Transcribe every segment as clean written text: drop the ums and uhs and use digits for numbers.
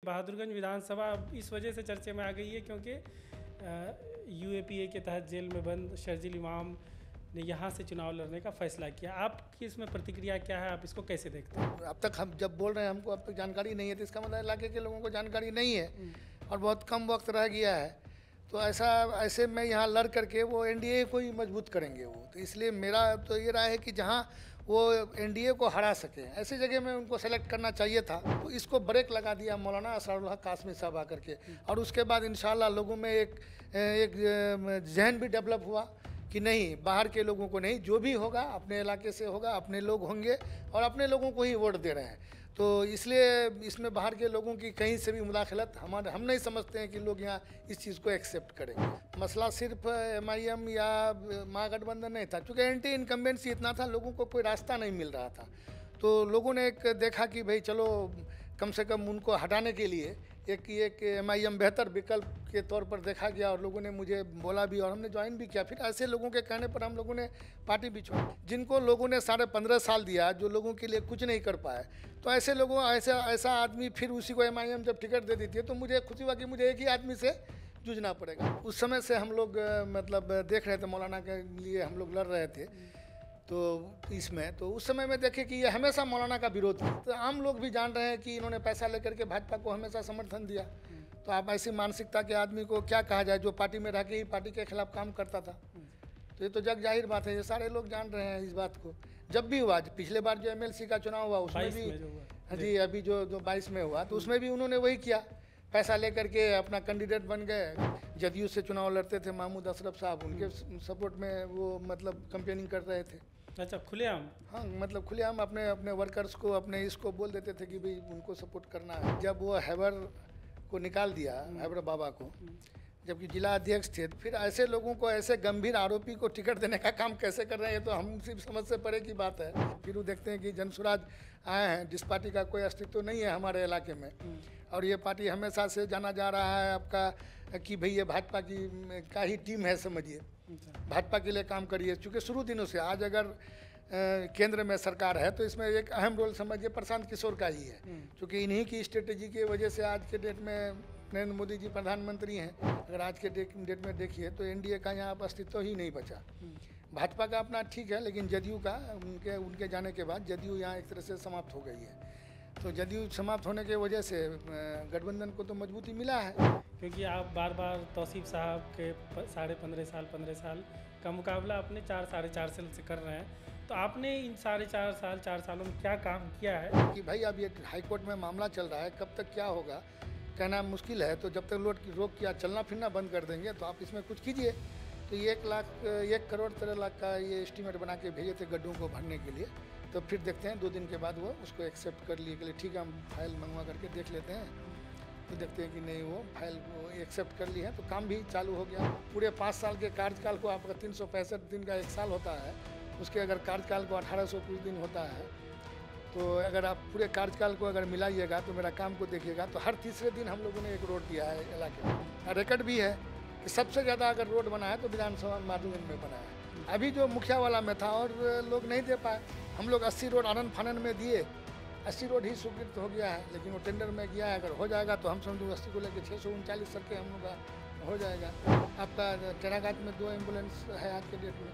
बहादुरगंज विधानसभा अब इस वजह से चर्चे में आ गई है क्योंकि यूएपीए के तहत जेल में बंद शर्जील इमाम ने यहाँ से चुनाव लड़ने का फैसला किया। आपकी इसमें प्रतिक्रिया क्या है, आप इसको कैसे देखते हैं? अब तक हम जब बोल रहे हैं हमको अब तक जानकारी नहीं है, तो इसका मतलब इलाके के लोगों को जानकारी नहीं है और बहुत कम वक्त रह गया है। तो ऐसे में यहाँ लड़ करके वो एनडीए को ही मजबूत करेंगे वो। तो इसलिए मेरा तो ये राय है कि जहाँ वो एनडीए को हरा सके ऐसी जगह में उनको सेलेक्ट करना चाहिए था। तो इसको ब्रेक लगा दिया मौलाना असरारुल हक कासमी साहब आकर के, और उसके बाद इंशाल्लाह लोगों में एक जहन भी डेवलप हुआ कि नहीं, बाहर के लोगों को नहीं, जो भी होगा अपने इलाके से होगा, अपने लोग होंगे और अपने लोगों को ही वोट दे रहे हैं। तो इसलिए इसमें बाहर के लोगों की कहीं से भी मुदाखलत हम नहीं समझते हैं कि लोग यहाँ इस चीज़ को एक्सेप्ट करेंगे। मसला सिर्फ एमआईएम या महागठबंधन नहीं था, क्योंकि एंटी इनकम्बेंसी इतना था, लोगों को कोई रास्ता नहीं मिल रहा था। तो लोगों ने एक देखा कि भाई चलो कम से कम उनको हटाने के लिए एक एमआईएम बेहतर विकल्प के तौर पर देखा गया, और लोगों ने मुझे बोला भी और हमने ज्वाइन भी किया। फिर ऐसे लोगों के कहने पर हम लोगों ने पार्टी भी छोड़ी, जिनको लोगों ने 15.5 साल दिया, जो लोगों के लिए कुछ नहीं कर पाए। तो ऐसे लोगों ऐसा आदमी फिर उसी को एमआईएम जब टिकट दे देती है तो मुझे खुशी हुआ कि मुझे एक ही आदमी से जूझना पड़ेगा। उस समय से हम लोग मतलब देख रहे थे, मौलाना के लिए हम लोग लड़ रहे थे। तो इसमें तो उस समय में देखे कि ये हमेशा मौलाना का विरोध था। तो आम लोग भी जान रहे हैं कि इन्होंने पैसा लेकर के भाजपा को हमेशा समर्थन दिया। तो आप ऐसी मानसिकता के आदमी को क्या कहा जाए जो पार्टी में रह के ही पार्टी के खिलाफ काम करता था। तो ये तो जग जाहिर बात है, ये सारे लोग जान रहे हैं इस बात को। जब भी हुआ, पिछले बार जो एमएलसी का चुनाव हुआ उसमें भी, हाँ जी, अभी जो 22 में हुआ तो उसमें भी उन्होंने वही किया, पैसा लेकर के अपना कैंडिडेट बन गए। जदयू से चुनाव लड़ते थे महमूद अशरफ साहब, उनके सपोर्ट में वो मतलब कैंपेनिंग कर रहे थे। अच्छा, खुलेआम? हाँ, मतलब खुलेआम अपने वर्कर्स को, अपने इसको बोल देते थे कि भाई उनको सपोर्ट करना है। जब वो हैबर को निकाल दिया, हैबर बाबा को, जबकि जिला अध्यक्ष थे, फिर ऐसे लोगों को, ऐसे गंभीर आरोपी को टिकट देने का काम कैसे कर रहे हैं, ये तो हम सिर्फ समझ से परे की बात है। फिर वो देखते हैं कि जनसुराज आए हैं, जिस पार्टी का कोई अस्तित्व नहीं है हमारे इलाके में, और ये पार्टी हमेशा से जाना जा रहा है आपका कि भाई ये भाजपा का ही टीम है, समझिए भाजपा के लिए काम करिए। चूँकि शुरू दिनों से, आज अगर केंद्र में सरकार है तो इसमें एक अहम रोल समझिए प्रशांत किशोर का ही है, क्योंकि इन्हीं की स्ट्रेटेजी की वजह से आज के डेट में नरेंद्र मोदी जी प्रधानमंत्री हैं। अगर आज के डेट में देखिए तो एनडीए का यहाँ पर अस्तित्व ही नहीं बचा। भाजपा का अपना ठीक है, लेकिन जदयू का उनके जाने के बाद जदयू यहाँ एक तरह से समाप्त हो गई है। तो जदयू समाप्त होने की वजह से गठबंधन को तो मजबूती मिला है, क्योंकि आप बार बार तौसीफ साहब के 15.5 साल का मुकाबला अपने 4-4.5 साल से कर रहे हैं। तो आपने इन 4.5 सालों में क्या काम किया है? कि भाई अब ये हाईकोर्ट में मामला चल रहा है, कब तक क्या होगा कहना मुश्किल है। तो जब तक रोक किया, चलना फिरना बंद कर देंगे, तो आप इसमें कुछ कीजिए। तो 1 करोड़ 13 लाख का ये एस्टीमेट बना के भेजे थे गड्ढों को भरने के लिए। तो फिर देखते हैं 2 दिन के बाद वो उसको एक्सेप्ट कर लिए, के लिए ठीक है हम फाइल मंगवा करके देख लेते हैं। तो देखते हैं कि नहीं, वो फाइल वो एक्सेप्ट कर ली है, तो काम भी चालू हो गया। पूरे 5 साल के कार्यकाल को आपका 365 दिन का 1 साल होता है, उसके अगर कार्यकाल को 1800 कुछ दिन होता है, तो अगर आप पूरे कार्यकाल को अगर मिलाइएगा तो मेरा काम को देखिएगा तो हर तीसरे दिन हम लोगों ने एक रोड दिया है इलाके में। रिकॉर्ड भी है कि सबसे ज़्यादा अगर रोड बना है तो विधानसभा बहादुरगंज में बना है। अभी जो मुखिया वाला में था और लोग नहीं दे पाए, हम लोग 80 रोड आनंद फानन में दिए, 80 रोड ही स्वीकृत हो गया है, लेकिन वो टेंडर में गया है। अगर हो जाएगा तो हम समझो 80 को लेकर 639 सड़कें हम लोग का हो जाएगा। आपका टेराघाट में 2 एम्बुलेंस है आज के डेट में,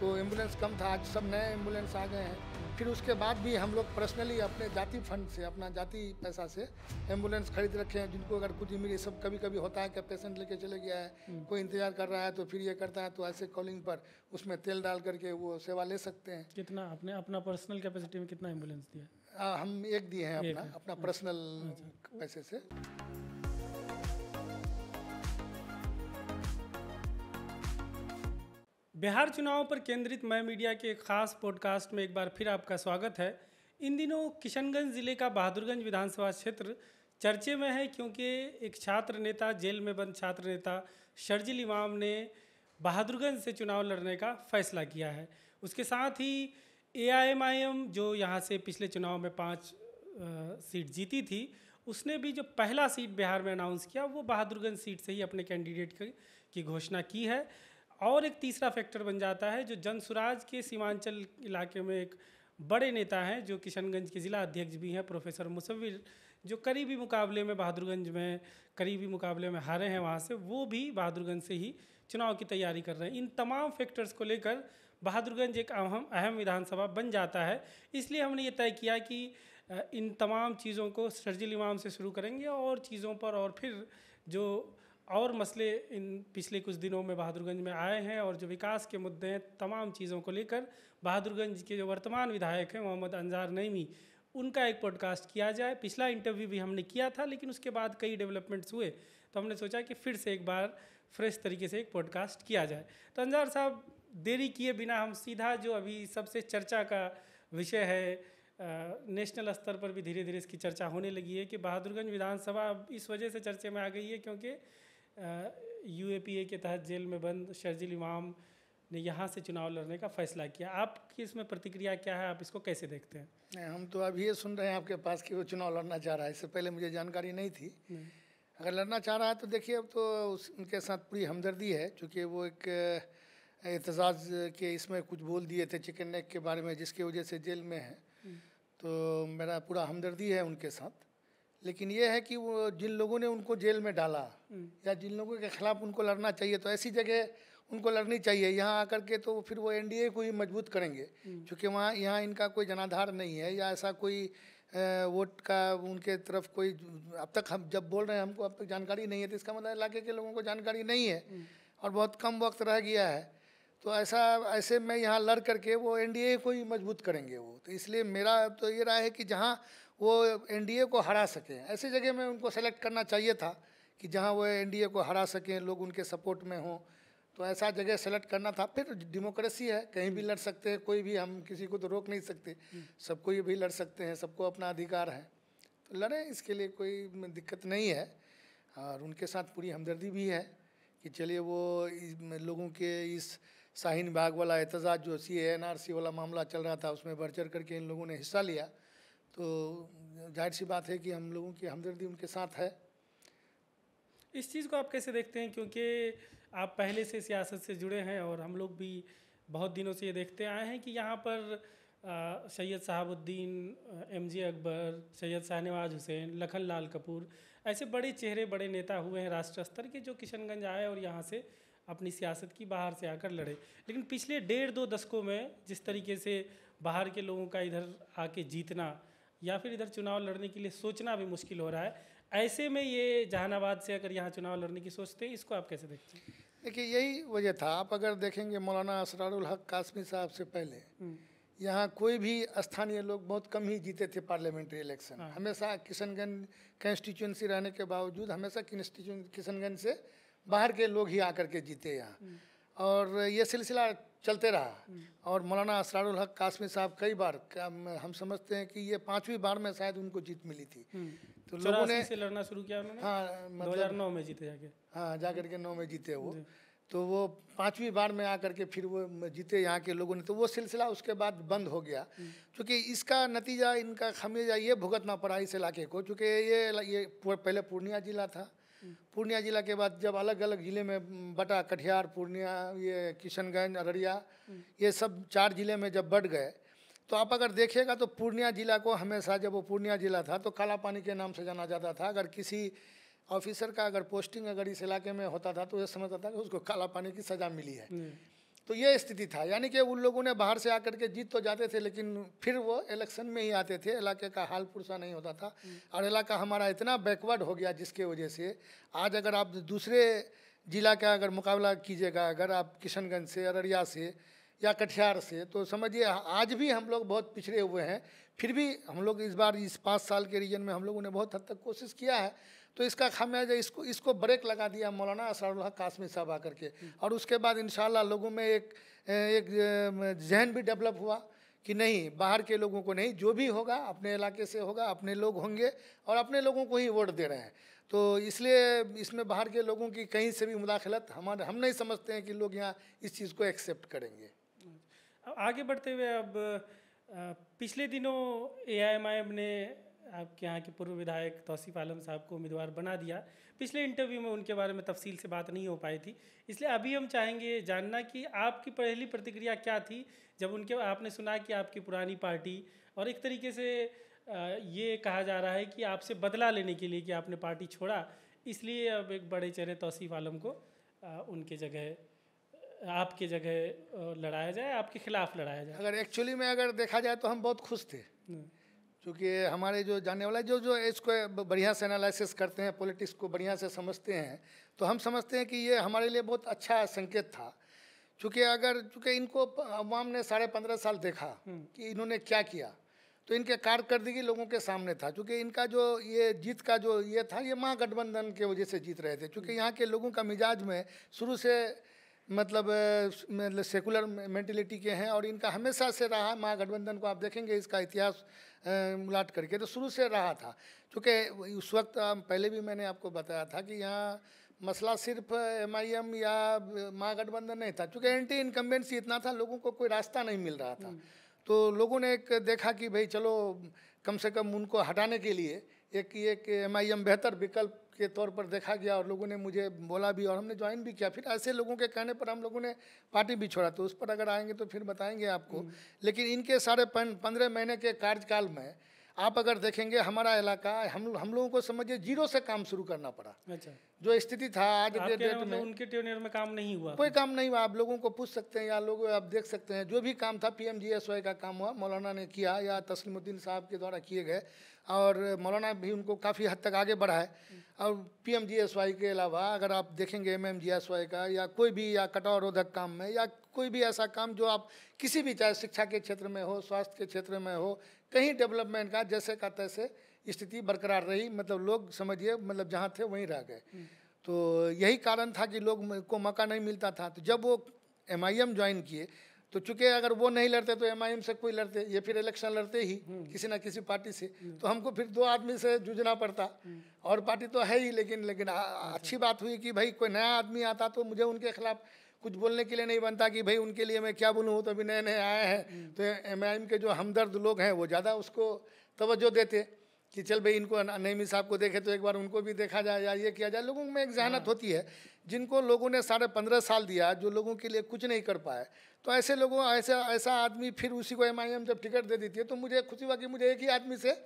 तो एम्बुलेंस कम था, आज सब नए एम्बुलेंस आ गए हैं। फिर उसके बाद भी हम लोग पर्सनली अपने जाति फंड से, अपना जाति पैसा से एम्बुलेंस खरीद रखे हैं, जिनको अगर कुछ मिली। सब कभी कभी होता है कि पेशेंट लेके चले गया है, कोई इंतजार कर रहा है, तो फिर ये करता है, तो ऐसे कॉलिंग पर उसमें तेल डाल करके वो सेवा ले सकते हैं। कितना आपने अपना पर्सनल कैपेसिटी में कितना एम्बुलेंस दिया? हम एक दिए हैं अपना पर्सनल पैसे से। बिहार चुनाव पर केंद्रित मैं मीडिया के एक खास पॉडकास्ट में एक बार फिर आपका स्वागत है। इन दिनों किशनगंज ज़िले का बहादुरगंज विधानसभा क्षेत्र चर्चे में है, क्योंकि एक छात्र नेता, जेल में बंद छात्र नेता शर्जील इमाम ने बहादुरगंज से चुनाव लड़ने का फैसला किया है। उसके साथ ही एआईएमआईएम जो यहाँ से पिछले चुनाव में 5 सीट जीती थी, उसने भी जो पहला सीट बिहार में अनाउंस किया वो बहादुरगंज सीट से ही अपने कैंडिडेट की घोषणा की है। और एक तीसरा फैक्टर बन जाता है, जो जनसुराज के सीमांचल इलाके में एक बड़े नेता हैं, जो किशनगंज के ज़िला अध्यक्ष भी हैं, प्रोफेसर मुसव्विर जो करीबी मुकाबले में बहादुरगंज में करीबी मुकाबले में हारे हैं वहाँ से, वो भी बहादुरगंज से ही चुनाव की तैयारी कर रहे हैं। इन तमाम फैक्टर्स को लेकर बहादुरगंज एक अहम विधानसभा बन जाता है। इसलिए हमने ये तय किया कि इन तमाम चीज़ों को शर्जील इमाम से शुरू करेंगे और चीज़ों पर, और फिर जो और मसले इन पिछले कुछ दिनों में बहादुरगंज में आए हैं और जो विकास के मुद्दे हैं, तमाम चीज़ों को लेकर बहादुरगंज के जो वर्तमान विधायक हैं मोहम्मद अंजार नईमी, उनका एक पॉडकास्ट किया जाए। पिछला इंटरव्यू भी हमने किया था, लेकिन उसके बाद कई डेवलपमेंट्स हुए, तो हमने सोचा कि फिर से एक बार फ्रेश तरीके से एक पॉडकास्ट किया जाए। तो अंजार साहब, देरी किए बिना हम सीधा जो अभी सबसे चर्चा का विषय है, नेशनल स्तर पर भी धीरे धीरे इसकी चर्चा होने लगी है कि बहादुरगंज विधानसभा अब इस वजह से चर्चे में आ गई है क्योंकि यूएपीए के तहत जेल में बंद शर्जील इमाम ने यहाँ से चुनाव लड़ने का फैसला किया। आपकी इसमें प्रतिक्रिया क्या है, आप इसको कैसे देखते हैं? नहीं, हम तो अभी ये सुन रहे हैं आपके पास कि वो चुनाव लड़ना चाह रहा है। इससे पहले मुझे जानकारी नहीं थी। अगर लड़ना चाह रहा है तो देखिए, अब तो उनके साथ पूरी हमदर्दी है, चूँकि वो एक एतजाज़ के इसमें कुछ बोल दिए थे चिकन नेक के बारे में, जिसकी वजह से जेल में है। तो मेरा पूरा हमदर्दी है उनके साथ। लेकिन ये है कि वो जिन लोगों ने उनको जेल में डाला या जिन लोगों के खिलाफ उनको लड़ना चाहिए, तो ऐसी जगह उनको लड़नी चाहिए। यहाँ आकर के तो फिर वो एनडीए को ही मजबूत करेंगे, क्योंकि यहाँ इनका कोई जनाधार नहीं है या ऐसा कोई वोट का उनके तरफ कोई, अब तक हम जब बोल रहे हैं हमको अब तक जानकारी नहीं है, तो इसका मतलब इलाके के लोगों को जानकारी नहीं है और बहुत कम वक्त रह गया है। तो ऐसे में यहाँ लड़ करके वो एनडीए को ही मजबूत करेंगे वो। तो इसलिए मेरा तो ये राय है कि जहाँ वो एनडीए को हरा सकें, ऐसी जगह में उनको सेलेक्ट करना चाहिए था कि जहाँ वो एनडीए को हरा सकें, लोग उनके सपोर्ट में हों। तो ऐसा जगह सेलेक्ट करना था। फिर डेमोक्रेसी है, कहीं भी लड़ सकते हैं कोई भी, हम किसी को तो रोक नहीं सकते, सबको ये भी लड़ सकते हैं, सबको अपना अधिकार है, तो लड़ें, इसके लिए कोई दिक्कत नहीं है। और उनके साथ पूरी हमदर्दी भी है कि चलिए वो लोगों के इस शाहीन बाग वाला एहतजाज जो CANRC वाला मामला चल रहा था, उसमें बढ़ चढ़ करके इन लोगों ने हिस्सा लिया, तो जाहिर सी बात है कि हम लोगों की हमदर्दी उनके साथ है। इस चीज़ को आप कैसे देखते हैं, क्योंकि आप पहले से सियासत से जुड़े हैं और हम लोग भी बहुत दिनों से ये देखते आए हैं कि यहाँ पर सैयद शहाबुद्दीन, MJ अकबर, सैयद शाहनवाज हुसैन, लखन लाल कपूर, ऐसे बड़े चेहरे, बड़े नेता हुए हैं राष्ट्र स्तर के, जो किशनगंज आए और यहाँ से अपनी सियासत की बाहर से आकर लड़े। लेकिन पिछले 1.5-2 दशकों में जिस तरीके से बाहर के लोगों का इधर आके जीतना या फिर इधर चुनाव लड़ने के लिए सोचना भी मुश्किल हो रहा है, ऐसे में ये जहानाबाद से अगर यहाँ चुनाव लड़ने की सोचते हैं, इसको आप कैसे देखते हैं? देखिए, यही वजह था। आप अगर देखेंगे मौलाना असरारुल हक कासमी साहब से पहले यहाँ कोई भी स्थानीय लोग बहुत कम ही जीते थे पार्लियामेंट्री इलेक्शन। हमेशा किशनगंज कंस्टिट्यूंसी रहने के बावजूद हमेशा किशनगंज से बाहर के लोग ही आकर के जीते यहाँ, और ये सिलसिला चलते रहा। और मौलाना असरारुल हक कासमी साहब कई बार, हम समझते हैं कि ये 5वीं बार में शायद उनको जीत मिली थी। तो लोगों ने से लड़ना शुरू किया उन्होंने। हाँ, 2009 में जीते जाके। हाँ, जाकर के 9 में जीते वो। तो वो 5वीं बार में आकर के फिर वो जीते यहाँ के लोगों ने। तो वो सिलसिला उसके बाद बंद हो गया, क्योंकि इसका नतीजा, इनका खमियाजा ये भुगतना पड़ा इस इलाके को। चूँकि ये पहले पूर्णिया जिला था, पूर्णिया जिला के बाद जब अलग अलग ज़िले में बटा, कटिहार, पूर्णिया, ये किशनगंज, अररिया, ये सब 4 ज़िले में जब बढ़ गए, तो आप अगर देखिएगा तो पूर्णिया जिला को हमेशा, जब वो पूर्णिया जिला था तो काला पानी के नाम से जाना जाता था। अगर किसी ऑफिसर का अगर पोस्टिंग अगर इस इलाके में होता था तो ये समझता था कि उसको काला पानी की सज़ा मिली है। तो ये स्थिति था, यानी कि उन लोगों ने बाहर से आकर के जीत तो जाते थे, लेकिन फिर वो इलेक्शन में ही आते थे, इलाके का हाल पुरसा नहीं होता था। और इलाका हमारा इतना बैकवर्ड हो गया जिसके वजह से आज अगर आप दूसरे जिला का अगर मुकाबला कीजिएगा, अगर आप किशनगंज से, अररिया से या कटिहार से, तो समझिए आज भी हम लोग बहुत पिछड़े हुए हैं। फिर भी हम लोग इस बार इस 5 साल के रीजन में हम लोगों ने बहुत हद तक कोशिश किया है। तो इसका खामियाजा इसको ब्रेक लगा दिया मौलाना असरारुल हक कासमी साहब आकर के। और उसके बाद इंशाल्लाह लोगों में एक जहन भी डेवलप हुआ कि नहीं, बाहर के लोगों को नहीं, जो भी होगा अपने इलाके से होगा, अपने लोग होंगे और अपने लोगों को ही वोट दे रहे हैं। तो इसलिए इसमें बाहर के लोगों की कहीं से भी मुदाखलत हम नहीं समझते हैं कि लोग यहाँ इस चीज़ को एक्सेप्ट करेंगे। आगे बढ़ते हुए, अब पिछले दिनों AIMIM ने आपके यहाँ के पूर्व विधायक तौसीफ आलम साहब को उम्मीदवार बना दिया। पिछले इंटरव्यू में उनके बारे में तफसील से बात नहीं हो पाई थी, इसलिए अभी हम चाहेंगे जानना कि आपकी पहली प्रतिक्रिया क्या थी जब आपने सुना कि आपकी पुरानी पार्टी और एक तरीके से ये कहा जा रहा है कि आपसे बदला लेने के लिए कि आपने पार्टी छोड़ा, इसलिए अब एक बड़े चेहरे तौसीफ आलम को उनके जगह आपके जगह लड़ाया जाए, आपके खिलाफ लड़ाया जाए। अगर एक्चुअली में अगर देखा जाए तो हम बहुत खुश थे, क्योंकि हमारे जो जानने वाला जो इसको बढ़िया से एनालिसिस करते हैं, पॉलिटिक्स को बढ़िया से समझते हैं, तो हम समझते हैं कि ये हमारे लिए बहुत अच्छा संकेत था। चूँकि इनको अवाम ने 15.5 साल देखा कि इन्होंने क्या किया, तो इनके कारकर्दगी लोगों के सामने था। क्योंकि इनका जो ये जीत का जो ये था, ये महागठबंधन के वजह से जीत रहे थे। क्योंकि यहाँ के लोगों का मिजाज में शुरू से मतलब सेकुलर मेंटेलिटी के हैं, और इनका हमेशा से रहा महागठबंधन को आप देखेंगे इसका इतिहास उलाट करके तो शुरू से रहा था। क्योंकि उस वक्त पहले भी मैंने आपको बताया था कि यहाँ मसला सिर्फ MIM या महागठबंधन नहीं था, क्योंकि एंटी इनकम्बेंसी इतना था, लोगों को कोई रास्ता नहीं मिल रहा था। तो लोगों ने एक देखा कि भाई चलो कम से कम उनको हटाने के लिए एक MIM बेहतर विकल्प के तौर पर देखा गया, और लोगों ने मुझे बोला भी और हमने ज्वाइन भी किया। फिर ऐसे लोगों के कहने पर हम लोगों ने पार्टी भी छोड़ा, तो उस पर अगर आएंगे तो फिर बताएंगे आपको। लेकिन इनके 15 महीने के कार्यकाल में आप अगर देखेंगे हमारा इलाका, हम लोगों को समझिए जीरो से काम शुरू करना पड़ा। अच्छा, जो स्थिति था आज के डेट में, उनके टेन्योर में काम नहीं हुआ, कोई काम नहीं हुआ। आप लोगों को पूछ सकते हैं या लोग आप देख सकते हैं, जो भी काम था PMGSY का काम हुआ, मौलाना ने किया या तस्लीमुद्दीन साहब के द्वारा किए गए, और मौलाना भी उनको काफ़ी हद तक आगे बढ़ाए। और PMGSY के अलावा अगर आप देखेंगे MMGSY का या कोई भी या कटाव रोधक काम में या कोई भी ऐसा काम जो आप किसी भी, चाहे शिक्षा के क्षेत्र में हो, स्वास्थ्य के क्षेत्र में हो, कहीं डेवलपमेंट का जैसे का तैसे स्थिति बरकरार रही। मतलब लोग समझिए मतलब जहाँ थे वहीं रह गए। तो यही कारण था कि लोग को मौका नहीं मिलता था। तो जब वो MIM ज्वाइन किए, तो चूँकि अगर वो नहीं लड़ते तो MIM से कोई लड़ते, ये फिर इलेक्शन लड़ते ही किसी ना किसी पार्टी से, तो हमको फिर 2 आदमी से जूझना पड़ता। और पार्टी तो है ही, लेकिन अच्छी बात हुई कि भाई कोई नया आदमी आता तो मुझे उनके खिलाफ कुछ बोलने के लिए नहीं बनता कि भाई उनके लिए मैं क्या बोलूँ, वो तो अभी नए नए आए हैं। तो MIM के जो हमदर्द लोग हैं वो ज़्यादा उसको तवज्जो देते कि चल भाई इनको नईमी साहब को देखे तो एक बार उनको भी देखा जाए या ये किया जाए। लोगों में एक जहानत होती है, जिनको लोगों ने 15.5 साल दिया, जो लोगों के लिए कुछ नहीं कर पाए, तो ऐसे लोगों ऐसा आदमी फिर उसी को MIM जब टिकट दे देती है, तो मुझे खुशी हुआ कि मुझे एक ही आदमी से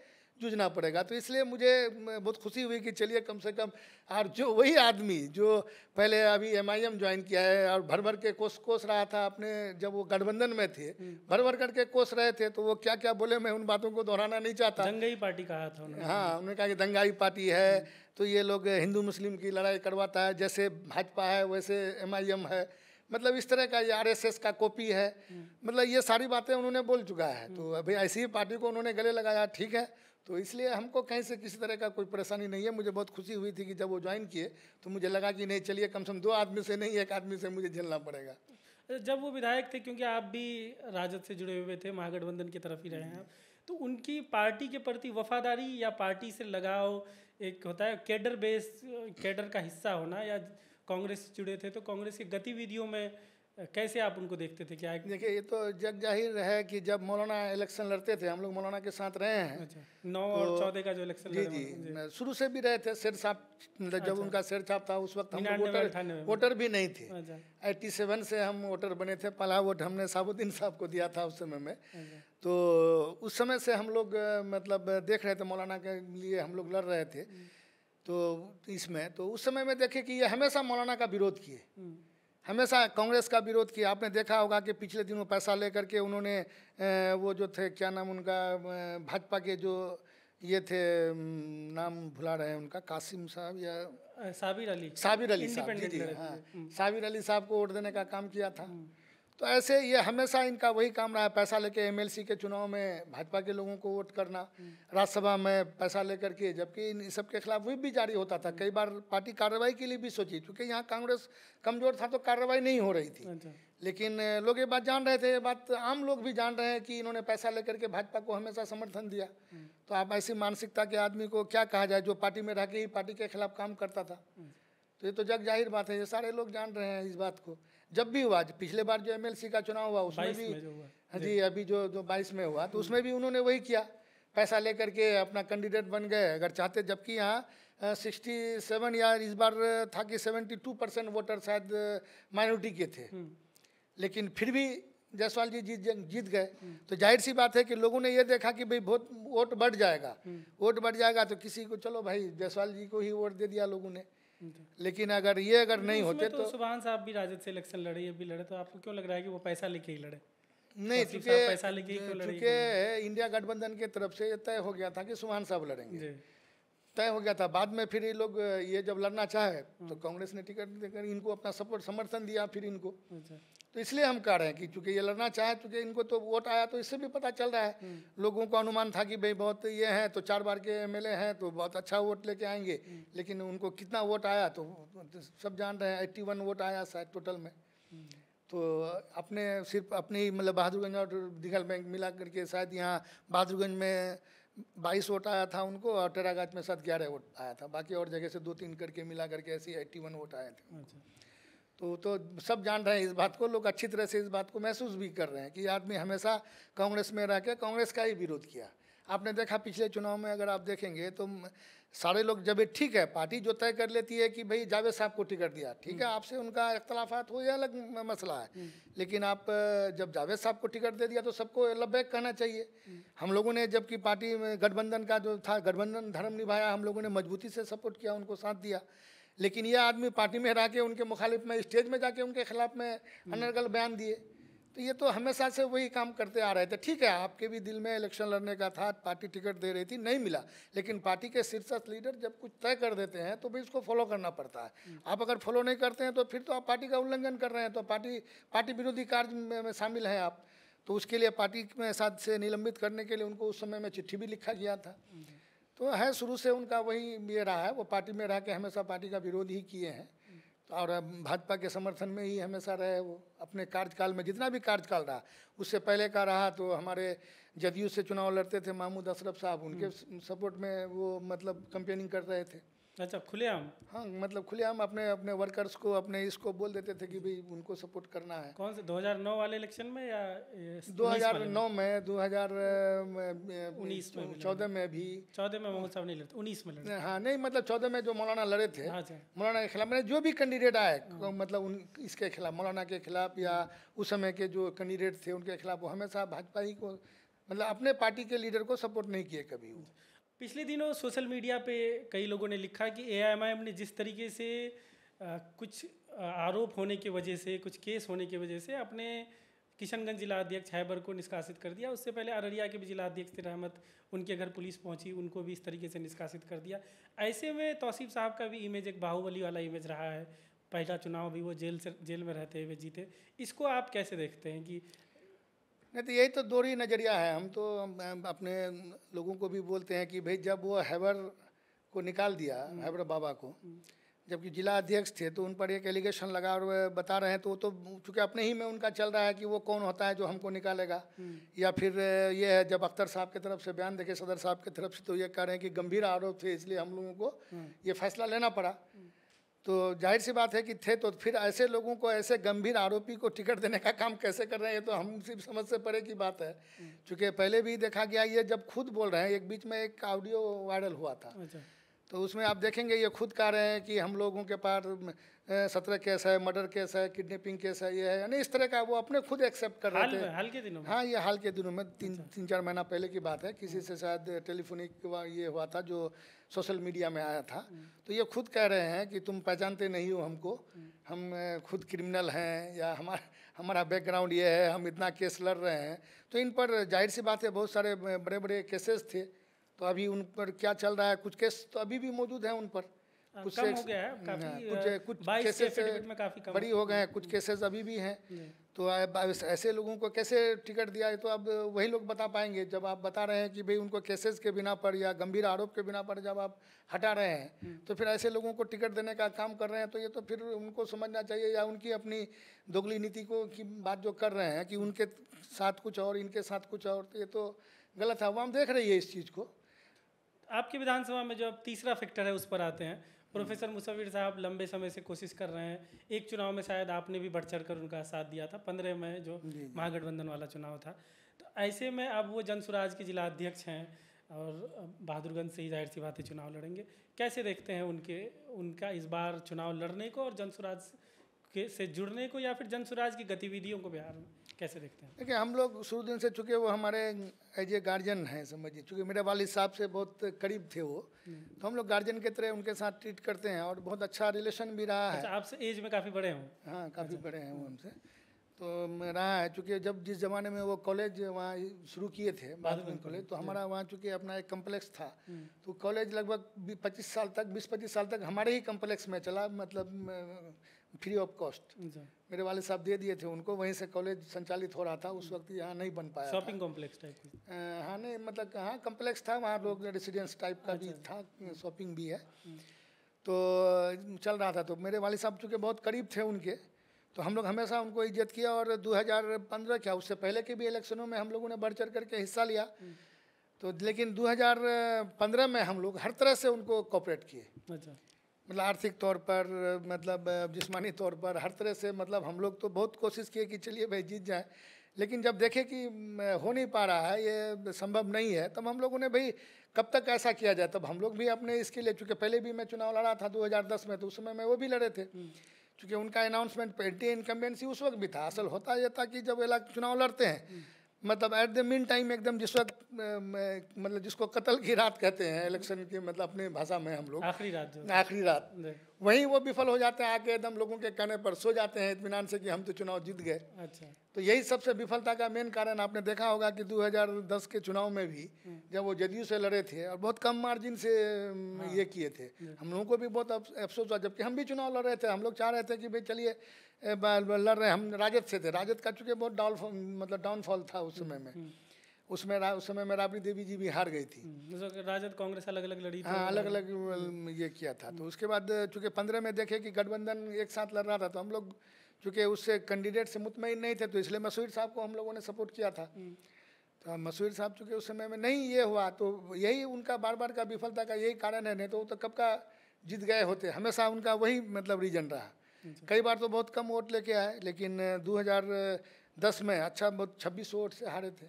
जूझना पड़ेगा। तो इसलिए मुझे बहुत खुशी हुई कि चलिए कम से कम, और जो वही आदमी जो पहले अभी MIM ज्वाइन किया है और भर भर के कोस रहा था अपने, जब वो गठबंधन में थे भर भर करके कोस रहे थे, तो वो क्या क्या बोले मैं उन बातों को दोहराना नहीं चाहता। दंगाई पार्टी कहा था उन्होंने। हाँ, उन्होंने कहा कि दंगाई पार्टी है, तो ये लोग हिंदू मुस्लिम की लड़ाई करवाता है, जैसे भाजपा है वैसे MIM है, मतलब इस तरह का ये RSS का कॉपी है। मतलब ये सारी बातें उन्होंने बोल चुका है। तो अभी ऐसी ही पार्टी को उन्होंने गले लगाया, ठीक है। तो इसलिए हमको कहीं से किसी तरह का कोई परेशानी नहीं है। मुझे बहुत खुशी हुई थी कि जब वो ज्वाइन किए तो मुझे लगा कि नहीं, चलिए कम से कम 2 आदमी से नहीं, 1 आदमी से मुझे झेलना पड़ेगा। जब वो विधायक थे, क्योंकि आप भी राजद से जुड़े हुए थे, महागठबंधन की तरफ ही रहे हैं, तो उनकी पार्टी के प्रति वफादारी या पार्टी से लगाव, एक होता है कैडर का हिस्सा होना, या कांग्रेस से जुड़े थे तो कांग्रेस की गतिविधियों में कैसे आप उनको देखते थे? क्या देखिए, ये तो जग जाहिर है कि जब मौलाना इलेक्शन लड़ते थे, हम लोग मौलाना के साथ रहे हैं। अच्छा, 9 और 14 का जो इलेक्शन जी, शुरू से भी रहे थे। शेर साहब, मतलब जब उनका शेर छाप था उस वक्त हम वोटर भी नहीं थे। 87 से हम वोटर बने थे। पहला वोट हमने साबुद्दीन साहब को दिया था उस समय में। तो उस समय से हम लोग मतलब देख रहे थे, मौलाना के लिए हम लोग लड़ रहे थे। तो इसमें तो उस समय में देखे कि ये हमेशा मौलाना का विरोध किए, हमेशा कांग्रेस का विरोध किया। आपने देखा होगा कि पिछले दिनों पैसा लेकर के उन्होंने वो जो थे, क्या नाम उनका, भाजपा के जो ये थे, नाम भुला रहे हैं उनका, कासिम साहब या साबिर अली साहब, जी हाँ, साबिर अली साहब को वोट देने का काम किया था। तो ऐसे ये हमेशा इनका वही काम रहा है, पैसा लेके MLC के चुनाव में भाजपा के लोगों को वोट करना, राज्यसभा में पैसा लेकर के, जबकि इन सब के खिलाफ व्हिप भी जारी होता था। कई बार पार्टी कार्रवाई के लिए भी सोची, क्योंकि यहाँ कांग्रेस कमजोर था तो कार्रवाई नहीं हो रही थी। लेकिन लोग ये बात जान रहे थे, ये बात आम लोग भी जान रहे हैं कि इन्होंने पैसा लेकर के भाजपा को हमेशा समर्थन दिया। तो आप ऐसी मानसिकता के आदमी को क्या कहा जाए, जो पार्टी में रह के ही पार्टी के खिलाफ काम करता था। तो ये तो जग जाहिर बात है, ये सारे लोग जान रहे हैं इस बात को। जब भी हुआ, पिछले बार जो MLC का चुनाव हुआ उसमें भी, हाँ जी, अभी जो 22 में हुआ, तो उसमें भी उन्होंने वही किया, पैसा लेकर के अपना कैंडिडेट बन गए अगर चाहते। जबकि यहाँ 67 या इस बार था कि 72% वोटर शायद माइनॉरिटी के थे, लेकिन फिर भी जायसवाल जी जीत गए, तो जाहिर सी बात है कि लोगों ने ये देखा कि भाई बहुत वोट बढ़ जाएगा, वोट बढ़ जाएगा तो किसी को चलो भाई जायसवाल जी को ही वोट दे दिया लोगों ने। लेकिन अगर नहीं होते तो सुभान साहब भी राजद से इलेक्शन लड़े, ये भी लड़े, तो आपको क्यों लग रहा है कि वो पैसा लेके ही लड़े? नहीं, पैसा लेके ही क्यों लड़े? चूँकि इंडिया गठबंधन की तरफ से ये तय हो गया था कि सुभान साहब लड़ेंगे, तय हो गया था। बाद में फिर ये लोग ये जब लड़ना चाहे तो कांग्रेस ने टिकट देकर इनको अपना समर्थन दिया फिर इनको। तो इसलिए हम कह रहे हैं कि चूंकि ये लड़ना चाहे, चूंकि इनको तो वोट आया, तो इससे भी पता चल रहा है लोगों को अनुमान था कि भाई बहुत ये हैं तो 4 बार के एमएलए हैं तो बहुत अच्छा वोट लेके आएंगे, लेकिन उनको कितना वोट आया तो सब जान रहे हैं, 81 वोट आया शायद टोटल में। तो अपने सिर्फ अपने ही मतलब बहादुरगंज और दिघल बैंक मिला करके शायद यहाँ बहादुरगंज में 22 वोट आया था उनको, और टेरागाछ में शायद 11 वोट आया था, बाकी और जगह से 2-3 करके मिला करके ऐसे 81 वोट आए थे। तो सब जान रहे हैं इस बात को, लोग अच्छी तरह से इस बात को महसूस भी कर रहे हैं कि आदमी हमेशा कांग्रेस में रह के कांग्रेस का ही विरोध किया। आपने देखा पिछले चुनाव में, अगर आप देखेंगे तो सारे लोग जब ठीक है पार्टी जो तय कर लेती है कि भाई जावेद साहब को टिकट दिया, ठीक है, आपसे उनका इख्तलाफात हो, यह अलग मसला है, लेकिन आप जब जावेद साहब को टिकट दे दिया तो सबको लब्बैक कहना चाहिए। हम लोगों ने जबकि पार्टी में गठबंधन का जो था, गठबंधन धर्म निभाया, हम लोगों ने मजबूती से सपोर्ट किया, उनको साथ दिया, लेकिन यह आदमी पार्टी में रह के उनके मुखालिफ में स्टेज में जाके उनके खिलाफ में अनर्गल बयान दिए। तो ये तो हमेशा से वही काम करते आ रहे थे। ठीक है, आपके भी दिल में इलेक्शन लड़ने का था, पार्टी टिकट दे रही थी, नहीं मिला, लेकिन पार्टी के शीर्षस्थ लीडर जब कुछ तय कर देते हैं तो भी इसको फॉलो करना पड़ता है। आप अगर फॉलो नहीं करते हैं तो फिर तो आप पार्टी का उल्लंघन कर रहे हैं, तो पार्टी विरोधी कार्य में शामिल हैं आप। तो उसके लिए पार्टी में साथ से निलंबित करने के लिए उनको उस समय में चिट्ठी भी लिखा गया था। तो है, शुरू से उनका वही ये रहा है, वो पार्टी में रह के हमेशा पार्टी का विरोध ही किए हैं और भाजपा के समर्थन में ही हमेशा रहे। वो अपने कार्यकाल में जितना भी कार्यकाल रहा, उससे पहले का रहा तो हमारे जदयू से चुनाव लड़ते थे महमूद अशरफ साहब, उनके सपोर्ट में वो मतलब कैंपेनिंग कर रहे थे। अच्छा, खुलेआम? हाँ, मतलब खुलेआम अपने वर्कर्स को, अपने इसको बोल देते थे कि भाई उनको सपोर्ट करना है। कौन से 2009 वाले इलेक्शन में या 2009 में, 2019 में, 14 में भी? 14 में महमूद साहब नहीं लड़ते, 19 में लड़ते। हाँ, नहीं मतलब 14 में जो मौलाना लड़े थे, मौलाना के खिलाफ, मैंने जो भी कैंडिडेट आए मतलब इसके खिलाफ, मौलाना के खिलाफ या उस समय के जो कैंडिडेट थे उनके खिलाफ, वो हमेशा भाजपा ही को मतलब अपने पार्टी के लीडर को सपोर्ट नहीं किए कभी। वो पिछले दिनों सोशल मीडिया पे कई लोगों ने लिखा कि एआईएमआईएम ने जिस तरीके से कुछ आरोप होने की वजह से, कुछ केस होने की वजह से अपने किशनगंज जिला अध्यक्ष हैबर को निष्कासित कर दिया। उससे पहले अररिया के भी जिला अध्यक्ष थे रहमत, उनके घर पुलिस पहुंची, उनको भी इस तरीके से निष्कासित कर दिया। ऐसे में तौसीफ साहब का भी इमेज एक बाहुबली वाला इमेज रहा है, पहला चुनाव भी वो जेल में रहते हुए जीते। इसको आप कैसे देखते हैं? कि नहीं, तो यही तो दोहरी नज़रिया है। हम तो अपने लोगों को भी बोलते हैं कि भाई जब वो हैबर को निकाल दिया, हैबर बाबा को, जबकि जिला अध्यक्ष थे, तो उन पर एक एलिगेशन लगा और बता रहे हैं, तो वो तो चूँकि अपने ही में उनका चल रहा है कि वो कौन होता है जो हमको निकालेगा। या फिर ये है जब अख्तर साहब की तरफ से बयान देखे, सदर साहब की तरफ से, तो ये कह रहे हैं कि गंभीर आरोप थे इसलिए हम लोगों को ये फैसला लेना पड़ा। तो जाहिर सी बात है कि थे, तो फिर ऐसे लोगों को, ऐसे गंभीर आरोपी को टिकट देने का काम कैसे कर रहे हैं, ये तो हम सिर्फ समझ से परे की बात है। क्योंकि पहले भी देखा गया, ये जब खुद बोल रहे हैं, एक बीच में एक ऑडियो वायरल हुआ था, तो उसमें आप देखेंगे ये खुद कह रहे हैं कि हम लोगों के पास 17 केस है, मर्डर केस है, किडनैपिंग केस है, ये है, यानी इस तरह का वो अपने खुद एक्सेप्ट कर रहे थे हाल के दिनों में। हाँ, ये हाल के दिनों में 3-4 महीना पहले की बात है। किसी से शायद टेलीफोनिक ये हुआ था जो सोशल मीडिया में आया था। तो ये खुद कह रहे हैं कि तुम पहचानते नहीं हो हमको, हम खुद क्रिमिनल हैं, या हमारा बैकग्राउंड ये है, हम इतना केस लड़ रहे हैं। तो इन पर जाहिर सी बात है बहुत सारे बड़े बड़े केसेस थे, तो अभी उन पर क्या चल रहा है, कुछ केस तो अभी भी मौजूद हैं उन पर, कुछ कम हो गया है काफी, कुछ केसेस में काफी कम बड़ी हो गए हैं, कुछ केसेस अभी भी हैं। तो ऐसे लोगों को कैसे टिकट दिया है, तो अब वही लोग बता पाएंगे। जब आप बता रहे हैं कि भाई उनको केसेस के बिना पर या गंभीर आरोप के बिना पर जब आप हटा रहे हैं, तो फिर ऐसे लोगों को टिकट देने का काम कर रहे हैं, तो ये तो फिर उनको समझना चाहिए, या उनकी अपनी दोगली नीति को की बात जो कर रहे हैं कि उनके साथ कुछ और, इनके साथ कुछ और, तो ये तो गलत है। आवाम देख रही है इस चीज़ को। आपकी विधानसभा में जो अब तीसरा फैक्टर है उस पर आते हैं। प्रोफेसर मुसव्विर साहब लंबे समय से कोशिश कर रहे हैं, एक चुनाव में शायद आपने भी बढ़ चढ़ कर उनका साथ दिया था, 15 में जो महागठबंधन वाला चुनाव था। तो ऐसे में अब वो जनसुराज के जिला अध्यक्ष हैं और बहादुरगंज से ही जाहिर सी बात है चुनाव लड़ेंगे। कैसे देखते हैं उनका इस बार चुनाव लड़ने को और जनसुराज से जुड़ने को, या फिर जनसुराज की गतिविधियों को बिहार में? कैसे देखते हैं? देखिए हम लोग शुरू दिन से चूँकि वो हमारे एज ए गार्जियन हैं, समझिए, चूँकि मेरे वालिद साहब से बहुत करीब थे वो, तो हम लोग गार्जियन के तरह उनके साथ ट्रीट करते हैं और बहुत अच्छा रिलेशन भी रहा है। अच्छा, आपसे एज में काफ़ी बड़े हों? हाँ, काफ़ी बड़े हैं वो हमसे। तो रहा है, चूँकि जब जिस ज़माने में वो कॉलेज वहाँ शुरू किए थे, बहादुरगंज कॉलेज, तो हमारा वहाँ चूँकि अपना एक कम्प्लेक्स था, तो कॉलेज लगभग 25 साल तक, 20-25 साल तक हमारे ही कम्प्लेक्स में चला, मतलब फ्री ऑफ कॉस्ट। मेरे वाले साहब दे दिए थे उनको, वहीं से कॉलेज संचालित हो रहा था। उस वक्त यहाँ नहीं बन पाया, शॉपिंग कॉम्प्लेक्स टाइप की? हाँ, नहीं मतलब हाँ कम्प्लेक्स था, वहाँ लोग रेसिडेंस टाइप का भी था, शॉपिंग भी है, तो चल रहा था। तो मेरे वाले साहब चूँकि बहुत करीब थे उनके, तो हम लोग हमेशा उनको इज्जत किया। और 2015 क्या उससे पहले के भी इलेक्शनों में हम लोगों ने बढ़ चढ़ करके हिस्सा लिया। तो लेकिन 2015 में हम लोग हर तरह से उनको कोऑपरेट किए, अच्छा, मतलब आर्थिक तौर पर, मतलब जिस्मानी तौर पर, हर तरह से। मतलब हम लोग तो बहुत कोशिश किए कि चलिए भाई जीत जाए, लेकिन जब देखे कि हो नहीं पा रहा है, ये संभव नहीं है, तब हम लोगों ने भाई कब तक ऐसा किया जाए, तब हम लोग भी अपने इसके लिए, चूँकि पहले भी मैं चुनाव लड़ा था 2010 में, तो उस समय में वो भी लड़े थे, क्योंकि उनका अनाउंसमेंट एंटी इनकम्बेंसी उस वक्त भी था। असल होता यह था कि जब चुनाव लड़ते हैं, मतलब एट द मीन टाइम एकदम जिस वक्त मतलब जिसको कत्ल की रात कहते हैं इलेक्शन की, मतलब अपनी भाषा में हम लोग आखिरी रात जो आखिरी रात, वहीं वो विफल हो जाते हैं, आके एकदम लोगों के कहने पर सो जाते हैं इत्मीनान से कि हम तो चुनाव जीत गए। अच्छा, तो यही सबसे विफलता का मेन कारण आपने देखा होगा कि 2010 के चुनाव में भी जब वो जदयू से लड़े थे और बहुत कम मार्जिन से ये किए थे, हम लोगों को भी बहुत अफसोस हुआ, जबकि हम भी चुनाव लड़ रहे थे। हम लोग चाह रहे थे कि भाई चलिए लड़ रहे हैं, हम राजद से थे, राजद का चूँकि बहुत डाउनफॉल था उस समय में। उस समय में राबड़ी देवी जी भी हार गई थी। राजद कांग्रेस अलग अलग लड़ी थी, हाँ, अलग अलग ये किया था। तो उसके बाद चूँकि 15 में देखे कि गठबंधन एक साथ लड़ रहा था, तो हम लोग चूँकि उससे कैंडिडेट से मुतमईन नहीं थे, तो इसलिए मसूद साहब को हम लोगों ने सपोर्ट किया था। तो मसूद साहब चूँकि उस समय में नहीं ये हुआ, तो यही उनका बार बार का विफलता का यही कारण है, नहीं तो वो तो कब का जीत गए होते। हमेशा उनका वही मतलब रीजन रहा। कई बार तो बहुत कम वोट लेके आए, लेकिन 2010 में अच्छा बहुत 26 वोट से हारे थे।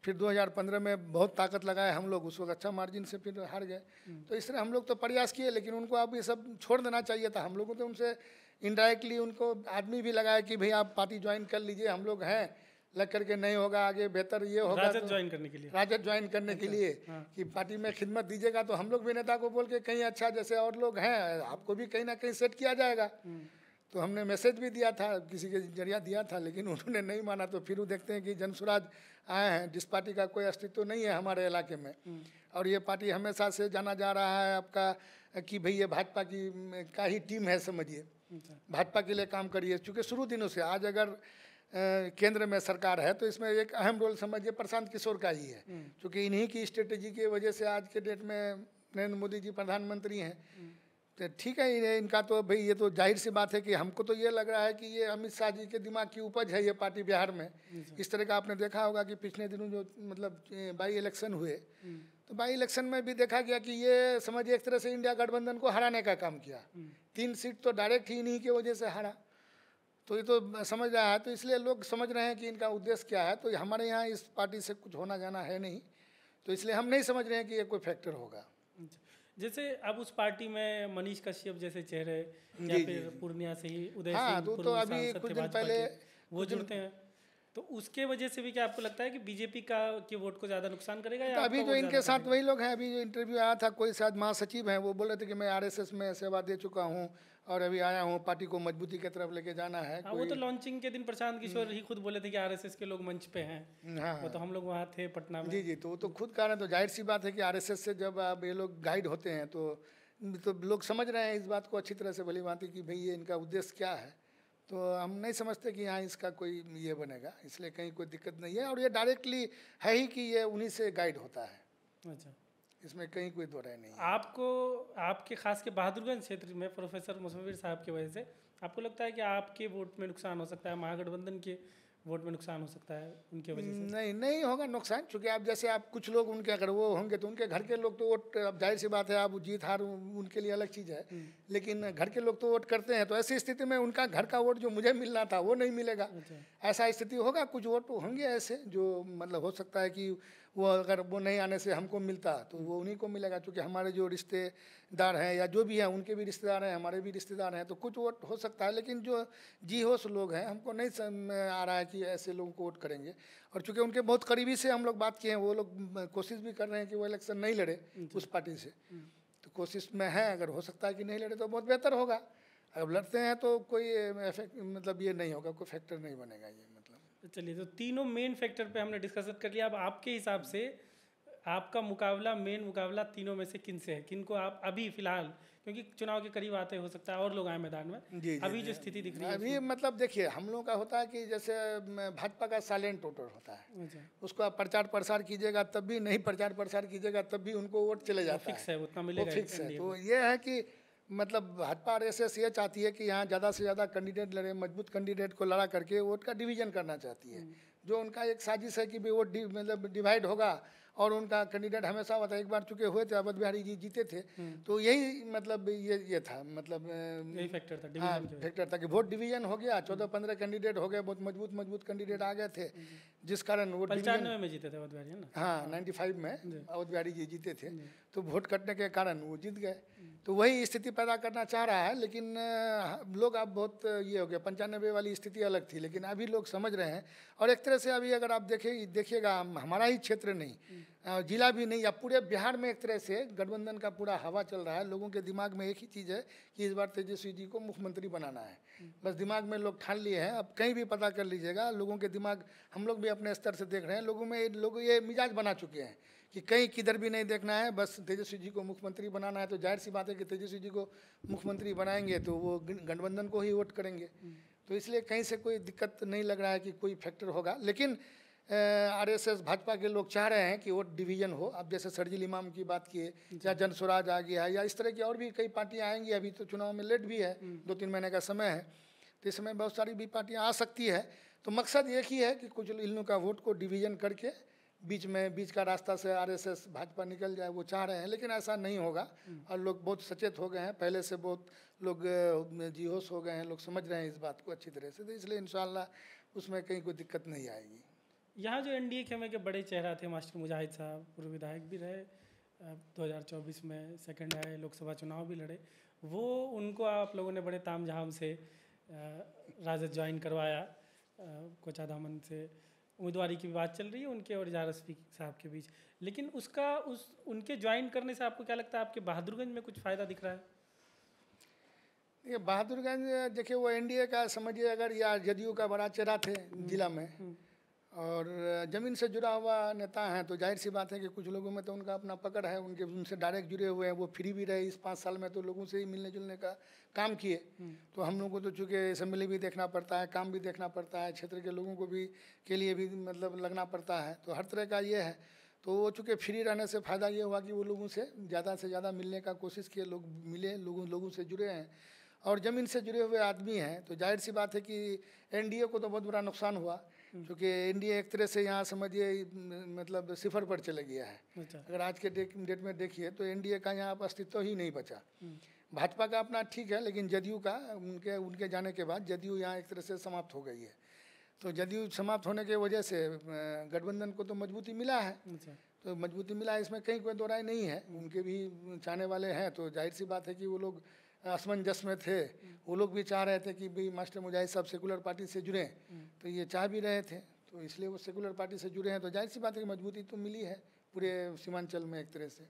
फिर 2015 में बहुत ताकत लगाए हम लोग, उस वक्त अच्छा मार्जिन से फिर हार गए। तो इस तरह हम लोग तो प्रयास किए, लेकिन उनको अब ये सब छोड़ देना चाहिए था। हम लोगों तो उनसे इनडायरेक्टली उनको आदमी भी लगाया कि भाई आप पार्टी ज्वाइन कर लीजिए, हम लोग हैं, लग करके नहीं होगा आगे बेहतर ये होगा, राजद ज्वाइन करने के लिए, राजद ज्वाइन करने के लिए कि पार्टी में खिदमत दीजिएगा। तो हम लोग भी नेता को बोल के कहीं अच्छा जैसे और लोग हैं, आपको भी कहीं ना कहीं सेट किया जाएगा। तो हमने मैसेज भी दिया था, किसी के जरिया दिया था, लेकिन उन्होंने नहीं माना। तो फिर वो देखते हैं कि जनसुराज आए हैं, जिस पार्टी का कोई अस्तित्व नहीं है हमारे इलाके में, और ये पार्टी हमेशा से जाना जा रहा है आपका कि भाई ये भाजपा की का ही टीम है, समझिए, भाजपा के लिए काम करिए। चूँकि शुरू दिनों से, आज अगर केंद्र में सरकार है तो इसमें एक अहम रोल समझिए प्रशांत किशोर का ही है, क्योंकि इन्हीं की स्ट्रेटेजी की वजह से आज के डेट में नरेंद्र मोदी जी प्रधानमंत्री हैं। तो ठीक है, इनका तो भाई ये तो जाहिर सी बात है कि हमको तो ये लग रहा है कि ये अमित शाह जी के दिमाग की उपज है ये पार्टी बिहार में। इस तरह का आपने देखा होगा कि पिछले दिनों जो मतलब बाई इलेक्शन हुए, तो बाई इलेक्शन में भी देखा गया कि ये समझिए एक तरह से इंडिया गठबंधन को हराने का काम किया। 3 सीट तो डायरेक्ट ही इन्हीं की वजह से हारा। तो ये तो समझ रहा है, तो इसलिए लोग समझ रहे हैं कि इनका उद्देश्य क्या है। तो हमारे यहाँ इस पार्टी से कुछ होना जाना है नहीं, तो इसलिए हम नहीं समझ रहे हैं कि ये कोई फैक्टर होगा। जैसे अब उस पार्टी में मनीष कश्यप जैसे चेहरे या फिर पूर्णिया से ही उदय सिंह, तो अभी कुछ दिन पहले वो जुड़ते हैं, तो उसके वजह से भी क्या आपको लगता है कि बीजेपी का के वोट को ज़्यादा नुकसान करेगा? या अभी जो इनके साथ वही लोग हैं, अभी जो इंटरव्यू आया था, कोई शायद महासचिव हैं, वो बोल रहे थे कि मैं आरएसएस में सेवा दे चुका हूँ और अभी आया हूँ, पार्टी को मजबूती की तरफ लेके जाना है। वो तो लॉन्चिंग के दिन प्रशांत किशोर ही खुद बोले थे कि आरएसएस के लोग मंच पे हैं। हाँ, वो तो हम लोग वहाँ थे पटना में। जी, तो वो तो खुद कह रहे हैं। तो जाहिर सी बात है कि आरएसएस से जब आप ये लोग गाइड होते हैं तो लोग समझ रहे हैं इस बात को अच्छी तरह से, भली भांति कि भाई ये इनका उद्देश्य क्या है। तो हम नहीं समझते कि यहाँ इसका कोई ये बनेगा, इसलिए कहीं कोई दिक्कत नहीं है। और ये डायरेक्टली है ही कि ये उन्हीं से गाइड होता है। अच्छा, इसमें कहीं कोई दो राय नहीं है। आपको आपके खास के बहादुरगंज क्षेत्र में प्रोफेसर मुसव्विर साहब की वजह से आपको लगता है कि आपके वोट में नुकसान हो सकता है, महागठबंधन के वोट में नुकसान हो सकता है उनके वजह से? नहीं होगा नुकसान, क्योंकि आप जैसे आप कुछ लोग उनके अगर वो होंगे तो उनके घर के लोग तो वोट, अब जाहिर सी बात है, आप जीत हार उनके लिए अलग चीज़ है, लेकिन घर के लोग तो वोट करते हैं। तो ऐसी स्थिति में उनका घर का वोट जो मुझे मिलना था वो नहीं मिलेगा। ऐसा स्थिति होगा, कुछ वोट होंगे ऐसे जो मतलब हो सकता है कि वो अगर वो नहीं आने से हमको मिलता तो वो उन्हीं को मिलेगा, क्योंकि हमारे जो रिश्तेदार हैं या जो भी हैं उनके भी रिश्तेदार हैं, हमारे भी रिश्तेदार हैं, तो कुछ वोट हो सकता है। लेकिन जो जी होश लोग हैं, हमको नहीं समझ आ रहा है कि ऐसे लोगों को वोट करेंगे। और चूँकि उनके बहुत करीबी से हम लोग बात किए हैं, वो लोग कोशिश भी कर रहे हैं कि वो इलेक्शन नहीं लड़े उस पार्टी से, तो कोशिश में है। अगर हो सकता है कि नहीं लड़े तो बहुत बेहतर होगा। अगर लड़ते हैं तो कोई इफेक्ट मतलब ये नहीं होगा, कोई फैक्टर नहीं बनेगा ये मतलब। चलिए, तो तीनों मेन फैक्टर पे हमने डिस्कस कर लिया। अब आपके हिसाब से आपका मुकाबला, मेन मुकाबला तीनों में से किन से है? किन को आप अभी फिलहाल, क्योंकि चुनाव के करीब आते हो सकता है और लोग आए मैदान में, जी अभी जो स्थिति दिख रही है अभी मतलब देखिए, हम लोग का होता है कि जैसे भाजपा का साइलेंट वोटर होता है, अच्छा, उसको आप प्रचार प्रसार कीजिएगा तब भी, नहीं प्रचार प्रसार कीजिएगा तब भी उनको वोट चले जाता है, फिक्स है, उतना वो मिलेगा फिक्स है। NDA तो को। ये है कि मतलब भाजपा आरएसएस ये चाहती है कि यहाँ ज़्यादा से ज़्यादा कैंडिडेट लड़े, मजबूत कैंडिडेट को लड़ा करके वोट का डिवीजन करना चाहती है। जो उनका एक साजिश है कि भाई वोट मतलब डिवाइड होगा और उनका कैंडिडेट हमेशा होता है। एक बार चुके हुए थे, अवध बिहारी जी जीते थे, तो यही मतलब ये था मतलब यही फैक्टर था, हाँ डिवीजन की वजह फैक्टर था कि वोट डिवीजन हो गया, 14-15 कैंडिडेट हो गए, बहुत मजबूत मजबूत कैंडिडेट आ गए थे, जिस कारण वोट से। डिवीजन 95 में जीते थे अवध बिहारी, है ना? हाँ 95 में अवध बिहारी जी जीते थे, तो वोट कटने के कारण वो जीत गए। तो वही स्थिति पैदा करना चाह रहा है, लेकिन लोग अब बहुत ये हो गया। 95 वाली स्थिति अलग थी, लेकिन अभी लोग समझ रहे हैं। और एक तरह से अभी अगर आप देखिएगा, हमारा ही क्षेत्र नहीं, जिला भी नहीं, या पूरे बिहार में एक तरह से गठबंधन का पूरा हवा चल रहा है। लोगों के दिमाग में एक ही चीज़ है कि इस बार तेजस्वी जी को मुख्यमंत्री बनाना है, बस दिमाग में लोग ठान लिए हैं। अब कहीं भी पता कर लीजिएगा, लोगों के दिमाग, हम लोग भी अपने स्तर से देख रहे हैं, लोग ये मिजाज बना चुके हैं कि कहीं किधर भी नहीं देखना है, बस तेजस्वी जी को मुख्यमंत्री बनाना है। तो जाहिर सी बात है कि तेजस्वी जी को मुख्यमंत्री बनाएंगे तो वो गठबंधन को ही वोट करेंगे। तो इसलिए कहीं से कोई दिक्कत नहीं लग रहा है कि कोई फैक्टर होगा। लेकिन आरएसएस भाजपा के लोग चाह रहे हैं कि वोट डिवीजन हो। अब जैसे शर्जील इमाम की बात किए, या जनसुराज आ गया है, या इस तरह की और भी कई पार्टियां आएंगी। अभी तो चुनाव में लेट भी है, 2-3 महीने का समय है, तो इस समय बहुत सारी भी पार्टियां आ सकती है। तो मकसद एक ही है कि कुछ इन लोगों का वोट को डिवीजन करके बीच का रास्ता से आरएसएस भाजपा निकल जाए, वो चाह रहे हैं। लेकिन ऐसा नहीं होगा, और लोग बहुत सचेत हो गए हैं, पहले से बहुत लोग जीहोश हो गए हैं, लोग समझ रहे हैं इस बात को अच्छी तरह से। तो इसलिए इंशाल्लाह उसमें कहीं कोई दिक्कत नहीं आएगी। यहाँ जो NDA खेमे के बड़े चेहरा थे, मास्टर मुजाहिद साहब, पूर्व विधायक भी रहे, 2024 में सेकंड आए, लोकसभा चुनाव भी लड़े, वो उनको आप लोगों ने बड़े तामझाम से राजद ज्वाइन करवाया। कोचा दामन से उम्मीदवारी की बात चल रही है उनके और इजहार रस्वी साहब के बीच। लेकिन उनके ज्वाइन करने से आपको क्या लगता है, आपके बहादुरगंज में कुछ फ़ायदा दिख रहा है? ये बहादुरगंज देखिए, वो NDA का समझिए अगर, या जदयू का बड़ा चेहरा थे जिला में, और ज़मीन से जुड़ा हुआ नेता हैं, तो जाहिर सी बात है कि कुछ लोगों में तो उनका अपना पकड़ है, उनसे डायरेक्ट जुड़े हुए हैं। वो फ्री भी रहे इस 5 साल में, तो लोगों से ही मिलने जुलने का काम किए। तो हम लोग को तो चूँकि असेंबली भी देखना पड़ता है, काम भी देखना पड़ता है, क्षेत्र के लोगों को भी के लिए भी मतलब लगना पड़ता है, तो हर तरह का ये है। तो वो चूँकि फ्री रहने से फ़ायदा ये हुआ कि वो लोगों से ज़्यादा मिलने का कोशिश किए, लोग मिले, लोगों से जुड़े हैं और ज़मीन से जुड़े हुए आदमी हैं। तो जाहिर सी बात है कि NDA को तो बहुत बड़ा नुकसान हुआ, क्योंकि NDA एक तरह से यहाँ समझिए मतलब सिफर पर चले गया है। अच्छा। अगर आज के डेट में देखिए तो NDA का यहाँ पर अस्तित्व ही नहीं बचा। भाजपा का अपना ठीक है, लेकिन जदयू का उनके जाने के बाद जदयू यहाँ एक तरह से समाप्त हो गई है। तो जदयू समाप्त होने की वजह से गठबंधन को तो मजबूती मिला है। अच्छा। तो मजबूती मिला है, इसमें कहीं कोई दो राय नहीं है। उनके भी चाहने वाले हैं, तो जाहिर सी बात है कि वो लोग असमंजस में थे। वो लोग भी चाह रहे थे कि भाई मास्टर मुजाहिद साहब सेकुलर पार्टी से जुड़े, तो ये चाह भी रहे थे, तो इसलिए वो सेकुलर पार्टी से जुड़े हैं। तो जाहिर सी बात है कि मजबूती तो मिली है पूरे सीमांचल में एक तरह से।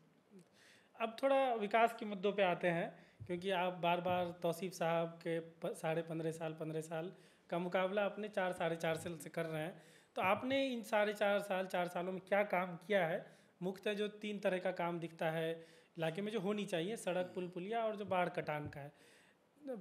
अब थोड़ा विकास के मुद्दों पे आते हैं, क्योंकि आप बार बार तौसीफ साहब के 15.5 साल का मुकाबला अपने 4-4.5 साल से कर रहे हैं। तो आपने इन 4 सालों में क्या काम किया है? मुख्यतः जो 3 तरह का काम दिखता है इलाके में जो होनी चाहिए, सड़क, पुल पुलिया और जो बाढ़ कटान का है।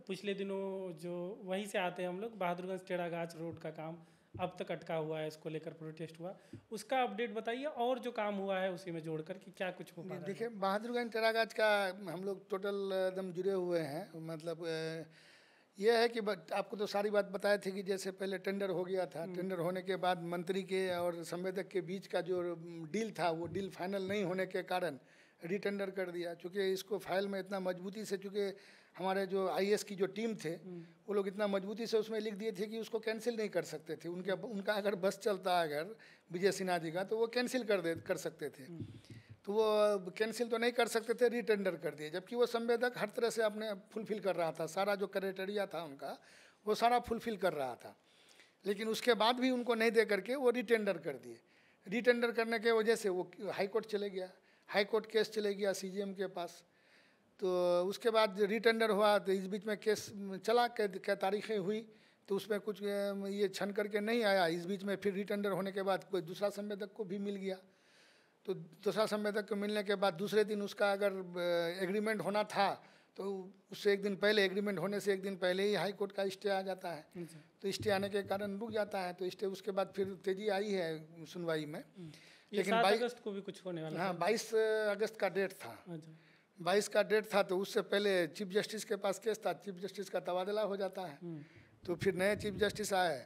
पिछले दिनों जो वहीं से आते हैं हम लोग, बहादुरगंज टेढ़ागाछ रोड का काम अब तक अटका हुआ है, इसको लेकर प्रोटेस्ट हुआ, उसका अपडेट बताइए, और जो काम हुआ है उसी में जोड़कर कि क्या कुछ हो पा रहा है। देखिए, बहादुरगंज टेढ़ागाछ का हम लोग टोटल एकदम जुड़े हुए हैं। मतलब यह है कि आपको तो सारी बात बताए थे कि जैसे पहले टेंडर हो गया था, टेंडर होने के बाद मंत्री के और संवेदक के बीच का जो डील था, वो डील फाइनल नहीं होने के कारण रीटेंडर कर दिया। चूँकि इसको फाइल में इतना मजबूती से, चूँकि हमारे जो आईएएस की जो टीम थे वो लोग इतना मजबूती से उसमें लिख दिए थे कि उसको कैंसिल नहीं कर सकते थे। उनका अगर बस चलता अगर विजय सिन्हा जी का, तो वो कैंसिल कर सकते थे। तो वो कैंसिल तो नहीं कर सकते थे, रीटेंडर कर दिए। जबकि वो संवेदक हर तरह से अपने फुलफिल कर रहा था, सारा जो क्राइटेरिया था उनका वो सारा फुलफिल कर रहा था। लेकिन उसके बाद भी उनको नहीं दे करके वो रीटेंडर कर दिए। रीटेंडर करने के वजह से वो हाई कोर्ट चले गया, हाई कोर्ट केस चले गया सीजीएम के पास। तो उसके बाद रीटेंडर हुआ, तो इस बीच में केस चला, क्या तारीखें हुई, तो उसमें कुछ ये छन करके नहीं आया। इस बीच में फिर रीटेंडर होने के बाद कोई दूसरा संवेदक को भी मिल गया। तो दूसरा संवेदक को मिलने के बाद दूसरे दिन उसका अगर एग्रीमेंट होना था, तो उससे एक दिन पहले, एग्रीमेंट होने से एक दिन पहले ही हाई कोर्ट का स्टे आ जाता है। तो स्टे आने के कारण रुक जाता है। तो स्टे उसके बाद फिर तेजी आई है सुनवाई में। लेकिन 7 अगस्त को भी कुछ होने वाला, हाँ 22 अगस्त का डेट था। 22 का डेट था, तो उससे पहले चीफ जस्टिस के पास केस था। चीफ जस्टिस का तबादला हो जाता है। तो फिर नए चीफ जस्टिस आए,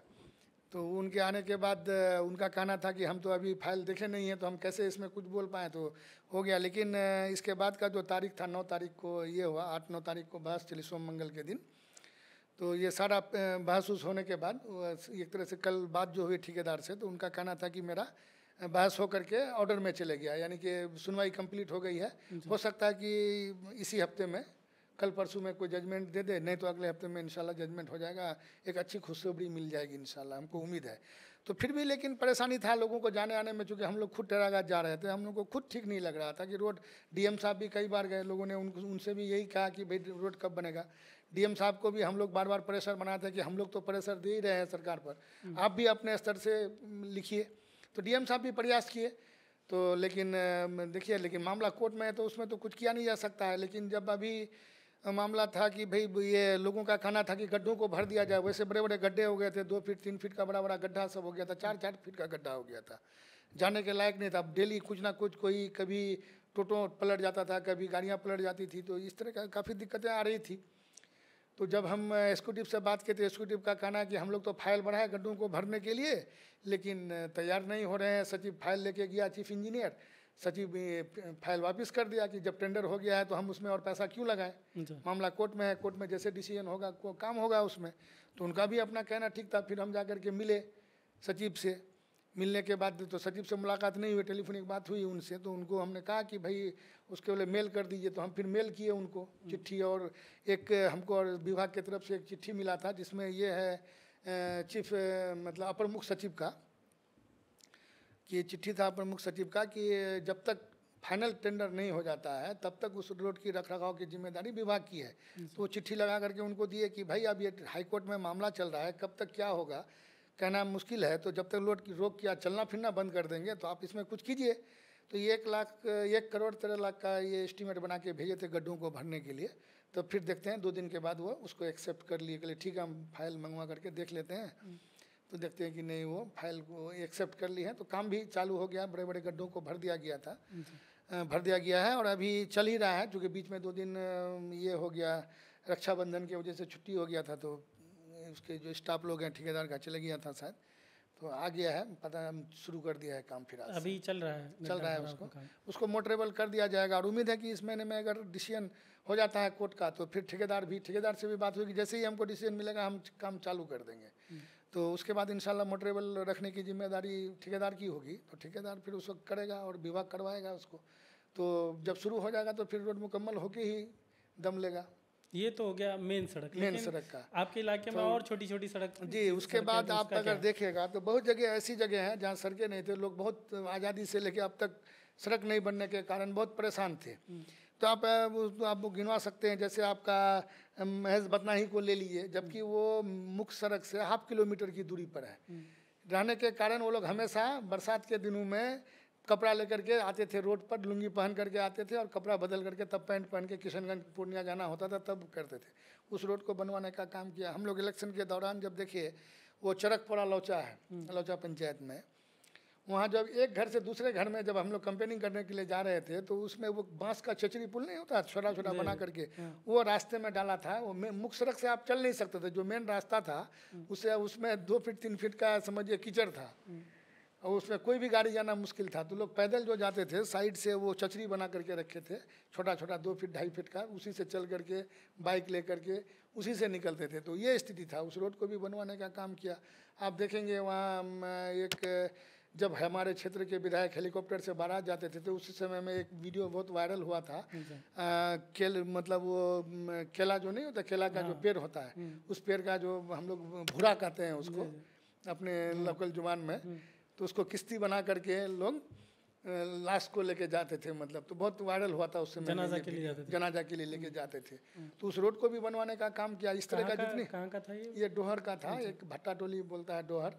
तो उनके आने के बाद उनका कहना था कि हम तो अभी फाइल देखे नहीं है, तो हम कैसे इसमें कुछ बोल पाएँ। तो हो गया। लेकिन इसके बाद का जो तारीख था 9 तारीख को ये हुआ, 8-9 तारीख को बहस चली सोम मंगल के दिन। तो ये सारा बहस उस होने के बाद एक तरह से कल बात जो हुई ठेकेदार से, तो उनका कहना था कि मेरा बहस होकर के ऑर्डर में चले गया, यानी कि सुनवाई कंप्लीट हो गई है। हो सकता है कि इसी हफ्ते में, कल परसों में कोई जजमेंट दे दे, नहीं तो अगले हफ्ते में इंशाल्लाह जजमेंट हो जाएगा। एक अच्छी खुशखबरी मिल जाएगी इंशाल्लाह, हमको उम्मीद है। तो फिर भी लेकिन परेशानी था लोगों को जाने आने में, चूँकि हम लोग खुद टेरागात जा रहे थे, हम लोग को खुद ठीक नहीं लग रहा था कि रोड। डीएम साहब भी कई बार गए, लोगों ने उनसे भी यही कहा कि भाई रोड कब बनेगा। डीएम साहब को भी हम लोग बार बार प्रेशर बनाते हैं कि हम लोग तो प्रेशर दे ही रहे हैं सरकार पर, आप भी अपने स्तर से लिखिए। तो डीएम साहब भी प्रयास किए, तो लेकिन देखिए, लेकिन मामला कोर्ट में है तो उसमें तो कुछ किया नहीं जा सकता है। लेकिन जब अभी मामला था कि भाई ये लोगों का कहना था कि गड्ढों को भर दिया जाए, वैसे बड़े बड़े गड्ढे हो गए थे, 2 फीट 3 फीट का बड़ा बड़ा गड्ढा सब हो गया था, 4-4 फीट का गड्ढा हो गया था, जाने के लायक नहीं था। डेली कुछ ना कुछ, कोई कभी टोटो पलट जाता था, कभी गाड़ियाँ पलट जाती थी, तो इस तरह का काफ़ी दिक्कतें आ रही थी। तो जब हम एग्जीक्यूटिव से बात किए, तो एग्जीक्यूटिव का कहना है कि हम लोग तो फाइल बढ़ाए गड्ढों को भरने के लिए, लेकिन तैयार नहीं हो रहे हैं। सचिव फाइल लेके गया, चीफ इंजीनियर, सचिव फाइल वापस कर दिया कि जब टेंडर हो गया है तो हम उसमें और पैसा क्यों लगाएं, मामला कोर्ट में है, कोर्ट में जैसे डिसीजन होगा काम होगा उसमें। तो उनका भी अपना कहना ठीक था। फिर हम जा कर के मिले सचिव से, मिलने के बाद तो सचिव से मुलाकात नहीं हुई, टेलीफोनिक बात हुई उनसे। तो उनको हमने कहा कि भाई उसके लिए मेल कर दीजिए। तो हम फिर मेल किए उनको चिट्ठी, और एक हमको और विभाग की तरफ से एक चिट्ठी मिला था जिसमें ये है चीफ मतलब अपर मुख्य सचिव का, कि चिट्ठी था अपर मुख्य सचिव का कि जब तक फाइनल टेंडर नहीं हो जाता है तब तक उस रोड की रखरखाव की जिम्मेदारी विभाग की है। तो वो चिट्ठी लगा करके उनको दिए कि भाई अब ये हाई कोर्ट में मामला चल रहा है, कब तक क्या होगा कहना मुश्किल है। तो जब तक रोक किया चलना फिरना बंद कर देंगे, तो आप इसमें कुछ कीजिए। तो ये 1 करोड़ 13 लाख का ये एस्टीमेट बना के भेजे थे गड्ढों को भरने के लिए। तो फिर देखते हैं 2 दिन के बाद वो उसको एक्सेप्ट कर लिए, कि ठीक है हम फाइल मंगवा करके देख लेते हैं। तो देखते हैं कि नहीं, वो फाइल को एक्सेप्ट कर ली है। तो काम भी चालू हो गया, बड़े बड़े गड्ढों को भर दिया गया था, भर दिया गया है, और अभी चल ही रहा है। क्योंकि बीच में 2 दिन ये हो गया, रक्षाबंधन की वजह से छुट्टी हो गया था, तो उसके जो स्टाफ लोग हैं ठेकेदार का चले गया था शायद, तो आ गया है, पता हम शुरू कर दिया है काम। फिर अभी चल रहा है उसको मोटरेबल कर दिया जाएगा। और उम्मीद है कि इस महीने में अगर डिसीजन हो जाता है कोर्ट का, तो फिर ठेकेदार से भी बात होगी, जैसे ही हमको डिसीजन मिलेगा हम काम चालू कर देंगे। तो उसके बाद इंशाल्लाह मोटरेबल रखने की जिम्मेदारी ठेकेदार की होगी। तो ठेकेदार फिर उसको करेगा और विभाग करवाएगा उसको। तो जब शुरू हो जाएगा तो फिर रोड मुकम्मल होके ही दम लेगा। ये तो हो गया मेन सड़क का। आपके इलाके में और छोटी छोटी सड़क जी, उसके बाद आप अगर देखेगा तो बहुत जगह ऐसी जगह हैं जहाँ सड़कें नहीं थे, लोग बहुत आज़ादी से लेके अब तक सड़क नहीं बनने के कारण बहुत परेशान थे। तो आप गिनवा सकते हैं, जैसे आपका महज बतनाही को ले लीजिए, जबकि वो मुख्य सड़क से ½ किलोमीटर की दूरी पर है। रहने के कारण वो लोग हमेशा बरसात के दिनों में कपड़ा लेकर के आते थे रोड पर, लुंगी पहन करके आते थे और कपड़ा बदल करके तब पैंट पहन के किशनगंज पूर्णिया जाना होता था, तब करते थे। उस रोड को बनवाने का काम किया हम लोग। इलेक्शन के दौरान जब देखिए वो चरकपुरा लौचा है, लौचा पंचायत में, वहाँ जब एक घर से दूसरे घर में जब हम लोग कैंपेनिंग करने के लिए जा रहे थे, तो उसमें वो बांस का चचरी पुल नहीं होता, छोटा छोटा बना करके वो रास्ते में डाला था। वो मुख्य सड़क से आप चल नहीं सकते थे, जो मेन रास्ता था उसमें 2 फीट 3 फीट का समझिए कीचड़ था। और उसमें कोई भी गाड़ी जाना मुश्किल था। तो लोग पैदल जो जाते थे साइड से वो चचरी बना करके रखे थे, छोटा छोटा 2 फीट 2.5 फीट का, उसी से चल करके बाइक ले करके उसी से निकलते थे। तो ये स्थिति था। उस रोड को भी बनवाने का काम किया। आप देखेंगे वहाँ एक जब हमारे क्षेत्र के विधायक हेलीकॉप्टर से बारात जाते थे तो उस समय में एक वीडियो बहुत वायरल हुआ था। मतलब वो केला जो नहीं होता, केला का जो पेड़ होता है, उस पेड़ का जो हम लोग भूरा कहते हैं उसको अपने लोकल जुबान में, तो उसको किश्ती बना करके लोग लाश को लेके जाते थे। मतलब तो बहुत वायरल हुआ था उस समय, जनाजा के लिए जाते थे, जनाजा के लिए लेके जाते थे। तो उस रोड को भी बनवाने का काम किया। इस तरह का जितनी, कहाँ का था ये डोहर का था, एक भट्टा टोली बोलता है डोहर,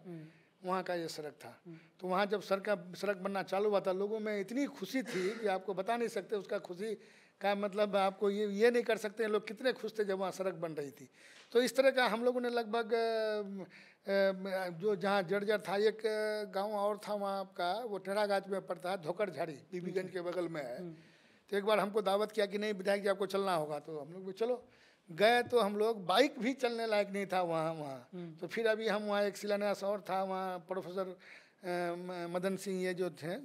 वहाँ का ये सड़क था। तो वहाँ जब सड़क बनना चालू हुआ था, लोगों में इतनी खुशी थी कि आपको बता नहीं सकते। उसका खुशी का मतलब आपको ये नहीं कर सकते लोग कितने खुश थे जब वहाँ सड़क बन रही थी। तो इस तरह का हम लोगों ने लगभग जो जहाँ जर्जर था, एक गांव और था वहाँ का, वो टेढ़ागाछ में पड़ता है, धोकरझाड़ी बीबीगंज के बगल में है। तो एक बार हमको दावत किया कि नहीं विधायक जी आपको चलना होगा। तो हम लोग भी चलो गए। तो हम लोग बाइक भी चलने लायक नहीं था वहाँ। तो फिर अभी हम वहाँ एक शिलान्यास और था, वहाँ प्रोफेसर मदन सिंह ये जो थे,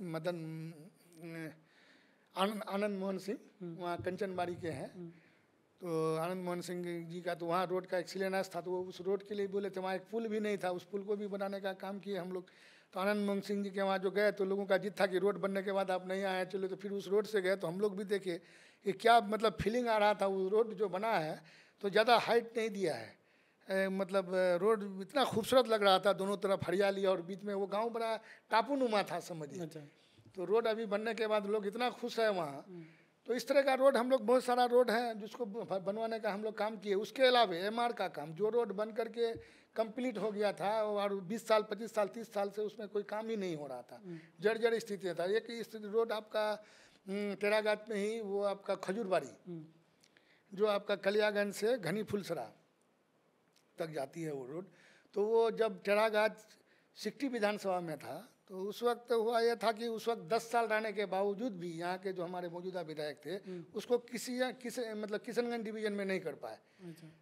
आनंद मोहन सिंह, वहाँ कंचनबाड़ी के हैं। तो आनंद मोहन सिंह जी का तो वहाँ रोड का एक शिलान्यास था। तो वो उस रोड के लिए बोले थे, वहाँ एक पुल भी नहीं था, उस पुल को भी बनाने का काम किए हम लोग। तो आनंद मोहन सिंह जी के वहाँ जो गए तो लोगों का जिद था कि रोड बनने के बाद आप नहीं आए, चलो। तो फिर उस रोड से गए तो हम लोग भी देखे कि क्या मतलब फीलिंग आ रहा था। वो रोड जो बना है तो ज़्यादा हाइट नहीं दिया है, मतलब रोड इतना खूबसूरत लग रहा था, दोनों तरफ हरियाली और बीच में वो गाँव बड़ा टापूनुमा था समझिए। तो रोड अभी बनने के बाद लोग इतना खुश है वहाँ। तो इस तरह का रोड हम लोग, बहुत सारा रोड है जिसको बनवाने का हम लोग काम किए। उसके अलावा एमआर का काम, जो रोड बन करके कंप्लीट हो गया था और 20 साल 25 साल 30 साल से उसमें कोई काम ही नहीं हो रहा था, जर्जर स्थिति था। एक स्थिति रोड आपका टेढ़ागाछ में ही, वो आपका खजूरबाड़ी जो आपका कलियागंज से घनी फुलसरा तक जाती है वो रोड। तो वो जब टेढ़ागाछ सिकटी विधानसभा में था तो उस वक्त हुआ यह था कि उस वक्त 10 साल रहने के बावजूद भी यहाँ के जो हमारे मौजूदा विधायक थे उसको मतलब किशनगंज डिवीजन में नहीं कर पाए,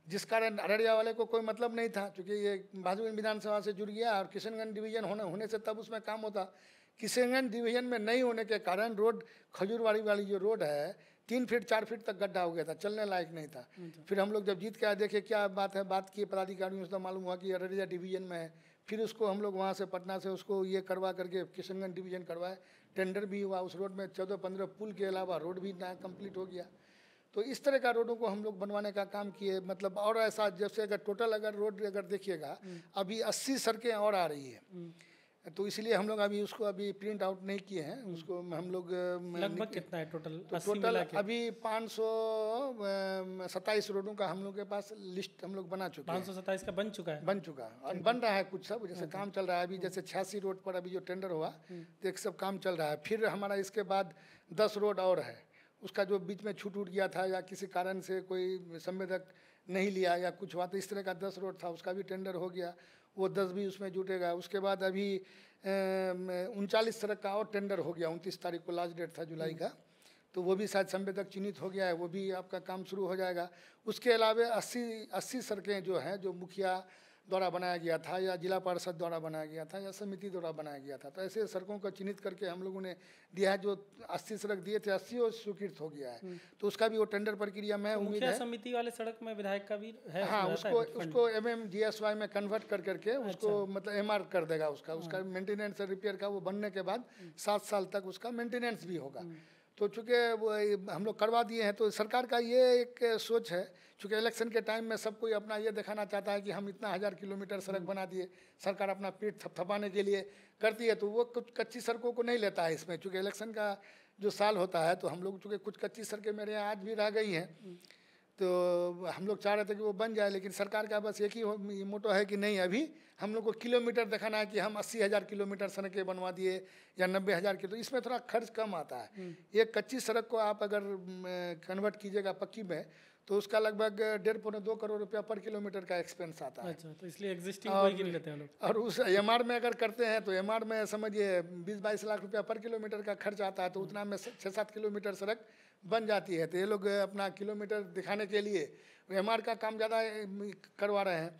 जिस कारण अररिया वाले को कोई मतलब नहीं था, क्योंकि ये बहादुरगंज विधानसभा से जुड़ गया और किशनगंज डिवीजन होने से तब उसमें काम होता। किशनगंज डिवीजन में नहीं होने के कारण रोड खजूरवाड़ी वाली जो रोड है 3 फीट 4 फीट तक गड्ढा हो गया था, चलने लायक नहीं था। फिर हम लोग जब जीत के आए, देखे क्या बात है, बात किए पदाधिकारियों से, तो मालूम हुआ कि अररिया डिवीजन में है। फिर उसको हम लोग वहाँ से पटना से उसको ये करवा करके किशनगंज डिवीजन करवाए, टेंडर भी हुआ। उस रोड में 14-15 पुल के अलावा रोड भी नया कंप्लीट हो गया। तो इस तरह का रोडों को हम लोग बनवाने का काम किए। मतलब और ऐसा जैसे अगर टोटल अगर रोड अगर देखिएगा अभी 80 सड़कें और आ रही है। तो इसलिए हम लोग अभी उसको अभी प्रिंट आउट नहीं किए हैं। उसको हम लोग लगभग कितना है टोटल? तो टोटल अभी 527 रोडों का हम लोग के पास लिस्ट हम लोग बना चुके हैं। 527 का बन चुका है? बन चुका और बन रहा है कुछ सब, जैसे काम चल रहा है अभी। जैसे 86 रोड पर अभी जो टेंडर हुआ तो एक सब काम चल रहा है। फिर हमारा इसके बाद 10 रोड और है, उसका जो बीच में छूट गया था या किसी कारण से कोई संवेदक नहीं लिया या कुछ हुआ, तो इस तरह का 10 रोड था, उसका भी टेंडर हो गया, वो 10 भी उसमें जुटेगा। उसके बाद अभी 39 सड़क का और टेंडर हो गया, 29 तारीख को लास्ट डेट था जुलाई का, तो वो भी शायद संवेदक चिन्हित हो गया है, वो भी आपका काम शुरू हो जाएगा। उसके अलावा 80 सड़कें जो हैं, जो मुखिया द्वारा बनाया गया था या जिला पार्षद द्वारा बनाया गया था या समिति द्वारा बनाया गया था, तो ऐसे सड़कों को चिन्हित करके हम लोगों ने दिया है। जो 80 सड़क दिए थे 80 स्वीकृत हो गया है, तो उसका भी वो टेंडर प्रक्रिया में उम्मीद है। समिति वाले सड़क में विधायक का भी है? हाँ, उसको MMGSY में कन्वर्ट कर करके उसको मतलब MR कर देगा। उसका मेंटेनेंस रिपेयर का वो बनने के बाद 7 साल तक उसका मेंटेनेंस भी होगा। तो चूँकि वो हम लोग करवा दिए हैं, तो सरकार का ये एक सोच है, चूँकि इलेक्शन के टाइम में सब कोई अपना ये दिखाना चाहता है कि हम इतना 1000 किलोमीटर सड़क बना दिए, सरकार अपना पीठ थपथपाने के लिए करती है, तो वो कुछ कच्ची सड़कों को नहीं लेता है इसमें। चूँकि इलेक्शन का जो साल होता है, तो हम लोग चूँकि कुछ कच्ची सड़कें मेरे यहाँ आज भी रह गई हैं, तो हम लोग चाह रहे थे कि वो बन जाए, लेकिन सरकार का बस एक ही मोटो है कि नहीं, अभी हम लोग को किलोमीटर दिखाना है कि हम 80,000 किलोमीटर सड़कें बनवा दिए या 90,000 की, तो इसमें थोड़ा खर्च कम आता है। एक कच्ची सड़क को आप अगर कन्वर्ट कीजिएगा पक्की में, तो उसका लगभग 1.5-2 करोड़ रुपया पर किलोमीटर का एक्सपेंस आता है। अच्छा, तो इसलिए एग्जिस्टिंग कोई गिन लेते हैं लोग। और उस MR में अगर करते हैं तो MR में समझिए 20-22 लाख रुपया पर किलोमीटर का खर्च आता है, तो उतना में 6-7 किलोमीटर सड़क बन जाती है। तो ये लोग अपना किलोमीटर दिखाने के लिए MR का काम ज़्यादा करवा रहे हैं।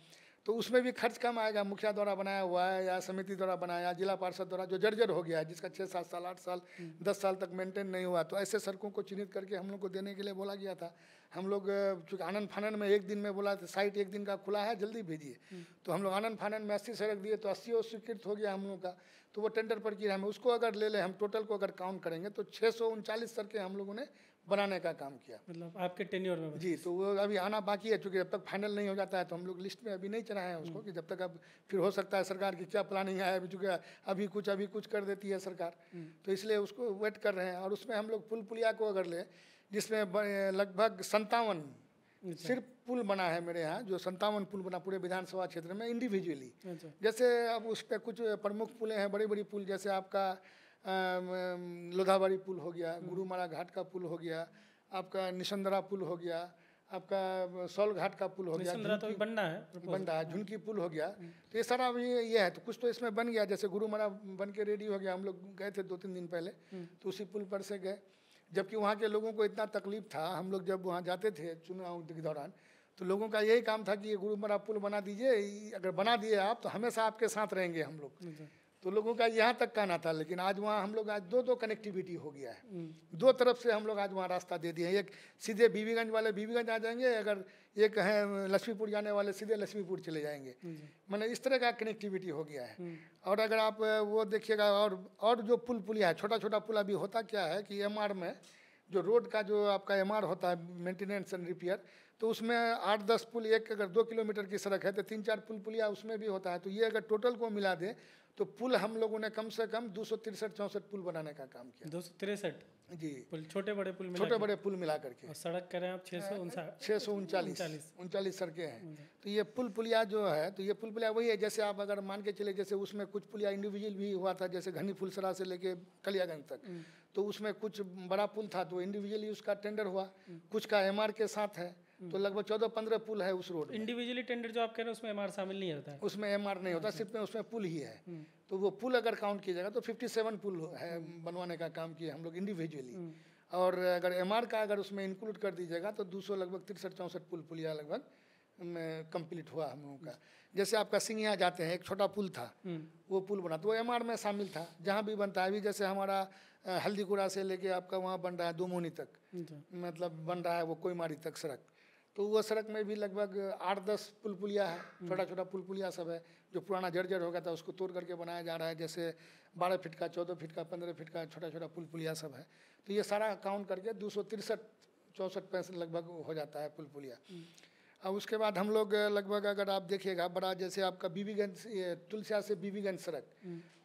तो उसमें भी खर्च कम आएगा। मुखिया द्वारा बनाया हुआ है या समिति द्वारा बनाया, जिला पार्षद द्वारा जो जर्जर हो गया है, जिसका 6-7 साल 8 साल 10 साल तक मेंटेन नहीं हुआ, तो ऐसे सड़कों को चिन्हित करके हम लोग को देने के लिए बोला गया था। हम लोग चूँकि आनंद फानन में एक दिन में बोला था साइट एक दिन का खुला है जल्दी भेजिए, तो हम लोग आनंद फानन में 80 सड़क दिए तो 80 स्वीकृत हो गया हम लोग का। तो वो टेंडर पर किया, हमें उसको अगर ले लें, हम टोटल को अगर काउंट करेंगे तो 639 सड़कें हम लोगों ने बनाने का काम किया। मतलब आपके टेन्योर में? जी, तो वो अभी आना बाकी है, क्योंकि जब तक फाइनल नहीं हो जाता है तो हम लोग लिस्ट में अभी नहीं चढ़ाए हैं उसको, कि जब तक अब फिर हो सकता है सरकार की क्या प्लानिंग है, चूँकि अभी कुछ कर देती है सरकार, तो इसलिए उसको वेट कर रहे हैं। और उसमें हम लोग पुल पुलिया को अगर लें, जिसमें लगभग 57 सिर्फ पुल बना है मेरे यहाँ, जो 57 पुल बना पूरे विधानसभा क्षेत्र में इंडिविजुअली। जैसे अब उस पर कुछ प्रमुख पुलें हैं, बड़ी बड़ी पुल, जैसे आपका लोधाबाड़ी पुल हो गया, गुरुमारा घाट का पुल हो गया, आपका निशंदरा पुल हो गया, आपका सौल घाट का पुल हो गया, तो बनना है, झुनकी पुल हो गया। तो ये सारा ये है, तो कुछ तो इसमें बन गया। जैसे गुरुमारा बन के रेडी हो गया, हम लोग गए थे 2-3 दिन पहले, तो उसी पुल पर से गए। जबकि वहाँ के लोगों को इतना तकलीफ था, हम लोग जब वहाँ जाते थे चुनाव के दौरान, तो लोगों का यही काम था कि ये गुरुमारा पुल बना दीजिए, अगर बना दिए आप तो हमेशा आपके साथ रहेंगे हम लोग। तो लोगों का यहाँ तक कहना था। लेकिन आज वहाँ हम लोग आज दो कनेक्टिविटी हो गया है, दो तरफ से हम लोग आज वहाँ रास्ता दे दिए हैं। एक सीधे बीबीगंज वाले बीबीगंज आ जाएंगे, अगर एक है लक्ष्मीपुर जाने वाले सीधे लक्ष्मीपुर चले जाएंगे। मैंने इस तरह का कनेक्टिविटी हो गया है। और अगर आप वो देखिएगा, और जो पुल पुलिया है, छोटा छोटा पुल, अभी होता क्या है कि MR में जो रोड का जो आपका MR होता है, मेंटेनेंस एंड रिपेयर, तो उसमें 8-10 पुल, एक अगर 2 किलोमीटर की सड़क है तो 3-4 पुल पुलिया उसमें भी होता है। तो ये अगर टोटल को मिला दें तो पुल हम लोगों ने कम से कम 263-64 पुल बनाने का काम किया। 263 जी, पुल, छोटे बड़े पुल मिला करके। और सड़क करें आप 639 सड़कें हैं। तो ये पुल पुलिया जो है, तो ये पुल पुलिया वही है, जैसे आप अगर मान के चले, जैसे उसमें कुछ पुलिया इंडिविजुअल भी हुआ था, जैसे घनी फुलसरा से लेके कलियागंज तक, तो उसमें कुछ बड़ा पुल था तो इंडिविजुअली उसका टेंडर हुआ, कुछ का MR के साथ है, तो लगभग 14-15 पुल है उस रोड में। इंडिविजुअली टेंडर जो आप कह रहे हैं उसमें MR शामिल नहीं होता है? उसमें MR नहीं होता, सिर्फ में उसमें पुल ही है। तो वो पुल अगर काउंट कीजिएगा तो 57 पुल है बनवाने का काम किया हम लोग इंडिविजुअली। और अगर MR का अगर उसमें इंक्लूड कर दीजिएगा तो 200 लगभग 63-64 पुल पुलिया लगभग कंप्लीट हुआ हम लोगों का। जैसे आपका सिंगिया जाते हैं, एक छोटा पुल था, वो पुल बना, तो वो MR में शामिल था। जहाँ भी बनता है, अभी जैसे हमारा हल्दीकुड़ा से लेके आपका वहाँ बन रहा है दोमोनी तक, मतलब बन रहा है वो कोईमारी तक सड़क, तो वो सड़क में भी लगभग 8-10 पुल पुलिया है, छोटा छोटा पुल पुलिया सब है। जो पुराना जर्जर हो गया था उसको तोड़ करके बनाया जा रहा है, जैसे 12 फीट का, 14 फीट का, 15 फीट का छोटा छोटा पुल पुलिया सब है। तो ये सारा काउंट करके 263-64 लगभग हो जाता है पुल पुलिया। और उसके बाद हम लोग लगभग अगर आप देखिएगा बड़ा, जैसे आपका बीबीगंज, तुलसिया से बीबीगंज सड़क,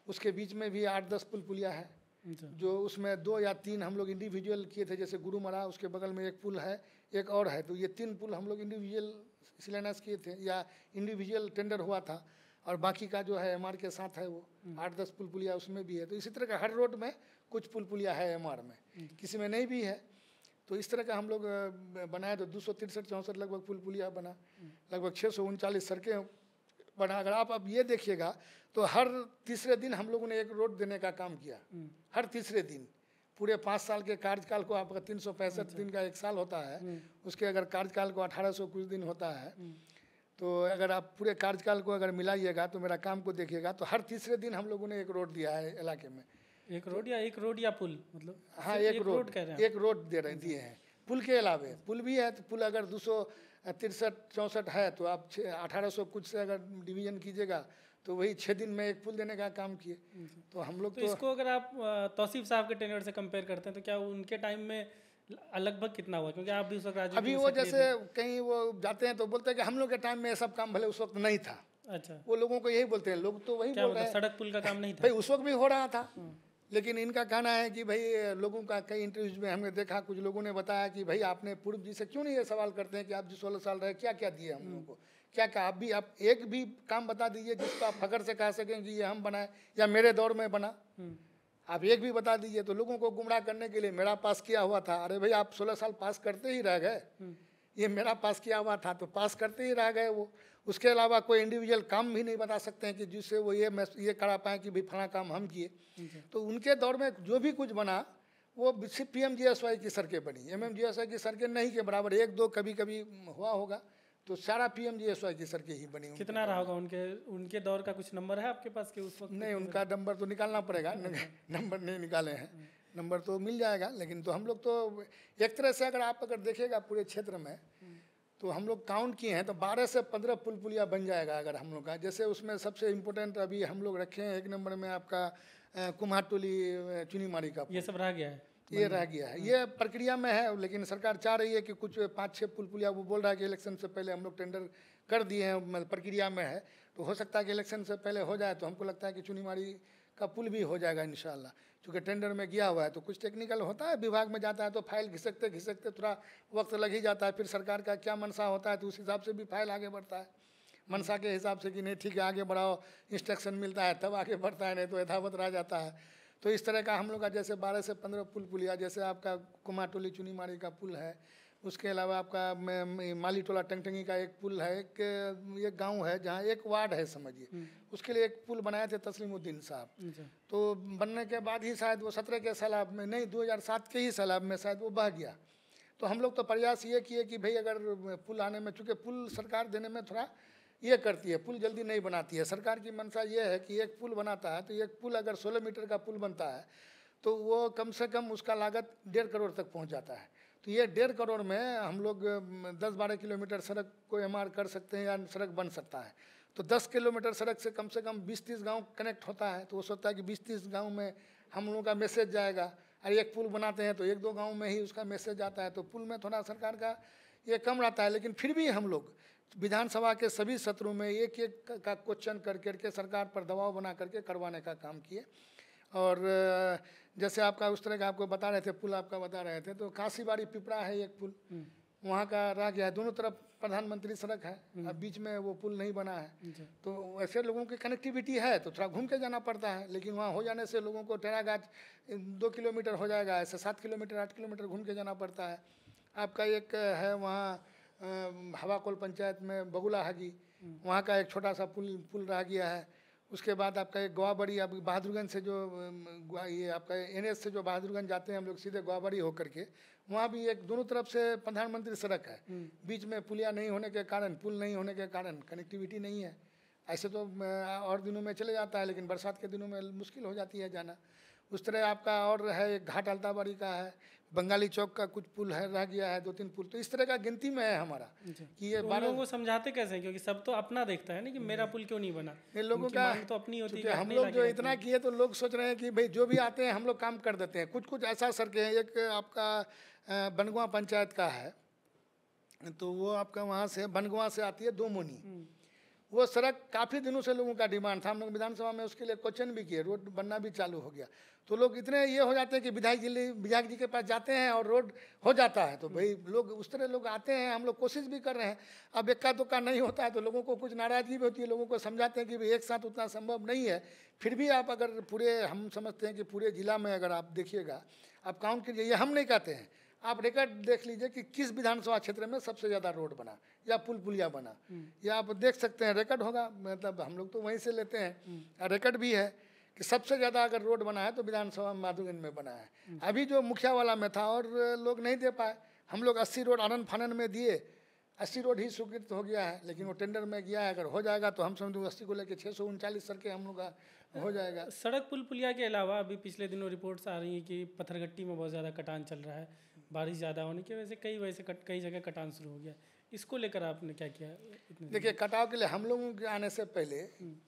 उसके बीच में भी 8-10 पुल पुलिया है, जो उसमें 2 या 3 हम लोग इंडिविजुअल किए थे। जैसे गुरुमरा, उसके बगल में एक पुल है, एक और है, तो ये 3 पुल हम लोग इंडिविजुअल शिलान्यास किए थे या इंडिविजुअल टेंडर हुआ था। और बाकी का जो है MR के साथ है, वो 8-10 पुल पुलिया उसमें भी है। तो इसी तरह का हर रोड में कुछ पुल पुलिया है MR में, किसी में नहीं भी है। तो इस तरह का हम लोग बनाए, तो 263-64 लगभग पुल पुलिया बना, लगभग 639 सड़कें बना। अगर आप अब ये देखिएगा तो हर तीसरे दिन हम लोगों ने एक रोड देने का काम किया, हर तीसरे दिन। पूरे 5 साल के कार्यकाल को, आपका 365 दिन का एक साल होता है, उसके अगर कार्यकाल को 1800 कुछ दिन होता है, तो अगर आप पूरे कार्यकाल को अगर मिलाइएगा तो मेरा काम को देखिएगा तो हर तीसरे दिन हम लोगों ने एक रोड दिया है इलाके में। एक रोड या पुल, मतलब? हाँ, एक रोड दिए हैं। पुल के अलावे पुल भी है, तो पुल अगर 263-64 है तो आप 1800 कुछ से अगर डिवीजन कीजिएगा तो वही 6 दिन में एक पुल देने का काम किए। तो हम लोग तो इसको अगर आप तौसीफ साहब के टेन्योर से कंपेयर करते हैं तो क्या उनके टाइम में लगभग कितना हुआ? क्योंकि आप भी उस वक्त अभी वो जैसे कहीं वो जाते हैं तो बोलते हैं कि हम लोग के टाइम में ये सब काम भले उस वक्त नहीं था। अच्छा, वो लोगों को यही बोलते हैं, लोग तो वही बोल रहे हैं सड़क पुल का काम नहीं था। भाई उस वक्त भी हो रहा था, लेकिन इनका कहना है कि भाई लोगों का कई इंटरव्यूज में हमने देखा, कुछ लोगों ने बताया कि भाई आपने पूर्व जी से क्यों नहीं ये सवाल करते हैं कि आप जो 16 साल रहे क्या क्या दिए हम लोगों को, क्या क्या आप एक भी काम बता दीजिए जिसको आप फखर से कह सकें कि ये हम बनाए या मेरे दौर में बना। आप एक भी बता दीजिए। तो लोगों को गुमराह करने के लिए मेरा पास किया हुआ था, अरे भाई आप 16 साल पास करते ही रह गए, ये मेरा पास किया हुआ था तो पास करते ही रह गए वो। उसके अलावा कोई इंडिविजुअल काम भी नहीं बता सकते हैं कि जिससे वो ये करा पाएँ कि भाई फला काम हम किए। तो उनके दौर में जो भी कुछ बना वो PMGSY की सड़कें बनी, MMGSY की सड़कें नहीं के बराबर, 1-2 कभी कभी हुआ होगा, तो सारा PMGSY की सड़कें ही बनी। कितना रहा होगा उनके उनके दौर का कुछ नंबर है आपके पास कि उस वक्त? नहीं, उनका नंबर तो निकालना पड़ेगा, नंबर नहीं निकाले हैं, नंबर तो मिल जाएगा। लेकिन तो हम लोग तो एक तरह से अगर देखिएगा पूरे क्षेत्र में, तो हम लोग काउंट किए हैं तो 12 से 15 पुल पुलिया बन जाएगा अगर हम लोग का। जैसे उसमें सबसे इम्पोर्टेंट अभी हम लोग रखे हैं 1 नंबर में आपका कुम्हारटोली चुनीमारी का ये सब रह गया है, ये रह गया है, ये प्रक्रिया में है। लेकिन सरकार चाह रही है कि कुछ 5-6 पुल पुलिया, वो बोल रहा है कि इलेक्शन से पहले हम लोग टेंडर कर दिए हैं, प्रक्रिया में है, तो हो सकता है कि इलेक्शन से पहले हो जाए। तो हमको लगता है कि चुनीमारी का पुल भी हो जाएगा इंशाल्लाह, क्योंकि टेंडर में गया हुआ है। तो कुछ टेक्निकल होता है, विभाग में जाता है तो फाइल घिसकते थोड़ा वक्त लग ही जाता है। फिर सरकार का क्या मनसा होता है तो उस हिसाब से भी फाइल आगे बढ़ता है, मनसा के हिसाब से कि नहीं ठीक है आगे बढ़ाओ, इंस्ट्रक्शन मिलता है तब आगे बढ़ता है, नहीं तो यथावत रह जाता है। तो इस तरह का हम लोग का जैसे 12 से 15 पुल पुलिया, जैसे आपका कुमारटोली चुनीमारी का पुल है, उसके अलावा आपका माली टोला टंगटंगी का एक पुल है, एक गांव है जहां एक वार्ड है समझिए, उसके लिए एक पुल बनाए थे तस्लीमुद्दीन साहब। तो बनने के बाद ही शायद वो 17 के सैलाब में, नहीं 2007 के ही सैलाब में शायद वो बह गया। तो हम लोग तो प्रयास ये किए कि भाई अगर पुल आने में, चूँकि पुल सरकार देने में थोड़ा ये करती है, पुल जल्दी नहीं बनाती है। सरकार की मंशा ये है कि एक पुल बनाता है तो एक पुल अगर 16 मीटर का पुल बनता है तो वो कम से कम उसका लागत 1.5 करोड़ तक पहुंच जाता है। तो ये 1.5 करोड़ में हम लोग 10-12 किलोमीटर सड़क को MR कर सकते हैं या सड़क बन सकता है। तो 10 किलोमीटर सड़क से कम 20-30 गाँव कनेक्ट होता है। तो वो सोचता है कि 20-30 गाँव में हम लोगों का मैसेज जाएगा, और एक पुल बनाते हैं तो 1-2 गाँव में ही उसका मैसेज आता है। तो पुल में थोड़ा सरकार का ये कम रहता है। लेकिन फिर भी हम लोग विधानसभा के सभी सत्रों में एक का क्वेश्चन कर करके सरकार पर दबाव बना करके करवाने का काम किए। और जैसे आपका उस तरह का आपको बता रहे थे, पुल आपका बता रहे थे, तो काशीबाड़ी पिपरा है एक पुल, वहाँ का रह गया है। दोनों तरफ प्रधानमंत्री सड़क है, अब बीच में वो पुल नहीं बना है। तो ऐसे लोगों की कनेक्टिविटी है तो थोड़ा घूम के जाना पड़ता है, लेकिन वहाँ हो जाने से लोगों को टेरागाछ 2 किलोमीटर हो जाएगा, ऐसे 7 किलोमीटर 8 किलोमीटर घूम के जाना पड़ता है। आपका एक है वहाँ हवाकोल पंचायत में बगुला हागी, वहाँ का एक छोटा सा पुल रह गया है। उसके बाद आपका एक गोवाबड़ी, अब बहादुरगंज से जो ये आपका NS से जो बहादुरगंज जाते हैं हम लोग सीधे गोवाबड़ी होकर के, वहाँ भी एक दोनों तरफ से प्रधानमंत्री सड़क है, बीच में पुलिया नहीं होने के कारण, पुल नहीं होने के कारण कनेक्टिविटी नहीं है। ऐसे तो और दिनों में चले जाता है, लेकिन बरसात के दिनों में मुश्किल हो जाती है जाना। उस तरह आपका और है एक घाट अलताबाड़ी का है, बंगाली चौक का कुछ पुल है रह गया है, 2-3 पुल। तो इस तरह का गिनती में है हमारा कि ये 12 लोगों को समझाते कैसे हैं, क्योंकि सब तो अपना देखता है ना कि मेरा पुल क्यों नहीं बना। ये लोगों का तो अपनी होती है। हम लोग जो इतना किए तो लोग सोच रहे हैं कि भाई जो भी आते हैं हम लोग काम कर देते हैं। कुछ ऐसा सड़कें हैं, एक आपका बनगुआ पंचायत का है, तो वो आपका वहाँ से बनगुआ से आती है 2 मोनी, वो सड़क काफ़ी दिनों से लोगों का डिमांड था। हम लोग विधानसभा में उसके लिए क्वेश्चन भी किए, रोड बनना भी चालू हो गया। तो लोग इतने ये हो जाते हैं कि विधायक जी के पास जाते हैं और रोड हो जाता है। तो भाई लोग उस तरह लोग आते हैं, हम लोग कोशिश भी कर रहे हैं। अब इक्का दुक्का नहीं होता है तो लोगों को कुछ नाराज़गी भी होती है, लोगों को समझाते हैं कि भाई एक साथ उतना संभव नहीं है। फिर भी आप अगर पूरे, हम समझते हैं कि पूरे जिला में अगर आप देखिएगा, आप काउंट कीजिए, ये हम नहीं कहते हैं, आप रिकॉर्ड देख लीजिए कि किस विधानसभा क्षेत्र में सबसे ज़्यादा रोड बना या पुल पुलिया बना, या आप देख सकते हैं, रिकॉर्ड होगा। मतलब हम लोग तो वहीं से लेते हैं, और रिकॉर्ड भी है कि सबसे ज़्यादा अगर रोड बना है तो विधानसभा बहादुरगंज में बना है। अभी जो मुखिया वाला में था और लोग नहीं दे पाए, हम लोग 80 रोड आनंद फानन में दिए, 80 रोड ही स्वीकृत हो गया है, लेकिन वो टेंडर में गया है। अगर हो जाएगा तो हम समझो 80 को लेकर 639 सड़कें हम लोग का हो जाएगा। सड़क पुल पुलिया के अलावा अभी पिछले दिनों रिपोर्ट्स आ रही हैं कि पत्थरगट्टी में बहुत ज़्यादा कटान चल रहा है, बारिश ज़्यादा होने की वजह से कई जगह कटान शुरू हो गया। इसको लेकर आपने क्या किया? देखिए, कटाव के लिए हम लोगों के आने से पहले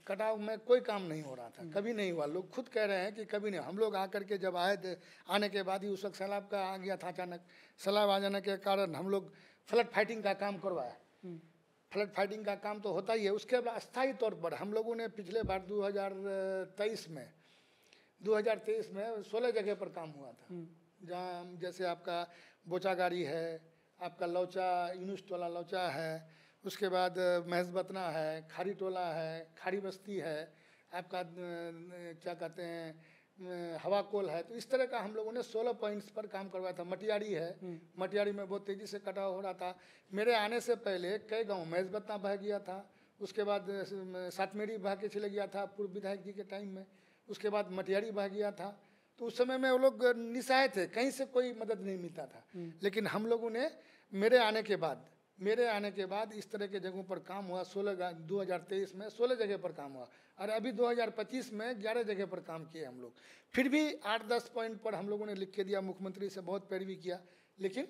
कटाव में कोई काम नहीं हो रहा था, कभी नहीं हुआ। लोग खुद कह रहे हैं कि कभी नहीं। हम लोग आकर के जब आए, आने के बाद ही उस वक्त सैलाब का आ गया था अचानक। सैलाब आ जाने के कारण हम लोग फ्लड फाइटिंग का काम करवाया। फ्लड फाइटिंग का काम तो होता ही है। उसके बाद अस्थायी तौर पर हम लोगों ने पिछले बार 2023 में 16 जगह पर काम हुआ था, जहाँ जैसे आपका बोचागाड़ी है, आपका लौचा यूनुस टोला लौचा है, उसके बाद महजबतना है, खारी टोला है, खारी बस्ती है, आपका क्या कहते हैं हवाकोल है। तो इस तरह का हम लोगों ने 16 पॉइंट्स पर काम करवाया था। मटियारी है, मटियारी में बहुत तेज़ी से कटाव हो रहा था। मेरे आने से पहले कई गाँव महजबतना बह गया था, उसके बाद सातमेरी बह के चले गया था पूर्व विधायक जी के टाइम में, उसके बाद मटियारी बह गया था। तो उस समय में वो लोग निस्सहाय थे, कहीं से कोई मदद नहीं मिलता था। लेकिन हम लोगों ने मेरे आने के बाद मेरे आने के बाद इस तरह के जगहों पर काम हुआ। 2023 में 16 जगह पर काम हुआ और अभी 2025 में 11 जगह पर काम किए हम लोग। फिर भी 8-10 पॉइंट पर हम लोगों ने लिख के दिया, मुख्यमंत्री से बहुत पैरवी किया, लेकिन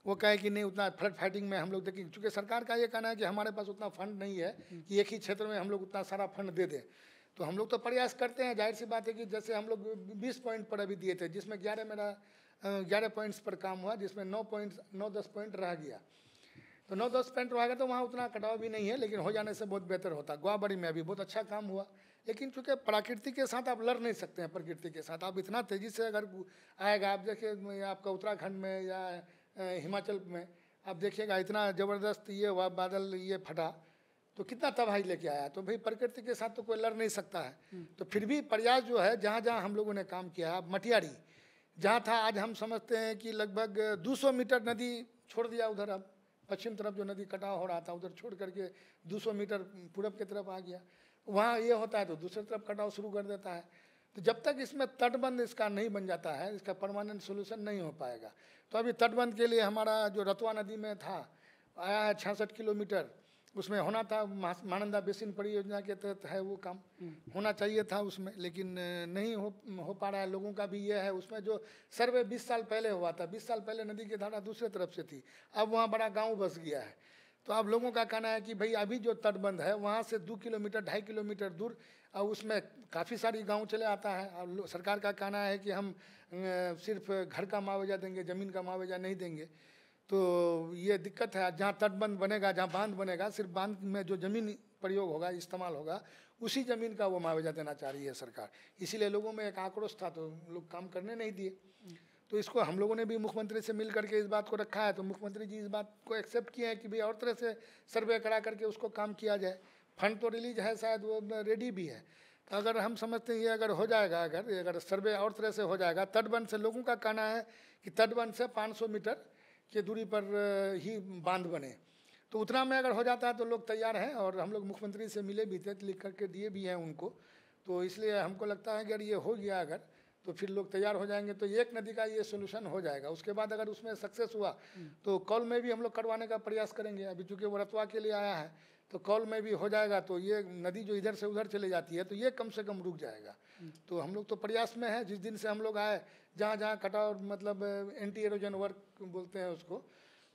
वो कहे कि नहीं उतना फ्लड फाइटिंग में हम लोग देखें, चूँकि सरकार का ये कहना है कि हमारे पास उतना फंड नहीं है कि एक ही क्षेत्र में हम लोग उतना सारा फंड दे दें। तो हम लोग तो प्रयास करते हैं, जाहिर सी बात है कि जैसे हम लोग 20 पॉइंट पर अभी दिए थे, जिसमें 11 पॉइंट्स पर काम हुआ, जिसमें 9-10 पॉइंट रह गया। तो 9-10 पॉइंट रह गया तो वहाँ उतना कटाव भी नहीं है, लेकिन हो जाने से बहुत बेहतर होता। गोवाबाड़ी में अभी बहुत अच्छा काम हुआ, लेकिन चूँकि प्रकृति के साथ आप लड़ नहीं सकते हैं। प्रकृति के साथ आप इतना तेज़ी से अगर आएगा, आप देखिए आपका उत्तराखंड में या हिमाचल में आप देखिएगा इतना ज़बरदस्त ये हुआ, बादल ये फटा तो कितना तबाही लेके आया। तो भाई प्रकृति के साथ तो कोई लड़ नहीं सकता है। तो फिर भी प्रयास जो है, जहाँ जहाँ हम लोगों ने काम किया, अब मटियारी जहाँ था, आज हम समझते हैं कि लगभग 200 मीटर नदी छोड़ दिया उधर। अब पश्चिम तरफ जो नदी कटाव हो रहा था उधर छोड़ करके 200 मीटर पूरब की तरफ आ गया। वहाँ ये होता है तो दूसरी तरफ कटाव शुरू कर देता है। तो जब तक इसमें तटबंध इसका नहीं बन जाता है, इसका परमानेंट सोल्यूशन नहीं हो पाएगा। तो अभी तटबंध के लिए हमारा जो रतवा नदी में था आया है 66 किलोमीटर, उसमें होना था, महानंदा बेसिन परियोजना के तहत है वो काम, होना चाहिए था उसमें, लेकिन नहीं हो पा रहा है। लोगों का भी ये है, उसमें जो सर्वे 20 साल पहले हुआ था, 20 साल पहले नदी की धारा दूसरे तरफ से थी, अब वहाँ बड़ा गांव बस गया है। तो अब लोगों का कहना है कि भाई अभी जो तटबंध है वहाँ से 2 किलोमीटर 2.5 किलोमीटर दूर, और उसमें काफ़ी सारी गाँव चले आता है। और सरकार का कहना है कि हम सिर्फ घर का मुआवजा देंगे, ज़मीन का मुआवजा नहीं देंगे। तो ये दिक्कत है। जहाँ तटबंध बनेगा, जहाँ बांध बनेगा, सिर्फ बांध में जो ज़मीन प्रयोग होगा, इस्तेमाल होगा, उसी ज़मीन का वो मुआवजा देना चाह रही है सरकार। इसीलिए लोगों में एक आक्रोश था, तो लोग काम करने नहीं दिए। तो इसको हम लोगों ने भी मुख्यमंत्री से मिल करके इस बात को रखा है। तो मुख्यमंत्री जी इस बात को एक्सेप्ट किए हैं कि भाई और तरह से सर्वे करा करके उसको काम किया जाए। फंड तो रिलीज है, शायद वो रेडी भी है। तो अगर हम समझते हैं ये अगर हो जाएगा, अगर सर्वे और तरह से हो जाएगा, तटबंध से, लोगों का कहना है कि तटबंध से 500 मीटर के दूरी पर ही बांध बने, तो उतना में अगर हो जाता है तो लोग तैयार हैं। और हम लोग मुख्यमंत्री से मिले भी थे, लिख करके दिए भी हैं उनको। तो इसलिए हमको लगता है कि अगर ये हो गया अगर, तो फिर लोग तैयार हो जाएंगे, तो एक नदी का ये सोल्यूशन हो जाएगा। उसके बाद अगर उसमें सक्सेस हुआ तो कौल में भी हम लोग करवाने का प्रयास करेंगे। अभी चूँकि वो रतवा के लिए आया है, तो कौल में भी हो जाएगा, तो ये नदी जो इधर से उधर चले जाती है तो ये कम से कम रुक जाएगा। तो हम लोग तो प्रयास में हैं। जिस दिन से हम लोग आए, जहाँ जहाँ कटाव, मतलब एंटी एरोजन वर्क बोलते हैं उसको,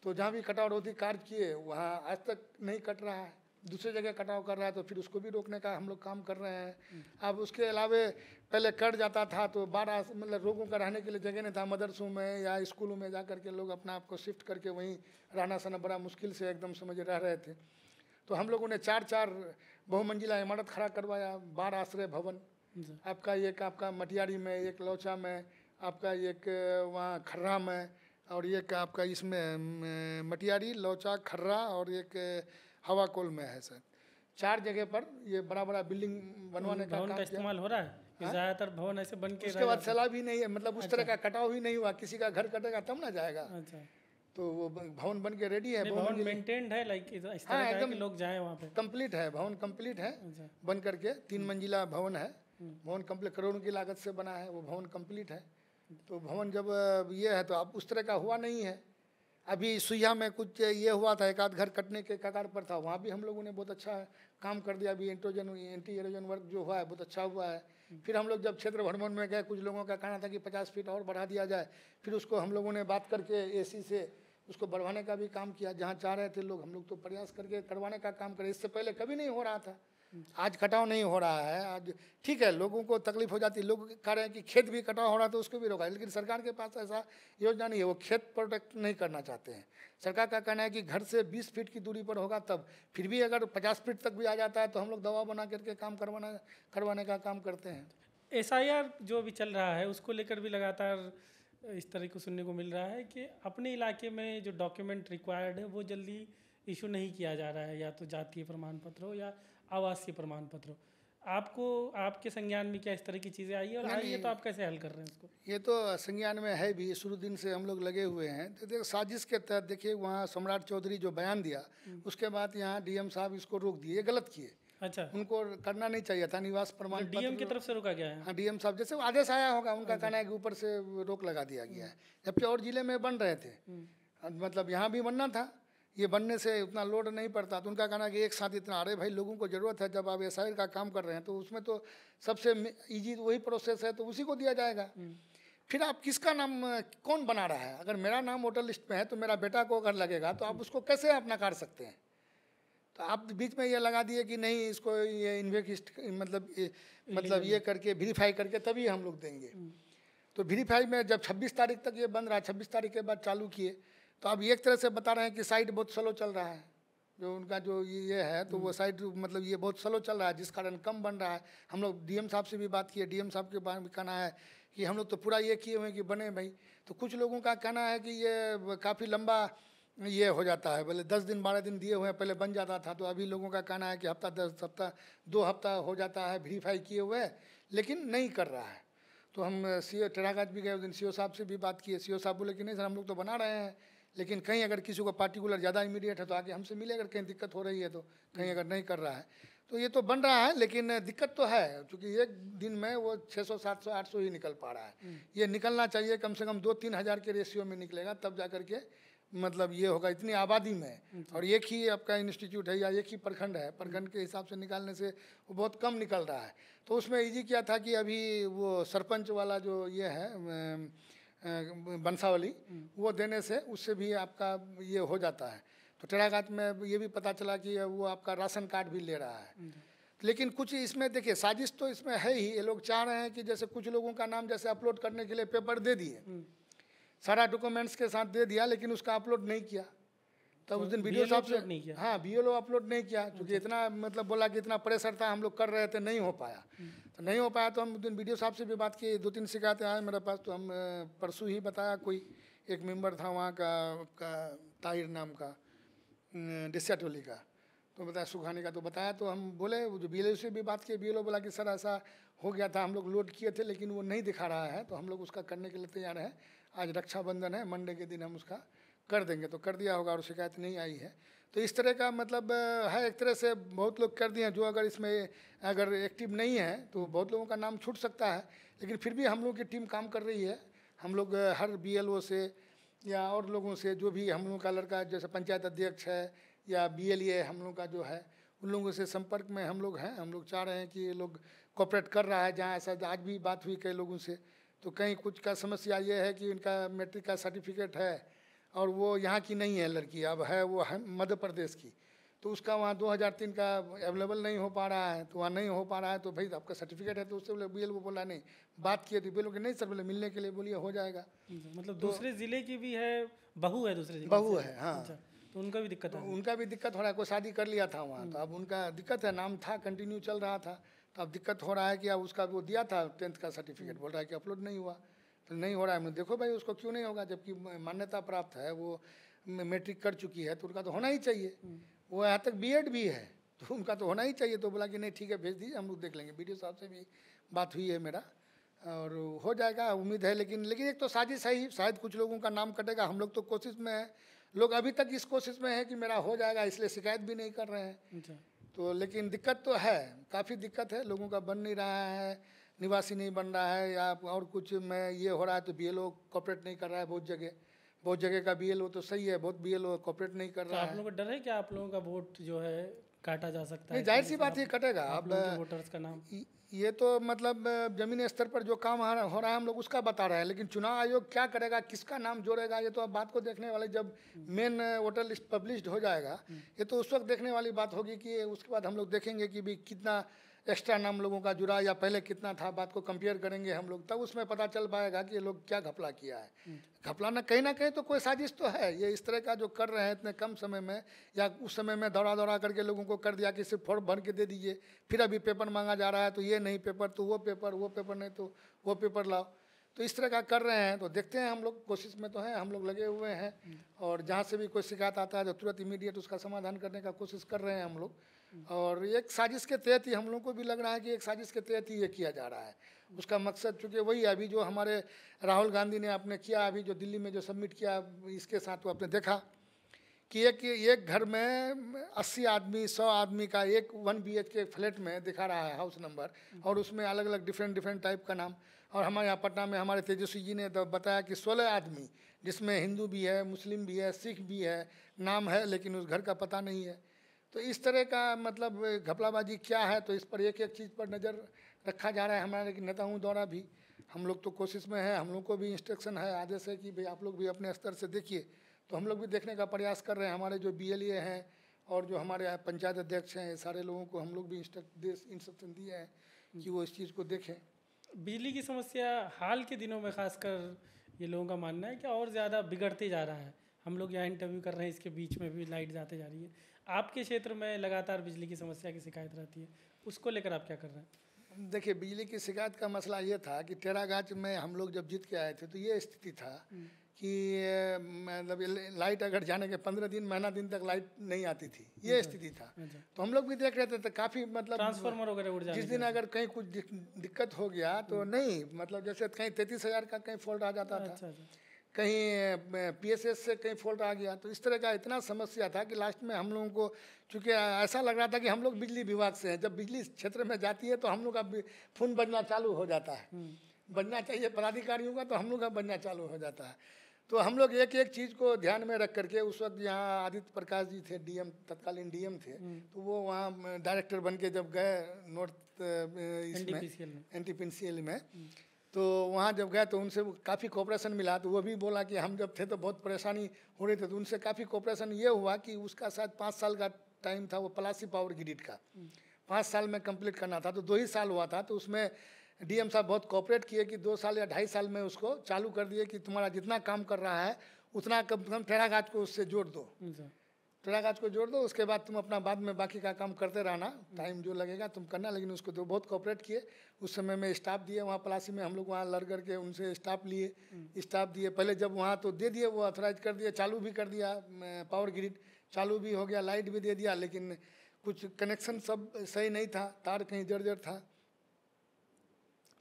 तो जहाँ भी कटाव रोधी कार्य किए वहाँ आज तक नहीं कट रहा है, दूसरी जगह कटाव कर रहा है, तो फिर उसको भी रोकने का हम लोग काम कर रहे हैं। अब उसके अलावे पहले कट जाता था तो बारह, मतलब लोगों का रहने के लिए जगह नहीं था, मदरसों में या स्कूलों में जा करके लोग अपना आप को शिफ्ट करके वहीं रहना सहना बड़ा मुश्किल से एकदम समझ रह रहे थे। तो हम लोगों ने 4-4 बहुमंजिला इमारत खड़ा करवाया, 12 आश्रय भवन, आपका एक आपका मटियारी में, एक लौचा में, आपका एक वहाँ खर्रा में, और एक आपका इसमें मटियारी, लौचा, खर्रा, और एक हवाकोल में है सर। 4 जगह पर ये बड़ा बड़ा बिल्डिंग बनवाने का काम इस्तेमाल हो रहा है। ज़्यादातर भवन ऐसे बन के, उसके बाद सैलाब भी नहीं है, मतलब उस तरह का कटाव ही नहीं हुआ। किसी का घर कटेगा तब ना जाएगा। अच्छा, तो वो भवन बन के रेडी है। भवन मेंटेन्ड है, लाइक इस तरह का है कि लोग जाएं वहाँ पे। कंप्लीट है, भवन कंप्लीट है, बन करके 3 मंजिला भवन है। भवन कंप्लीट, करोड़ों की लागत से बना है वो भवन, कंप्लीट है। तो भवन जब ये है तो अब उस तरह का हुआ नहीं है। अभी सुइया में कुछ ये हुआ था, एक आध घर कटने के कगार पर था, वहाँ भी हम लोगों ने बहुत अच्छा काम कर दिया। अभी एंटी एरोजन वर्क जो हुआ है बहुत अच्छा हुआ है। फिर हम लोग जब क्षेत्र भ्रमण में गए, कुछ लोगों का कहना था कि 50 फीट और बढ़ा दिया जाए, फिर उसको हम लोगों ने बात करके एसी से उसको बढ़वाने का भी काम किया। जहाँ चाह रहे थे लोग, हम लोग तो प्रयास करके करवाने का काम करें। इससे पहले कभी नहीं हो रहा था, आज कटाव नहीं हो रहा है। आज ठीक है, लोगों को तकलीफ हो जाती है, लोग कह रहे हैं कि खेत भी कटाव हो रहा है तो उसको भी रोका है, लेकिन सरकार के पास ऐसा योजना नहीं है। वो खेत प्रोटेक्ट नहीं करना चाहते हैं। सरकार का कहना है कि घर से 20 फीट की दूरी पर होगा तब। फिर भी अगर 50 फीट तक भी आ जाता है तो हम लोग दबाव बना करके काम करवाने का काम करते हैं। SIR जो भी चल रहा है उसको लेकर भी लगातार इस तरह को सुनने को मिल रहा है कि अपने इलाके में जो डॉक्यूमेंट रिक्वायर्ड है वो जल्दी इशू नहीं किया जा रहा है, या तो जातीय प्रमाण पत्र हो या आवासीय प्रमाण पत्र हो। आपको, आपके संज्ञान में क्या इस तरह की चीज़ें आई है, और आई है तो आप कैसे हल कर रहे हैं इसको? ये तो संज्ञान में है भी, शुरू दिन से हम लोग लगे हुए हैं। तो देखो, साजिश के तहत देखिए, वहाँ सम्राट चौधरी जो बयान दिया, उसके बाद यहाँ DM साहब इसको रोक दिए, ये गलत किए। अच्छा, उनको करना नहीं चाहिए था निवास प्रमाण पत्र। DM की तरफ से रोका गया है? हाँ, DM साहब जैसे आदेश आया होगा, उनका कहना है कि ऊपर से रोक लगा दिया गया है। जबकि और जिले में बन रहे थे, मतलब यहाँ भी बनना था, ये बनने से उतना लोड नहीं पड़ता। तो उनका कहना है कि एक साथ इतना, अरे भाई लोगों को ज़रूरत है, जब आप एसआई का काम कर रहे हैं तो उसमें तो सबसे ईजी वही प्रोसेस है, तो उसी को दिया जाएगा। फिर आप किसका नाम कौन बना रहा है? अगर मेरा नाम वोटर लिस्ट में है तो मेरा बेटा को अगर लगेगा तो आप उसको कैसे आप नकार सकते हैं? तो आप बीच में ये लगा दिए कि नहीं, इसको ये इन्वेस्ट मतलब ये करके वेरीफाई करके तभी हम लोग देंगे। तो वेरीफाई में जब 26 तारीख तक ये बन रहा है, 26 तारीख के बाद चालू किए, तो अब एक तरह से बता रहे हैं कि साइट बहुत स्लो चल रहा है, जो उनका जो ये है, तो वो साइट मतलब ये बहुत स्लो चल रहा है, जिस कारण कम बन रहा है। हम लोग डीएम साहब से भी बात किए, डीएम साहब के बारे में कहना है कि हम लोग तो पूरा ये किए हुए हैं कि बने भाई। तो कुछ लोगों का कहना है कि ये काफ़ी लंबा ये हो जाता है, बोले 10 दिन 12 दिन दिए हुए हैं, पहले बन जाता था। तो अभी लोगों का कहना है कि हफ्ता 10 हफ्ता 2 हफ्ता हो जाता है वेरीफाई किए हुए, लेकिन नहीं कर रहा है। तो हम सीओ टेढ़ाघाट भी गए उस दिन, सीओ साहब से भी बात किए। सीओ साहब बोले कि नहीं सर, हम लोग तो बना रहे हैं, लेकिन कहीं अगर किसी को पार्टिकुलर ज़्यादा इमीडिएट है तो आके हमसे मिले, अगर कहीं दिक्कत हो रही है तो। कहीं अगर नहीं कर रहा है तो ये तो बन रहा है, लेकिन दिक्कत तो है, क्योंकि एक दिन में वो 600 700 800 ही निकल पा रहा है। ये निकलना चाहिए कम से कम 2-3 हज़ार के रेशियो में निकलेगा, तब जा करके मतलब ये होगा इतनी आबादी में। और एक ही आपका इंस्टीट्यूट है या एक ही प्रखंड है, प्रखंड के हिसाब से निकालने से वो बहुत कम निकल रहा है। तो उसमें इजी क्या था कि अभी वो सरपंच वाला जो ये है बंसावली, वो देने से उससे भी आपका ये हो जाता है। तो टेढ़ाघाट में ये भी पता चला कि वो आपका राशन कार्ड भी ले रहा है। लेकिन कुछ इसमें देखिए साजिश तो इसमें है ही। ये लोग चाह रहे हैं कि जैसे कुछ लोगों का नाम जैसे अपलोड करने के लिए पेपर दे दिए, सारा डॉक्यूमेंट्स के साथ दे दिया, लेकिन उसका अपलोड नहीं किया। तब उस दिन वीडियो साहब से नहीं किया, हाँ बीएलओ अपलोड नहीं किया, क्योंकि इतना मतलब बोला कि इतना प्रेशर था, हम लोग कर रहे थे, नहीं हो पाया। तो नहीं हो पाया तो हम उस दिन वीडियो साहब से भी बात की, 2-3 शिकायतें आए मेरे पास। तो हम परसों ही बताया, कोई एक मेंबर था वहाँ का ताहिर नाम का डिस्या टोली का, तो बताया सुखाने का। तो बताया तो हम बोले, जो बीएलओ से भी बात की, बीएलओ बोला कि सर ऐसा हो गया था, हम लोग लोड किए थे लेकिन वो नहीं दिखा रहा है, तो हम लोग उसका करने के लिए तैयार हैं। आज रक्षाबंधन है, मंडे के दिन हम उसका कर देंगे। तो कर दिया होगा और शिकायत नहीं आई है। तो इस तरह का मतलब है, एक तरह से बहुत लोग कर दिए हैं। जो अगर इसमें अगर एक्टिव नहीं है तो बहुत लोगों का नाम छूट सकता है, लेकिन फिर भी हम लोग की टीम काम कर रही है। हम लोग हर बीएलओ से या और लोगों से, जो भी हम लोग का लड़का जैसे पंचायत अध्यक्ष है या बीएलए हम लोग का जो है, उन लोगों से संपर्क में हम लोग हैं। हम लोग चाह रहे हैं कि ये लोग कोऑपरेट कर रहा है। जहाँ ऐसा आज भी बात हुई कई लोगों से, तो कहीं कुछ का समस्या ये है कि इनका मैट्रिक का सर्टिफिकेट है और वो यहाँ की नहीं है लड़की, अब है वो है मध्य प्रदेश की, तो उसका वहाँ 2003 का अवेलेबल नहीं हो पा रहा है। तो वहाँ नहीं हो पा रहा है तो भाई आपका सर्टिफिकेट है, तो उससे बोले बीएलओ बोला नहीं, बात किए तो बीएलओ के नहीं सर, बोले मिलने के लिए बोलिए हो जाएगा। मतलब दूसरे ज़िले की भी है, बहू है दूसरे ज़िले बहू है हाँ। तो उनका भी दिक्कत है? उनका भी दिक्कत हो रहा है, कोई शादी कर लिया था वहाँ, तो अब उनका दिक्कत है, नाम था कंटिन्यू चल रहा था, तो अब दिक्कत हो रहा है कि अब उसका वो दिया था 10th का सर्टिफिकेट, बोल रहा है कि अपलोड नहीं हुआ। तो नहीं हो रहा है, मैं देखो भाई उसको क्यों नहीं होगा, जबकि मान्यता प्राप्त है, वो मैट्रिक कर चुकी है, तो उनका तो होना ही चाहिए। वो यहाँ तक बीएड भी है, तो उनका तो होना ही चाहिए। तो बोला कि नहीं ठीक है भेज दीजिए, हम लोग देख लेंगे। वीडियो साहब से भी बात हुई है मेरा, और हो जाएगा उम्मीद है। लेकिन एक तो साजिश है ही, शायद कुछ लोगों का नाम कटेगा। हम लोग तो कोशिश में है, लोग अभी तक इस कोशिश में है कि मेरा हो जाएगा, इसलिए शिकायत भी नहीं कर रहे हैं। तो लेकिन दिक्कत तो है, काफ़ी दिक्कत है, लोगों का बन नहीं रहा है, निवासी नहीं बन रहा है, या और कुछ में ये हो रहा है। तो बीएलओ कोऑपरेट नहीं कर रहा है, बहुत जगह का बीएलओ तो सही है, बहुत बीएलओ कोऑपरेट नहीं कर रहा है। आप लोगों को डर है क्या आप लोगों का वोट जो है काटा जा सकता है? जाहिर सी बात है कटेगा। अब वोटर्स का नाम ये तो मतलब जमीनी स्तर पर जो काम हो रहा है हम लोग उसका बता रहे हैं, लेकिन चुनाव आयोग क्या करेगा, किसका नाम जोड़ेगा, ये तो अब बात को देखने वाले, जब मेन वोटर लिस्ट पब्लिश्ड हो जाएगा, ये तो उस वक्त देखने वाली बात होगी कि उसके बाद हम लोग देखेंगे कि भी कितना एक्स्ट्रा नाम लोगों का जुड़ा या पहले कितना था, बात को कंपेयर करेंगे हम लोग, तब उसमें पता चल पाएगा कि ये लोग क्या घपला किया है। घपला ना कहीं तो कोई साजिश तो है। ये इस तरह का जो कर रहे हैं इतने कम समय में, या उस समय में दौड़ा करके लोगों को कर दिया कि सिर्फ फॉर्म भर के दे दीजिए, फिर अभी पेपर मांगा जा रहा है, तो ये नहीं पेपर तो वो पेपर नहीं तो वो पेपर लाओ। तो इस तरह का कर रहे हैं। तो देखते हैं, हम लोग कोशिश में तो हैं, हम लोग लगे हुए हैं, और जहाँ से भी कोई शिकायत आता है तो तुरंत इमीडिएट उसका समाधान करने का कोशिश कर रहे हैं हम लोग। और एक साजिश के तहत ही हम लोग को भी लग रहा है कि एक साजिश के तहत ही ये किया जा रहा है। उसका मकसद चूँकि वही अभी जो हमारे राहुल गांधी ने आपने किया, अभी जो दिल्ली में जो सबमिट किया, इसके साथ तो आपने देखा कि एक घर में 80 आदमी 100 आदमी का एक 1 BHK फ्लैट में दिखा रहा है हाउस नंबर, और उसमें अलग अलग डिफरेंट टाइप का नाम। और हमारे यहाँ पटना में हमारे तेजस्वी जी ने तो बताया कि 16 आदमी जिसमें हिंदू भी है, मुस्लिम भी है, सिख भी है, नाम है लेकिन उस घर का पता नहीं है। तो इस तरह का मतलब घपलाबाजी क्या है, तो इस पर एक एक चीज़ पर नज़र रखा जा रहा है हमारे नेताओं द्वारा भी। हम लोग तो कोशिश में है, हम लोग को भी इंस्ट्रक्शन है, आदेश है कि भाई आप लोग भी अपने स्तर से देखिए। तो हम लोग भी देखने का प्रयास कर रहे हैं। हमारे जो BLA हैं और जो हमारे पंचायत अध्यक्ष हैं, सारे लोगों को हम लोग भी इंस्ट्रक्शन दिए हैं कि वो इस चीज़ को देखें। बिजली की समस्या हाल के दिनों में खासकर ये लोगों का मानना है कि और ज़्यादा बिगड़ते जा रहा है। हम लोग यहाँ इंटरव्यू कर रहे हैं, इसके बीच में भी लाइट जाते जा रही है। आपके क्षेत्र में लगातार बिजली की समस्या की शिकायत रहती है, उसको लेकर आप क्या कर रहे हैं? देखिए, बिजली की शिकायत का मसला ये था कि टेरागाछ में हम लोग जब जीत के आए थे तो ये स्थिति था कि मतलब लाइट अगर जाने के 15 दिन महीना दिन तक लाइट नहीं आती थी, ये स्थिति था। तो हम लोग भी देख रहे थे तो काफ़ी मतलब ट्रांसफार्मर वगैरह उड़ जाने जिस दिन अगर कहीं कुछ दिक्कत हो गया तो नहीं, मतलब जैसे कहीं 33,000 का कहीं फॉल्ट आ जाता था, कहीं PSS से कहीं फॉल्ट आ गया। तो इस तरह का इतना समस्या था कि लास्ट में हम लोगों को चूँकि ऐसा लग रहा था कि हम लोग बिजली विभाग से हैं। जब बिजली क्षेत्र में जाती है तो हम लोग का फ़ोन बजना चालू हो जाता है, बजना चाहिए पदाधिकारियों का, तो हम लोग का बजना चालू हो जाता है। तो हम लोग एक एक चीज़ को ध्यान में रख करके, उस वक्त यहाँ आदित्य प्रकाश जी थे, DM तत्कालीन DM थे, तो वो वहाँ डायरेक्टर बन के जब गए नॉर्थ इसमें NTPCL में, तो वहाँ जब गए तो उनसे काफ़ी कोऑपरेशन मिला। तो वो भी बोला कि हम जब थे तो बहुत परेशानी हो रही थी, तो उनसे काफ़ी कोऑपरेशन ये हुआ कि उसका शायद 5 साल का टाइम था वो पलासी पावर ग्रिड का, 5 साल में कंप्लीट करना था। तो 2 ही साल हुआ था, तो उसमें DM साहब बहुत कोऑपरेट किए कि 2 साल या 2.5 साल में उसको चालू कर दिए कि तुम्हारा जितना काम कर रहा है उतना कम से कम टेरागाछ को उससे जोड़ दो, टेरागाछ को जोड़ दो, उसके बाद तुम अपना बाद में बाकी का काम करते रहना, टाइम जो लगेगा तुम करना। लेकिन उसको तो बहुत कोऑपरेट किए। उस समय में स्टाफ दिए वहाँ पलासी में, हम लोग वहाँ लड़ करके उनसे स्टाफ लिए, स्टाफ दिए। पहले जब वहाँ तो दे दिए, वो ऑथराइज कर दिए, चालू भी कर दिया, पावर ग्रिड चालू भी हो गया, लाइट भी दे दिया, लेकिन कुछ कनेक्शन सब सही नहीं था, तार कहीं जर्जर था।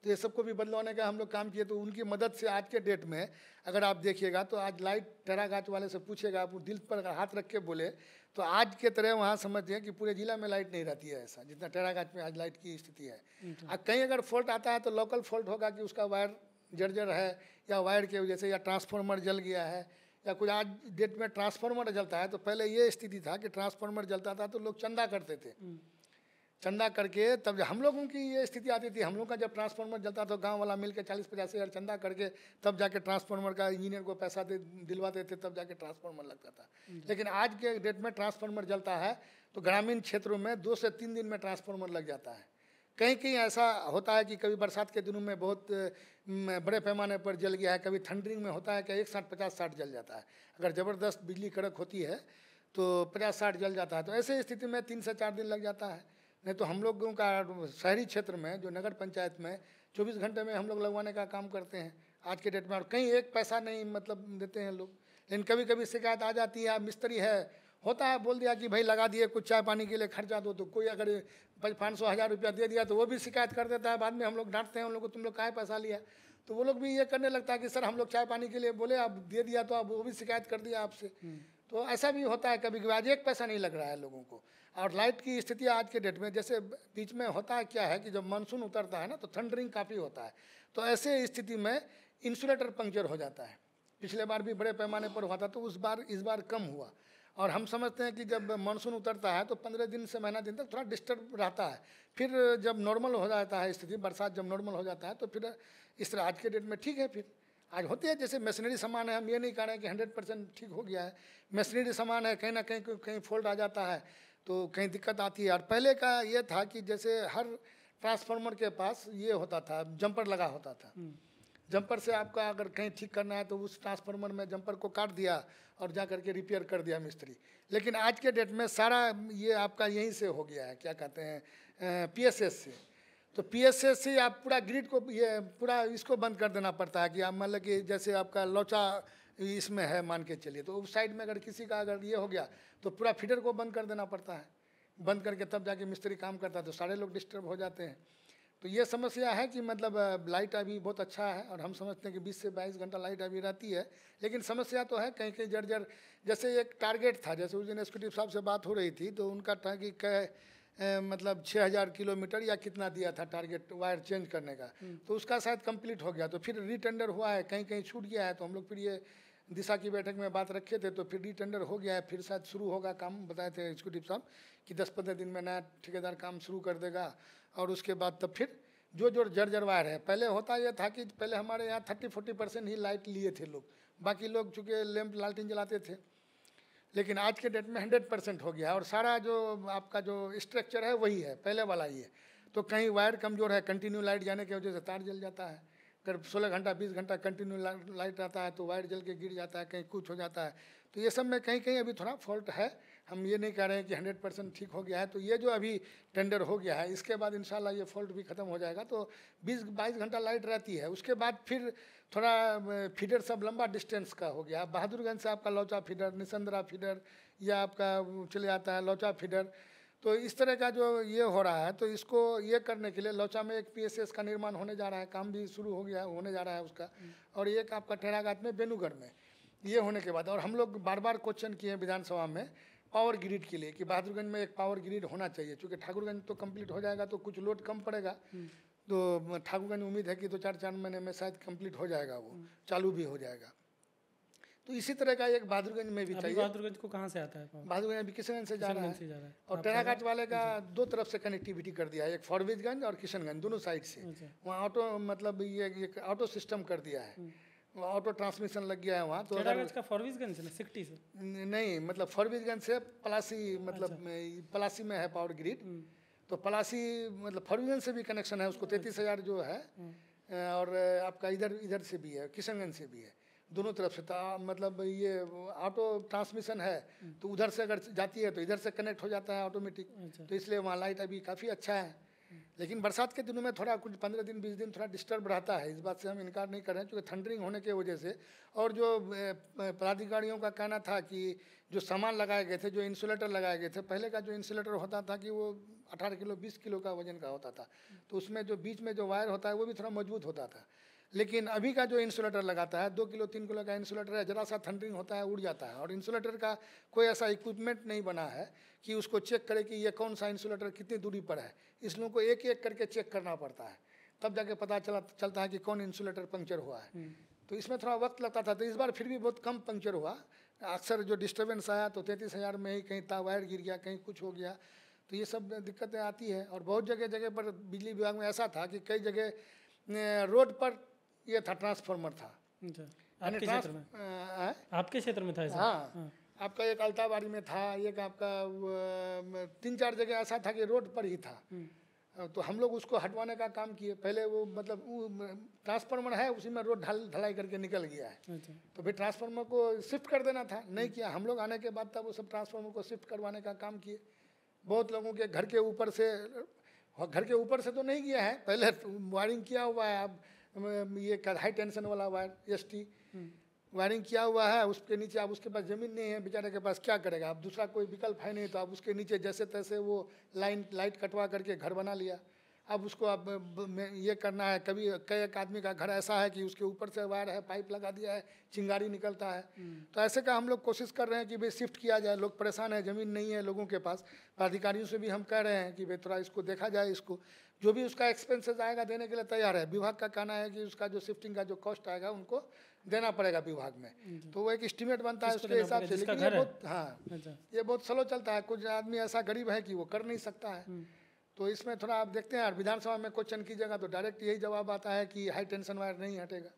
तो ये सबको भी बदलवाने का हम लोग काम किए। तो उनकी मदद से आज के डेट में अगर आप देखिएगा तो आज लाइट टेरागाछ वाले से पूछेगा, आप दिल पर हाथ रख के बोले तो आज के तरह वहाँ समझते हैं कि पूरे जिला में लाइट नहीं रहती है ऐसा, जितना टेरागाछ में आज लाइट की स्थिति है। कहीं अगर फॉल्ट आता है तो लोकल फॉल्ट होगा कि उसका वायर जर्जर है या वायर के वजह से, या ट्रांसफार्मर जल गया है, या कुछ आज डेट में ट्रांसफार्मर जलता है। तो पहले ये स्थिति था कि ट्रांसफार्मर जलता था तो लोग चंदा करते थे, चंदा करके तब हम लोगों की ये स्थिति आती थी। हम लोग का जब ट्रांसफार्मर जलता तो गांव वाला मिल के 40-50 हज़ार चंदा करके तब जाके ट्रांसफार्मर का इंजीनियर को पैसा दिलवाते थे, तब जाके ट्रांसफार्मर लगता था। लेकिन आज के डेट में ट्रांसफार्मर जलता है तो ग्रामीण क्षेत्रों में 2 से 3 दिन में ट्रांसफार्मर लग जाता है। कहीं कहीं ऐसा होता है कि कभी बरसात के दिनों में बहुत बड़े पैमाने पर जल गया है, कभी थंडरिंग में होता है कि एक साथ 50-60 जल जाता है। अगर ज़बरदस्त बिजली कड़क होती है तो 50-60 जल जाता है। तो ऐसे स्थिति में 3 से 4 दिन लग जाता है। नहीं तो हम लोगों का शहरी क्षेत्र में जो नगर पंचायत में 24 घंटे में हम लोग लगवाने का काम करते हैं आज के डेट में, और कहीं एक पैसा नहीं मतलब देते हैं लोग। लेकिन कभी कभी शिकायत आ जाती है, मिस्त्री है होता है, बोल दिया कि भाई लगा दिए, कुछ चाय पानी के लिए खर्चा दो, तो कोई अगर 500-1000 रुपया दे दिया तो वो भी शिकायत कर देता है। बाद में हम लोग डांटते हैं उन लोग को, तुम लोग काहे पैसा लिया। तो वो लोग भी ये करने लगता है कि सर हम लोग चाय पानी के लिए बोले, आप दे दिया तो आप वो भी शिकायत कर दिया आपसे। तो ऐसा भी होता है कभी कभी, आज एक पैसा नहीं लग रहा है लोगों को। और लाइट की स्थिति आज के डेट में जैसे बीच में होता है क्या है कि जब मानसून उतरता है ना तो थंडरिंग काफ़ी होता है। तो ऐसे स्थिति में इंसुलेटर पंक्चर हो जाता है। पिछले बार भी बड़े पैमाने पर हुआ था, तो इस बार कम हुआ। और हम समझते हैं कि जब मानसून उतरता है तो 15 दिन से महीना दिन तक थोड़ा डिस्टर्ब रहता है। फिर जब नॉर्मल हो जाता है स्थिति, बरसात जब नॉर्मल हो जाता है तो फिर इस तरह आज के डेट में ठीक है। फिर आज होती है जैसे मशीनरी सामान है, हम ये नहीं कह रहे हैं कि 100% ठीक हो गया है। मशीनरी सामान है, कहीं ना कहीं फॉल्ट आ जाता है तो कहीं दिक्कत आती है। और पहले का ये था कि जैसे हर ट्रांसफार्मर के पास ये होता था, जंपर लगा होता था। जंपर से आपका अगर कहीं ठीक करना है तो उस ट्रांसफार्मर में जंपर को काट दिया और जा करके रिपेयर कर दिया मिस्त्री। लेकिन आज के डेट में सारा ये आपका यहीं से हो गया है, क्या कहते हैं, PSS से। तो PSS से आप पूरा ग्रिड को ये पूरा इसको बंद कर देना पड़ता है कि आप मतलब कि जैसे आपका लोचा इसमें है मान के चलिए, तो उस साइड में अगर किसी का अगर ये हो गया तो पूरा फीडर को बंद कर देना पड़ता है। बंद करके तब जाके मिस्त्री काम करता है, तो सारे लोग डिस्टर्ब हो जाते हैं। तो ये समस्या है कि मतलब लाइट अभी बहुत अच्छा है और हम समझते हैं कि 20 से 22 घंटा लाइट अभी रहती है। लेकिन समस्या तो है कहीं कहीं जर्जर। जैसे एक टारगेट था, जैसे उस दिन एग्जीक्यूटिव साहब से बात हो रही थी तो उनका था कि मतलब 6000 किलोमीटर या कितना दिया था टारगेट वायर चेंज करने का, तो उसका शायद कंप्लीट हो गया। तो फिर रीटेंडर हुआ है, कहीं कहीं छूट गया है। तो हम लोग फिर ये दिशा की बैठक में बात रखे थे, तो फिर रीटेंडर हो गया है, फिर शायद शुरू होगा काम। बताए थे एग्जीक्यूटिव साहब कि 10-15 दिन में नया ठेकेदार काम शुरू कर देगा। और उसके बाद तब फिर जो जर्जर वायर है, पहले होता यह था कि पहले हमारे यहाँ 30-40% ही लाइट लिए थे लोग, बाकी लोग चूँकि लैंप लालटेन जलाते थे। लेकिन आज के डेट में 100% हो गया, और सारा जो आपका जो स्ट्रक्चर है वही है, पहले वाला ही है। तो कहीं वायर कमज़ोर है, कंटिन्यू लाइट जाने की वजह से तार जल जाता है। अगर 16 घंटा 20 घंटा कंटिन्यू लाइट रहता है तो वायर जल के गिर जाता है, कहीं कुछ हो जाता है। तो ये सब में कहीं कहीं अभी थोड़ा फॉल्ट है। हम ये नहीं कह रहे हैं कि 100% ठीक हो गया है। तो ये जो अभी टेंडर हो गया है, इसके बाद इंशाल्लाह ये फॉल्ट भी ख़त्म हो जाएगा। तो 20-22 घंटा लाइट रहती है। उसके बाद फिर थोड़ा फीडर सब लंबा डिस्टेंस का हो गया। बहादुरगंज से आपका लौचा फीडर, निसंद्रा फीडर, या आपका चले जाता है लौचा फीडर। तो इस तरह का जो ये हो रहा है, तो इसको ये करने के लिए लौचा में एक PSS का निर्माण होने जा रहा है, काम भी शुरू हो गया होने जा रहा है उसका। और एक आपका टेढ़ाघाट में, बेनूगढ़ में, ये होने के बाद, और हम लोग बार बार क्वेश्चन किए विधानसभा में पावर ग्रिड के लिए कि बहादुरगंज में एक पावर ग्रिड होना चाहिए, क्योंकि ठाकुरगंज तो कंप्लीट हो जाएगा तो कुछ लोड कम पड़ेगा। तो ठाकुरगंज उम्मीद है कि 2-4 महीने में शायद कंप्लीट हो जाएगा, वो चालू भी हो जाएगा। तो इसी तरह का एक बहादुरगंज में भी चाहिए। बहादुरगंज को कहाँ से आता है पावर? बहादुरगंज अभी किशनगंज से जा रहा से जा रहा है। है। और टेढ़ाघाट वाले का 2 तरफ से कनेक्टिविटी कर दिया है, एक फॉरबिसगंज और किशनगंज, दोनों साइड से। वहाँ ऑटो मतलब ये ऑटो सिस्टम कर दिया है, ऑटो ट्रांसमिशन लग गया है वहाँ। तो टेढ़ाघाट का फॉरबिसगंज से, सिकटी से नहीं, मतलब फॉरबिसगंज से पलासी, मतलब पलासी में है पावर ग्रिड। तो पलासी मतलब फॉरबिसगंज से भी कनेक्शन है उसको, 33,000 जो है। और आपका इधर से भी है, किशनगंज से भी है, दोनों तरफ से। मतलब ये ऑटो ट्रांसमिशन है, तो उधर से अगर जाती है तो इधर से कनेक्ट हो जाता है ऑटोमेटिक। तो इसलिए वहाँ लाइट अभी काफ़ी अच्छा है। लेकिन बरसात के दिनों में थोड़ा कुछ 15 दिन 20 दिन थोड़ा डिस्टर्ब रहता है, इस बात से हम इनकार नहीं कर रहे हैं, क्योंकि थंडरिंग होने की वजह से। और जो पदाधिकारियों का कहना था कि जो सामान लगाए गए थे, जो इंसुलेटर लगाए गए थे, पहले का जो इंसुलेटर होता था कि वो 18 किलो 20 किलो का वजन का होता था, तो उसमें जो बीच में जो वायर होता है वो भी थोड़ा मजबूत होता था। लेकिन अभी का जो इंसुलेटर लगाता है 2 किलो 3 किलो का इंसुलेटर है, जरा सा थंडरिंग होता है उड़ जाता है। और इंसुलेटर का कोई ऐसा इक्विपमेंट नहीं बना है कि उसको चेक करे कि ये कौन सा इंसुलेटर कितनी दूरी पर है। इस लोगों को एक एक करके चेक करना पड़ता है, तब जाके पता चलता है कि कौन इंसुलेटर पंक्चर हुआ है। तो इसमें थोड़ा वक्त लगता था। तो इस बार फिर भी बहुत कम पंक्चर हुआ। अक्सर जो डिस्टर्बेंस आया तो 33,000 में ही कहीं वायर गिर गया, कहीं कुछ हो गया। तो ये सब दिक्कतें आती है। और बहुत जगह पर बिजली विभाग में ऐसा था कि कई जगह रोड पर ये था, ट्रांसफार्मर था। आपके क्षेत्र में? आपके क्षेत्र में था ऐसा? हाँ, आपका एक अल्ताबाड़ी में था, एक आपका 3-4 जगह ऐसा था कि रोड पर ही था। तो हम लोग उसको हटवाने का काम किए। पहले वो मतलब ट्रांसफार्मर है, उसी में रोड ढलाई करके निकल गया है। तो फिर ट्रांसफार्मर को शिफ्ट कर देना था, नहीं किया। हम लोग आने के बाद तब वो सब ट्रांसफार्मर को शिफ्ट करवाने का काम किए। बहुत लोगों के घर के ऊपर से तो नहीं किया है, पहले वायरिंग किया हुआ है। अब ये हाई टेंशन वाला वायर ST वायरिंग किया हुआ है, उसके नीचे अब उसके पास ज़मीन नहीं है बेचारे के पास, क्या करेगा? अब दूसरा कोई विकल्प है नहीं, तो अब उसके नीचे जैसे तैसे वो लाइट कटवा करके घर बना लिया। अब उसको अब ये करना है। कभी कई एक आदमी का घर ऐसा है कि उसके ऊपर से वायर है, पाइप लगा दिया है, चिंगारी निकलता है। तो ऐसे का हम लोग कोशिश कर रहे हैं कि भाई शिफ्ट किया जाए। लोग परेशान है, ज़मीन नहीं है लोगों के पास। अधिकारियों से भी हम कह रहे हैं कि भाई थोड़ा इसको देखा जाए। इसको जो भी उसका एक्सपेंसेस आएगा देने के लिए तैयार है। विभाग का कहना है कि उसका जो शिफ्टिंग का जो कॉस्ट आएगा उनको देना पड़ेगा विभाग में। तो वो एक एस्टीमेट बनता है उसके हिसाब से। लेकिन ये बहुत ये बहुत स्लो चलता है। कुछ आदमी ऐसा गरीब है कि वो कर नहीं सकता है। तो इसमें थोड़ा आप देखते हैं। और विधानसभा में क्वेश्चन कीजिएगा तो डायरेक्ट यही जवाब आता है कि हाई टेंशन वायर नहीं हटेगा,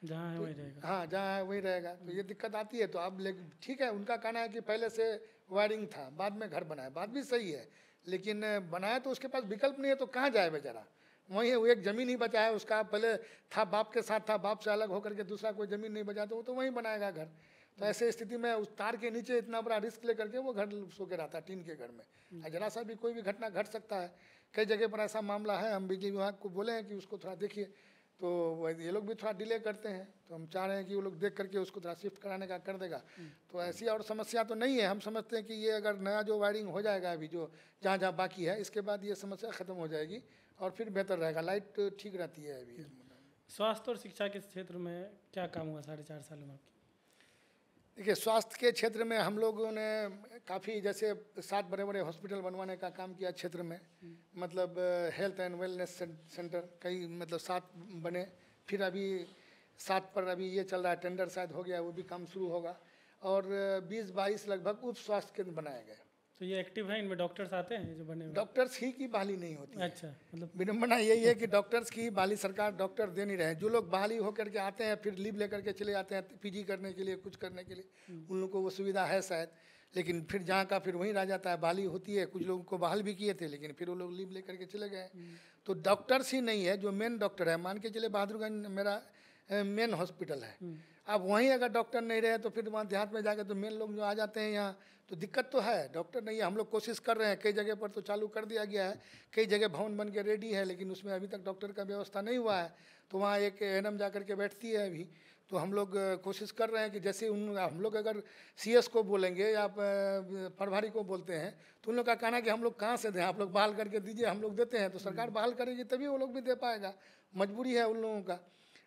जहाँ है वही रहेगा। हाँ, जहाँ है वही रहेगा। तो ये दिक्कत आती है। तो अब ठीक है, उनका कहना है कि पहले से वायरिंग था, बाद में घर बनाया, बात भी सही है। लेकिन बनाया तो उसके पास विकल्प नहीं है, तो कहाँ जाए बेचारा? वहीं वो एक ज़मीन ही बचा है उसका, पहले था बाप के साथ था, बाप से अलग होकर के दूसरा कोई ज़मीन नहीं बचा, तो वो तो वहीं बनाएगा घर। तो ऐसे स्थिति में उस तार के नीचे इतना बड़ा रिस्क लेकर के वो घर सो के रहता है, टीन के घर में। जरा सा भी कोई भी घटना घट सकता है। कई जगह पर ऐसा मामला है। हम बिजली विभाग को बोले हैं कि उसको थोड़ा देखिए, तो ये लोग भी थोड़ा डिले करते हैं। तो हम चाह रहे हैं कि वो लोग देख करके उसको थोड़ा शिफ्ट कराने का कर देगा। तो ऐसी और समस्या तो नहीं है। हम समझते हैं कि ये अगर नया जो वायरिंग हो जाएगा अभी जो जहाँ जहाँ बाकी है, इसके बाद ये समस्या ख़त्म हो जाएगी और फिर बेहतर रहेगा। लाइट ठीक रहती है अभी। स्वास्थ्य और शिक्षा के क्षेत्र में क्या काम हुआ 4.5 सालों में आपकी? देखिए, स्वास्थ्य के क्षेत्र में हम लोगों ने काफ़ी, जैसे 7 बड़े हॉस्पिटल बनवाने का काम किया क्षेत्र में। मतलब हेल्थ एंड वेलनेस सेंटर कई, मतलब 7 बने। फिर अभी 7 पर अभी ये चल रहा है, टेंडर शायद हो गया, वो भी काम शुरू होगा। और 20-22 लगभग उप स्वास्थ्य केंद्र बनाए गए। तो ये एक्टिव है, इनमें डॉक्टर्स आते हैं जो बने हुए? डॉक्टर्स ही की बहाली नहीं होती है। अच्छा, मतलब विडम्बना यही है कि डॉक्टर्स की बहाली सरकार डॉक्टर दे नहीं रहे हैं। जो लोग बहाली होकर के आते हैं फिर लीव लेकर के चले जाते हैं पीजी करने के लिए, कुछ करने के लिए, उन लोगों को वो सुविधा है शायद, लेकिन फिर जहाँ का फिर वहीं रह जाता है। बहाली होती है, कुछ लोगों को बहाल भी किए थे लेकिन फिर वो लोग लीव लेकर के चले गए। तो डॉक्टर्स ही नहीं है जो मेन डॉक्टर है। मान के चले बहादुरगंज मेरा मेन हॉस्पिटल है, अब वहीं अगर डॉक्टर नहीं रहे तो फिर वहाँ देहात में जाकर तो मेन लोग जो आ जाते हैं यहाँ, तो दिक्कत तो है। डॉक्टर नहीं है, हम लोग कोशिश कर रहे हैं, कई जगह पर तो चालू कर दिया गया है, कई जगह भवन बन के रेडी है, लेकिन उसमें अभी तक डॉक्टर का व्यवस्था नहीं हुआ है। तो वहाँ एक एएनएम जा करके बैठती है अभी। तो हम लोग कोशिश कर रहे हैं कि जैसे हम लोग अगर सीएस को बोलेंगे या प्रभारी को बोलते हैं तो उन लोग का कहना है कि हम लोग कहाँ से दें, आप लोग बहाल करके दीजिए, हम लोग देते हैं। तो सरकार बहाल करेगी तभी वो लोग भी दे पाएगा, मजबूरी है उन लोगों का।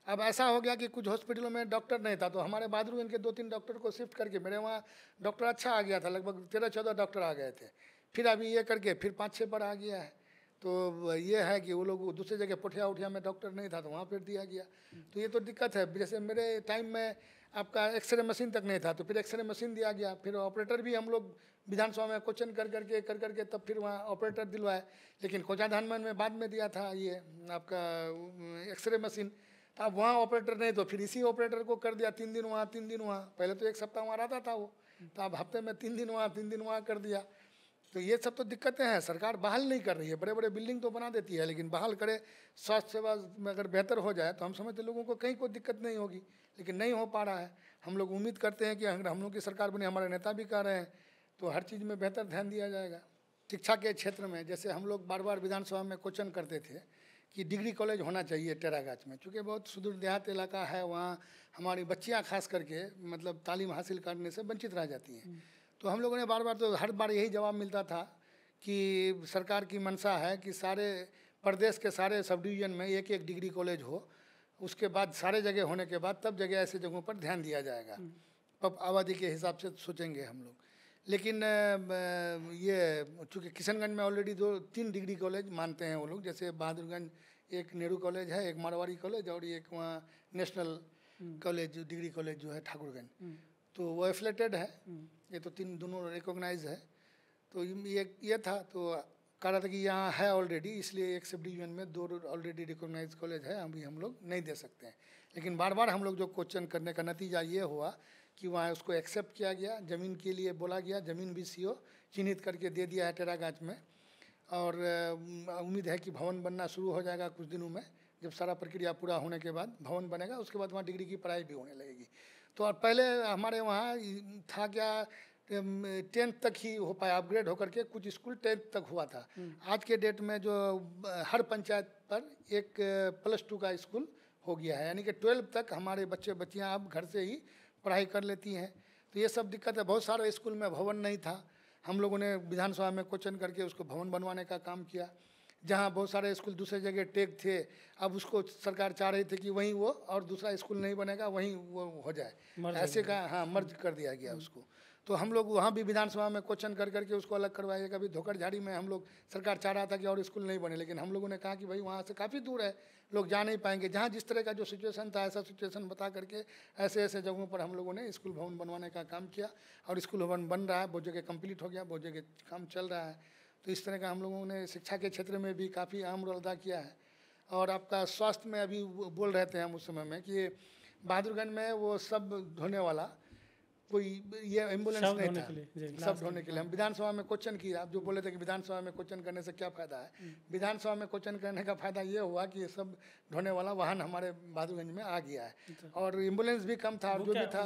अब ऐसा हो गया कि कुछ हॉस्पिटलों में डॉक्टर नहीं था, तो हमारे बहादुरगंज के 2-3 डॉक्टर को शिफ्ट करके मेरे वहाँ डॉक्टर अच्छा आ गया था, लगभग 13-14 डॉक्टर आ गए थे। फिर अभी ये करके फिर 5-6 पर आ गया है। तो ये है कि वो लोग दूसरी जगह पुठिया उठिया में डॉक्टर नहीं था तो वहाँ फिर दिया गया। तो ये तो दिक्कत है। जैसे मेरे टाइम में आपका एक्सरे मशीन तक नहीं था, तो फिर एक्सरे मशीन दिया गया। फिर ऑपरेटर भी हम लोग विधानसभा में क्वेश्चन कर करके तब फिर वहाँ ऑपरेटर दिलवाए, लेकिन कोचाधानमन में बाद में दिया था ये आपका एक्सरे मशीन। तो अब वहाँ ऑपरेटर नहीं, तो फिर इसी ऑपरेटर को कर दिया 3 दिन वहाँ 3 दिन वहाँ। पहले तो 1 सप्ताह वहाँ रहता था वो, तो अब हफ्ते में 3 दिन वहाँ 3 दिन वहाँ कर दिया। तो ये सब तो दिक्कतें हैं, सरकार बहाल नहीं कर रही है। बड़े बड़े बिल्डिंग तो बना देती है, लेकिन बहाल करे, स्वास्थ्य सेवा में अगर बेहतर हो जाए तो हम समझते लोगों को कहीं कोई दिक्कत नहीं होगी, लेकिन नहीं हो पा रहा है। हम लोग उम्मीद करते हैं कि अगर हम लोग की सरकार बने, हमारे नेता भी कह रहे हैं, तो हर चीज़ में बेहतर ध्यान दिया जाएगा। शिक्षा के क्षेत्र में जैसे हम लोग बार बार विधानसभा में क्वेश्चन करते थे कि डिग्री कॉलेज होना चाहिए टेरागाछ में, चूँकि बहुत सुदूर देहात इलाका है, वहाँ हमारी बच्चियाँ खास करके मतलब तालीम हासिल करने से वंचित रह जाती हैं। तो हम लोगों ने बार बार, तो हर बार यही जवाब मिलता था कि सरकार की मंशा है कि सारे प्रदेश के सारे सब डिवीज़न में एक एक डिग्री कॉलेज हो, उसके बाद सारे जगह होने के बाद तब जगह ऐसे जगहों पर ध्यान दिया जाएगा। अब आबादी के हिसाब से सोचेंगे हम लोग। लेकिन ये चूँकि किशनगंज में ऑलरेडी 2-3 डिग्री कॉलेज मानते हैं वो लोग, जैसे बहादुरगंज एक नेहरू कॉलेज है, एक मारवाड़ी कॉलेज, और एक वहाँ नेशनल कॉलेज डिग्री कॉलेज जो है ठाकुरगंज, तो वो एफिलेटेड है। ये तो 3 दोनों रिकॉग्नाइज है। तो ये था, तो कह रहा था कि यहाँ है ऑलरेडी, इसलिए एक सब डिवीजन में 2 ऑलरेडी रिकॉग्नाइज कॉलेज है, अभी हम लोग नहीं दे सकते हैं। लेकिन बार बार हम लोग जो क्वेश्चन करने का नतीजा ये हुआ कि वहाँ उसको एक्सेप्ट किया गया, ज़मीन के लिए बोला गया, ज़मीन भी सीओ चिन्हित करके दे दिया है टेरागाछ में। और उम्मीद है कि भवन बनना शुरू हो जाएगा कुछ दिनों में। जब सारा प्रक्रिया पूरा होने के बाद भवन बनेगा, उसके बाद वहाँ डिग्री की पढ़ाई भी होने लगेगी। तो और पहले हमारे वहाँ था क्या, 10th तक ही हो पाया, अपग्रेड होकर के कुछ स्कूल 10th तक हुआ था। आज के डेट में जो हर पंचायत पर एक +2 का स्कूल हो गया है, यानी कि 12 तक हमारे बच्चे बच्चियाँ अब घर से ही पढ़ाई कर लेती हैं। तो ये सब दिक्कत है। बहुत सारे स्कूल में भवन नहीं था, हम लोगों ने विधानसभा में क्वेश्चन करके उसको भवन बनवाने का काम किया। जहाँ बहुत सारे स्कूल दूसरे जगह टेक थे, अब उसको सरकार चाह रही थी कि वहीं वो और दूसरा स्कूल नहीं बनेगा, वहीं वो हो जाए, ऐसे का हाँ मर्ज कर दिया गया उसको। तो हम लोग वहाँ भी विधानसभा में क्वेश्चन कर करके उसको अलग करवाइएगा। अभी धोखरझाड़ी में हम लोग, सरकार चाह रहा था कि और स्कूल नहीं बने, लेकिन हम लोगों ने कहा कि भाई वहाँ से काफ़ी दूर है, लोग जा नहीं पाएंगे। जहाँ जिस तरह का जो सिचुएशन था ऐसा सिचुएशन बता करके ऐसे ऐसे जगहों पर हम लोगों ने स्कूल भवन बनवाने का काम किया, और स्कूल भवन बन रहा है, बहुत जगह कंप्लीट हो गया, बहुत जगह काम चल रहा है। तो इस तरह का हम लोगों ने शिक्षा के क्षेत्र में भी काफ़ी अहम रोल अदा किया है। और आपका स्वास्थ्य में अभी बोल रहे थे हम उस समय में कि बहादुरगंज में वो सब धोने वाला कोई ये एम्बुलेंस नहीं था, सब ढोने के लिए। हम विधानसभा में क्वेश्चन किए, आप जो बोले थे कि विधानसभा में क्वेश्चन करने से क्या फ़ायदा है, विधानसभा में क्वेश्चन करने का फ़ायदा ये हुआ कि ये सब ढोने वाला वाहन हमारे बहादुरगंज में आ गया है। और एम्बुलेंस भी कम था, और जो भी था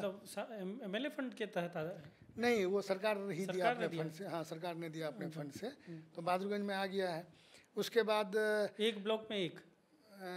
MLA फंड के तहत नहीं, वो सरकार ही दिया अपने फंड से। हाँ, सरकार ने दिया अपने फंड से, तो बहादुरगंज में आ गया है। उसके बाद एक ब्लॉक में एक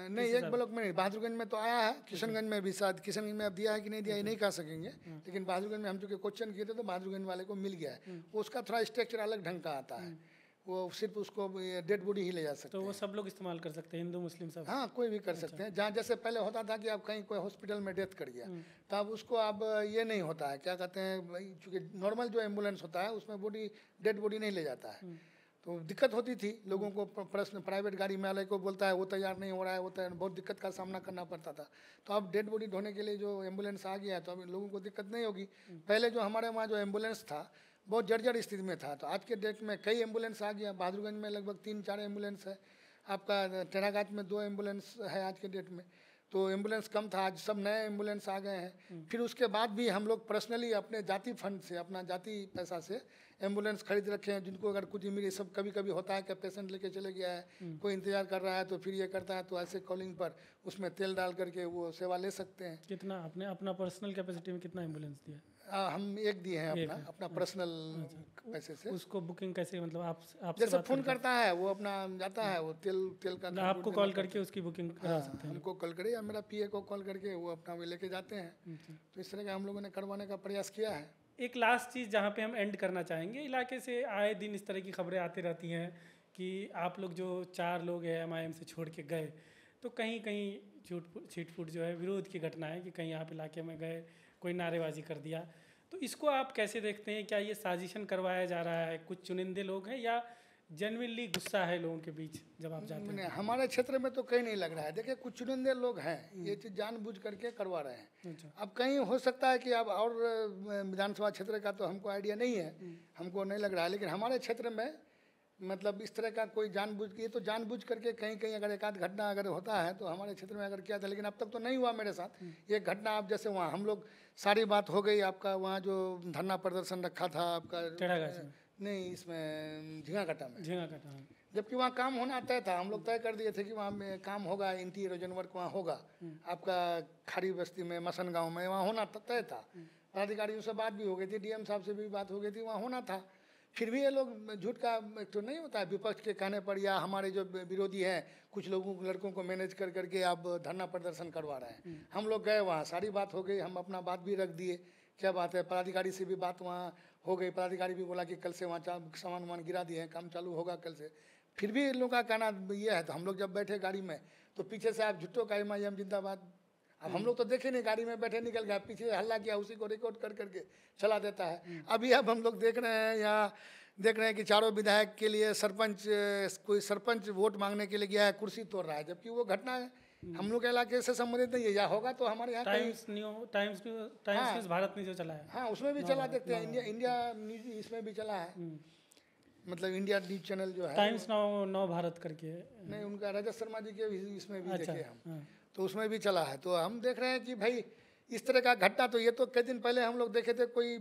नहीं, एक ब्लॉक में नहीं, बहादुरगंज में तो आया है, किशनगंज में भी शायद, किशनगंज में अब दिया है कि नहीं दिया ये नहीं कह सकेंगे, लेकिन बहादुरगंज में हम चूँकि क्वेश्चन किए थे तो बहादुरगंज वाले को मिल गया है। वो उसका थोड़ा स्ट्रक्चर अलग ढंग का आता है, वो सिर्फ उसको डेड बॉडी ही ले जा सकते हैं। तो वो सब लोग इस्तेमाल कर सकते हैं, हिंदू मुस्लिम सब? हाँ, कोई भी कर सकते हैं। जहाँ जैसे पहले होता था कि आप कहीं कोई हॉस्पिटल में डेथ कर गया, तो अब उसको अब ये नहीं होता है, क्या कहते हैं, चूँकि नॉर्मल जो एम्बुलेंस होता है उसमें बॉडी डेड बॉडी नहीं ले जाता है, तो दिक्कत होती थी लोगों को। प्रश्न प्राइवेट गाड़ी में वाले को बोलता है वो तैयार नहीं हो रहा है, वो तैयार, बहुत दिक्कत का सामना करना पड़ता था। तो अब डेड बॉडी ढोने के लिए जो एम्बुलेंस आ गया है तो अब लोगों को दिक्कत नहीं होगी। पहले जो हमारे वहाँ जो एम्बुलेंस था बहुत जर्जर स्थिति में था, तो आज के डेट में कई एम्बुलेंस आ गया। बहादुरगंज में लगभग 3-4 एम्बुलेंस है, आपका टेढ़ाघाट में 2 एम्बुलेंस है आज के डेट में। तो एम्बुलेंस कम था, आज सब नए एम्बुलेंस आ गए हैं। फिर उसके बाद भी हम लोग पर्सनली अपने जाति फंड से, अपना जाति पैसा से एम्बुलेंस खरीद रखे हैं, जिनको अगर कुछ इमीडिएट, सब कभी कभी होता है कि पेशेंट लेके चले गया है, कोई इंतजार कर रहा है तो फिर ये करता है, तो ऐसे कॉलिंग पर उसमें तेल डाल करके वो सेवा ले सकते हैं। कितना आपने अपना पर्सनल कैपेसिटी में कितना एम्बुलेंस दिया? हम एक दिए हैं अपना पर्सनल पैसे से। उसको बुकिंग कैसे, मतलब आप जैसे फ़ोन करता है वो अपना जाता है, वो तेल का आपको कॉल करके उसकी बुकिंग करा सकते हैं? हमको कॉल करे या मेरा पीए को कॉल करके वो अपना वो लेके जाते हैं। तो इस तरह का हम लोगों ने करवाने का प्रयास किया है। एक लास्ट चीज़ जहाँ पे हम एंड करना चाहेंगे, इलाके से आए दिन इस तरह की खबरें आती रहती हैं कि आप लोग जो 4 लोग हैं MIM से छोड़ के गए, तो कहीं कहीं छीट फूट जो है विरोध की घटना है कि कहीं आप इलाके में गए, कोई नारेबाजी कर दिया, तो इसको आप कैसे देखते हैं? क्या ये साजिशन करवाया जा रहा है, कुछ चुनिंदे लोग हैं, या जेन्युइनली गुस्सा है लोगों के बीच जब आप जाते हैं? हमारे क्षेत्र में तो कहीं नहीं लग रहा है। देखिए कुछ चुनिंदे लोग हैं, ये चीज़ जानबूझ करके करवा रहे हैं। अच्छा। अब कहीं हो सकता है कि अब और विधानसभा क्षेत्र का तो हमको आइडिया नहीं है, हमको नहीं लग रहा है, लेकिन हमारे क्षेत्र में मतलब इस तरह का कोई जानबूझ के, ये तो जानबूझ करके कहीं कहीं अगर एक आध घटना अगर होता है तो हमारे क्षेत्र में अगर किया था, लेकिन अब तक तो नहीं हुआ मेरे साथ एक घटना। आप जैसे वहाँ हम लोग सारी बात हो गई, आपका वहाँ जो धरना प्रदर्शन रखा था आपका नहीं, इसमें झींगाकटा में, जबकि वहाँ काम होना तय था। हम लोग तय कर दिए थे कि वहाँ काम होगा, इंटीरियर एरोजन वर्क वहाँ होगा, आपका खाड़ी बस्ती में, मसन गाँव में, वहाँ होना तय था। पदाधिकारियों से बात भी हो गई थी, DM साहब से भी बात हो गई थी, वहाँ होना था। फिर भी ये लोग झूठ का एक तो नहीं होता है, विपक्ष के कहने पर या हमारे जो विरोधी हैं कुछ लोगों लड़कों को मैनेज कर करके आप धरना प्रदर्शन करवा रहे हैं। हम लोग गए वहाँ, सारी बात हो गई, हम अपना बात भी रख दिए, क्या बात है, पदाधिकारी से भी बात वहाँ हो गई। पदाधिकारी भी बोला कि कल से वहाँ सामान वामान गिरा दिए हैं, काम चालू होगा कल से। फिर भी इन लोगों का कहना ये है, तो हम लोग जब बैठे गाड़ी में तो पीछे से आप झुट्टो का MIM जिंदाबाद। अब हम लोग तो देखे नहीं, गाड़ी में बैठे निकल गया, पीछे हल्ला किया, उसी को रिकॉर्ड कर करके चला देता है। अभी अब हम लोग देख रहे हैं यहाँ, देख रहे हैं कि चारों विधायक के लिए सरपंच, कोई सरपंच वोट मांगने के लिए गया है, कुर्सी तोड़ रहा है, जबकि वो घटना हम लोग के इलाके से संबंधित नहीं है। या होगा तो हमारे यहाँ टाइम्स भारत में जो चला है, हाँ उसमें भी चला, देखते हैं इंडिया न्यूज इसमें भी चला है, मतलब इंडिया न्यूज चैनल जो है टाइम्स नाउ भारत करके, नहीं उनका रजत शर्मा जी के इसमें भी देखे हम, तो उसमें भी चला है। तो हम देख रहे हैं कि भाई इस तरह का घटना, तो ये तो कई दिन पहले हम लोग देखे थे, कोई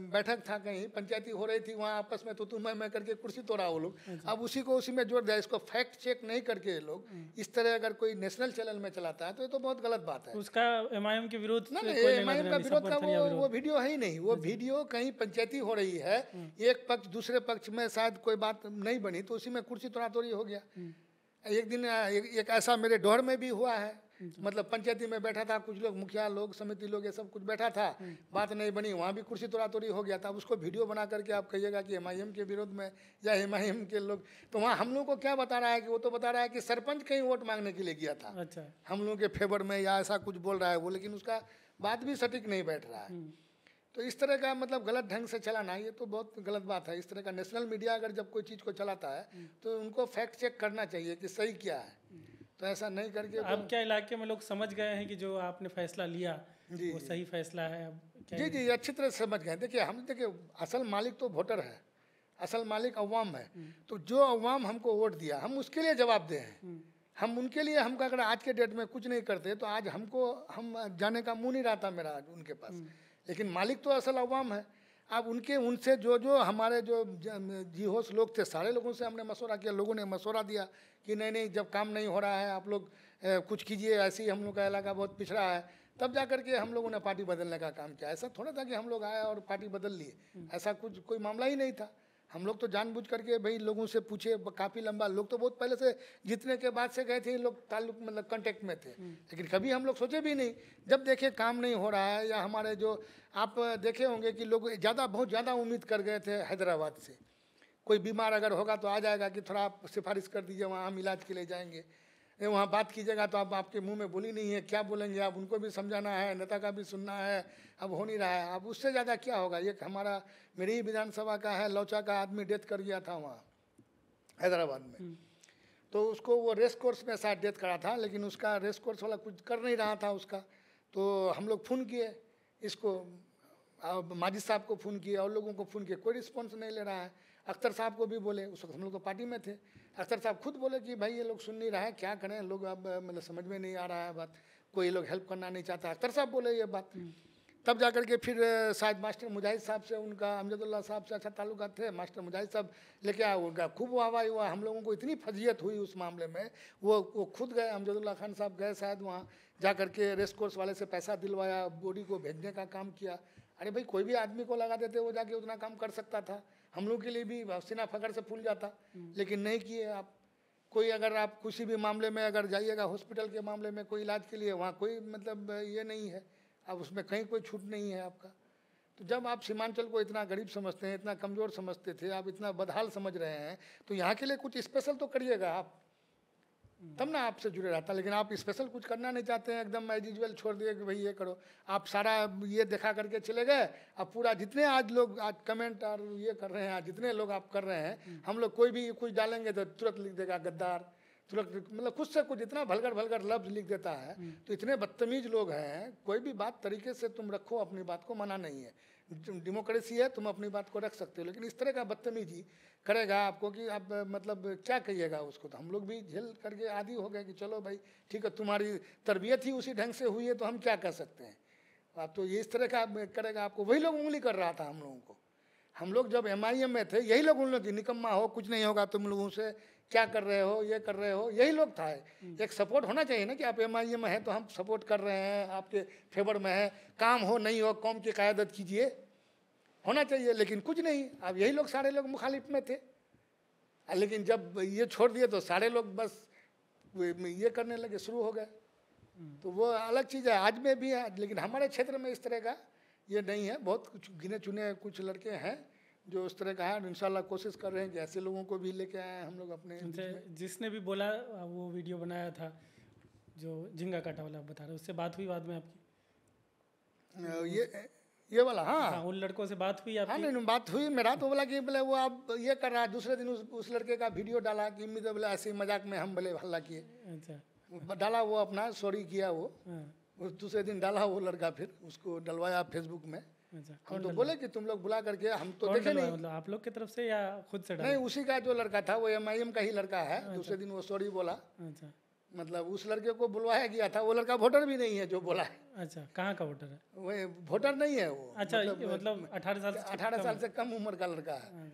बैठक था कहीं, पंचायती हो रही थी, वहाँ आपस में तो मैं करके कुर्सी तोड़ा वो लोग। अब उसी को उसी में जोड़ दिया, इसको फैक्ट चेक नहीं करके ये लोग इस तरह अगर कोई नेशनल चैनल में चलाता है तो ये तो बहुत गलत बात है। उसका MIM के विरोध, MIM का विरोध का वो वीडियो है ही नहीं, वो वीडियो कहीं पंचायती हो रही है, एक पक्ष दूसरे पक्ष में शायद कोई बात नहीं बनी, तो उसी में कुर्सी तोड़ा तोड़ी हो गया। एक दिन एक ऐसा मेरे डोहर में भी हुआ है, मतलब पंचायती में बैठा था, कुछ लोग मुखिया लोग, समिति लोग, ये सब कुछ बैठा था, बात नहीं बनी, वहाँ भी कुर्सी तोड़ा तोड़ी हो गया था। अब उसको वीडियो बना करके आप कहिएगा कि MIM के विरोध में या MIM के लोग, तो वहाँ हम लोग को क्या बता रहा है कि वो तो बता रहा है कि सरपंच कहीं वोट मांगने के लिए गया था, अच्छा, हम लोग के फेवर में या ऐसा कुछ बोल रहा है वो, लेकिन उसका बात भी सटीक नहीं बैठ रहा है। तो इस तरह का मतलब गलत ढंग से चलाना, ये तो बहुत गलत बात है। इस तरह का नेशनल मीडिया अगर जब कोई चीज़ को चलाता है तो उनको फैक्ट चेक करना चाहिए कि सही क्या है, तो ऐसा नहीं करके। अब क्या इलाके में लोग समझ गए हैं कि जो आपने फैसला लिया वो सही फैसला है? अब जी अच्छी तरह से समझ गए। देखिए असल मालिक तो वोटर है, असल मालिक अवाम है, तो जो अवाम हमको वोट दिया हम उसके लिए जवाब दे हैं। हम उनके लिए, हमको अगर आज के डेट में कुछ नहीं करते तो आज हम जाने का मुँह नहीं रहता मेरा उनके पास, लेकिन मालिक तो असल अवाम है। अब उनसे जो हमारे जो जी होश लोग थे, सारे लोगों से हमने मशवरा किया, लोगों ने मशवरा दिया कि नहीं जब काम नहीं हो रहा है आप लोग कुछ कीजिए, ऐसे ही हम लोग का इलाका बहुत पिछड़ा है, तब जा करके हम लोगों ने पार्टी बदलने का काम किया। ऐसा थोड़ा था कि हम लोग आए और पार्टी बदल लिए, ऐसा कुछ कोई मामला ही नहीं था। हम लोग तो जानबूझ करके भाई लोगों से पूछे, काफ़ी लंबा, लोग तो बहुत पहले से जीतने के बाद से गए थे, लोग ताल्लुक मतलब कांटेक्ट में थे, लेकिन कभी हम लोग सोचे भी नहीं। जब देखे काम नहीं हो रहा है, या हमारे जो आप देखे होंगे कि लोग बहुत ज़्यादा उम्मीद कर गए थे हैदराबाद से, कोई बीमार अगर होगा तो आ जाएगा कि थोड़ा आप सिफारिश कर दीजिए, वहाँ हम इलाज के लिए जाएंगे, वहाँ बात कीजिएगा तो अब आपके मुंह में बोली नहीं है, क्या बोलेंगे आप, उनको भी समझाना है, नेता का भी सुनना है, अब हो नहीं रहा है। अब उससे ज़्यादा क्या होगा। एक हमारा मेरी ही विधानसभा का है, लौचा का आदमी डेथ कर गया था वहाँ, हैदराबाद में। तो उसको वो रेस कोर्स में शायद डेथ करा था, लेकिन उसका रेस कोर्स वाला कुछ कर नहीं रहा था उसका। तो हम लोग फ़ोन किए इसको, माजिद साहब को फ़ोन किए और लोगों को फ़ोन किए, कोई रिस्पॉन्स नहीं ले रहा है। अख्तर साहब को भी बोले, उस वक्त हम लोग तो पार्टी में थे। अख्तर साहब खुद बोले कि भाई ये लोग सुन नहीं रहा है, क्या करें, लोग अब मतलब समझ में नहीं आ रहा है बात, कोई लोग हेल्प करना नहीं चाहता। अख्तर साहब बोले ये बात। तब जा कर के फिर शायद मास्टर मुजाहिद साहब से, उनका अमजदुल्ला साहब से अच्छा ताल्लुका थे, मास्टर मुजाहिद साहब लेके आए, उनका खूब वाहवाही हुआ। हम लोगों को इतनी फजीयत हुई उस मामले में, वो खुद गए, अमजदुल्ला खान साहब गए शायद वहाँ, जा कर के रेस कोर्स वाले से पैसा दिलवाया, बॉडी को भेजने का काम किया। अरे भाई कोई भी आदमी को लगा देते, वो जाके उतना काम कर सकता था, हम लोग के लिए भी सीना फखर से फूल जाता, लेकिन नहीं किए आप। कोई अगर आप किसी भी मामले में अगर जाइएगा, हॉस्पिटल के मामले में कोई इलाज के लिए, वहाँ कोई मतलब ये नहीं है, अब उसमें कहीं कोई छूट नहीं है आपका। तो जब आप सीमांचल को इतना गरीब समझते हैं, इतना कमज़ोर समझते थे, आप इतना बदहाल समझ रहे हैं, तो यहाँ के लिए कुछ स्पेशल तो करिएगा आप, तब ना आपसे जुड़े रहता। लेकिन आप स्पेशल कुछ करना नहीं चाहते हैं, एकदम एज यूजुअल छोड़ दिए कि भाई ये करो। आप सारा ये दिखा करके चले गए। अब पूरा जितने आज लोग आज कमेंट और ये कर रहे हैं, आज जितने लोग आप कर रहे हैं, हम लोग कोई भी कुछ डालेंगे तो तुरंत लिख देगा गद्दार, तुरंत मतलब खुद से कुछ इतना भलगर भलगर लफ्ज़ लिख देता है। तो इतने बदतमीज लोग हैं, कोई भी बात तरीके से तुम रखो, अपनी बात को मना नहीं है, डेमोक्रेसी है, तुम अपनी बात को रख सकते हो। लेकिन इस तरह का बदतमीजी करेगा आपको कि आप मतलब क्या कहिएगा उसको। तो हम लोग भी झेल करके आदी हो गए कि चलो भाई ठीक है, तुम्हारी तरबियत ही उसी ढंग से हुई है, तो हम क्या कर सकते हैं। आप तो ये इस तरह का करेगा आपको। वही लोग उंगली कर रहा था हम लोगों को। हम लोग जब MIM में थे, यही लोग उन लोग की निकम्मा हो, कुछ नहीं होगा तुम लोगों से, क्या कर रहे हो, ये कर रहे हो, यही लोग था। एक सपोर्ट होना चाहिए ना कि आप MIM में है तो हम सपोर्ट कर रहे हैं, आपके फेवर में है, काम हो नहीं हो कौम की क़यादत कीजिए, होना चाहिए। लेकिन कुछ नहीं, अब यही लोग सारे लोग मुखालिफ में थे। लेकिन जब ये छोड़ दिए तो सारे लोग बस ये करने लगे, शुरू हो गए। तो वो अलग चीज़ है, आज में भी है। लेकिन हमारे क्षेत्र में इस तरह का ये नहीं है। बहुत कुछ गिने चुने कुछ लड़के हैं जो उस तरह का है। इंशाल्लाह कोशिश कर रहे हैं कि ऐसे लोगों को भी लेके आए हम लोग अपने। जिसने भी बोला वो वीडियो बनाया था जो झिंगा काटा वाला आप बता रहे, उससे बात हुई बाद में आपकी? ये वाला, हाँ उन लड़कों से बात हुई आपकी? हाँ नहीं बात हुई मेरा। तो बोला कि बोले वो आप ये कर रहा है। दूसरे दिन उस लड़के का वीडियो डाला कि तो बोले ऐसे ही मजाक में हम बोले हल्ला किए। अच्छा, डाला वो अपना सॉरी किया वो। उस दूसरे दिन डाला वो लड़का, फिर उसको डलवाया फेसबुक में। अच्छा, हम तो बोले कि तुम लोग बुला करके, हम तो देखे नहीं, मतलब आप लोग की तरफ से या खुद से डाला? नहीं उसी का जो लड़का था वो MIM का ही लड़का है। दूसरे दिन वो सॉरी बोला। अच्छा, मतलब उस लड़के को बुलवाया गया था। वो लड़का वोटर भी नहीं है जो बोला है। अच्छा, कहाँ का वोटर है? वो वोटर नहीं है वो। अच्छा, मतलब 18 साल से कम उम्र का लड़का है।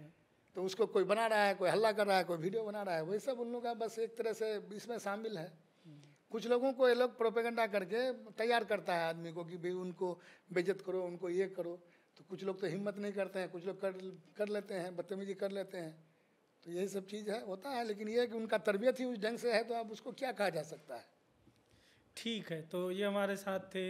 तो उसको कोई बना रहा है, कोई हल्ला कर रहा है, कोई वीडियो बना रहा है। वही सब उन लोगों का बस एक तरह से इसमें शामिल है। कुछ लोगों को ये लोग प्रोपेगेंडा करके तैयार करता है आदमी को कि भाई उनको बेइज्जत करो, उनको ये करो। तो कुछ लोग तो हिम्मत नहीं करते हैं, कुछ लोग कर लेते हैं, बदतमीजी कर लेते हैं। तो यही सब चीज़ है, होता है। लेकिन ये है कि उनका तरबियत ही उस ढंग से है, तो अब उसको क्या कहा जा सकता है। ठीक है, तो ये हमारे साथ थे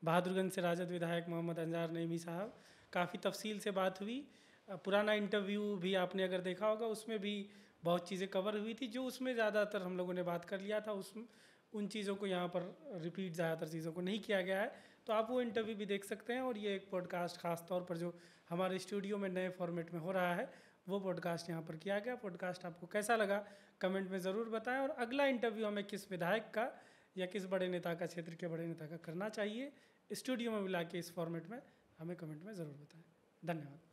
बहादुरगंज से राजद विधायक मोहम्मद अंजार नईमी साहब। काफ़ी तफसील से बात हुई। पुराना इंटरव्यू भी आपने अगर देखा होगा, उसमें भी बहुत चीज़ें कवर हुई थी जो उसमें ज़्यादातर हम लोगों ने बात कर लिया था। उन चीज़ों को यहाँ पर रिपीट ज़्यादातर चीज़ों को नहीं किया गया है। तो आप वो इंटरव्यू भी देख सकते हैं। और ये एक पॉडकास्ट ख़ास तौर पर जो हमारे स्टूडियो में नए फॉर्मेट में हो रहा है, वो पॉडकास्ट यहाँ पर किया गया। पॉडकास्ट आपको कैसा लगा कमेंट में ज़रूर बताएं। और अगला इंटरव्यू हमें किस विधायक का या किस बड़े नेता का, क्षेत्र के बड़े नेता का करना चाहिए, स्टूडियो में बुला के इस फॉर्मेट में हमें कमेंट में ज़रूर बताएं। धन्यवाद।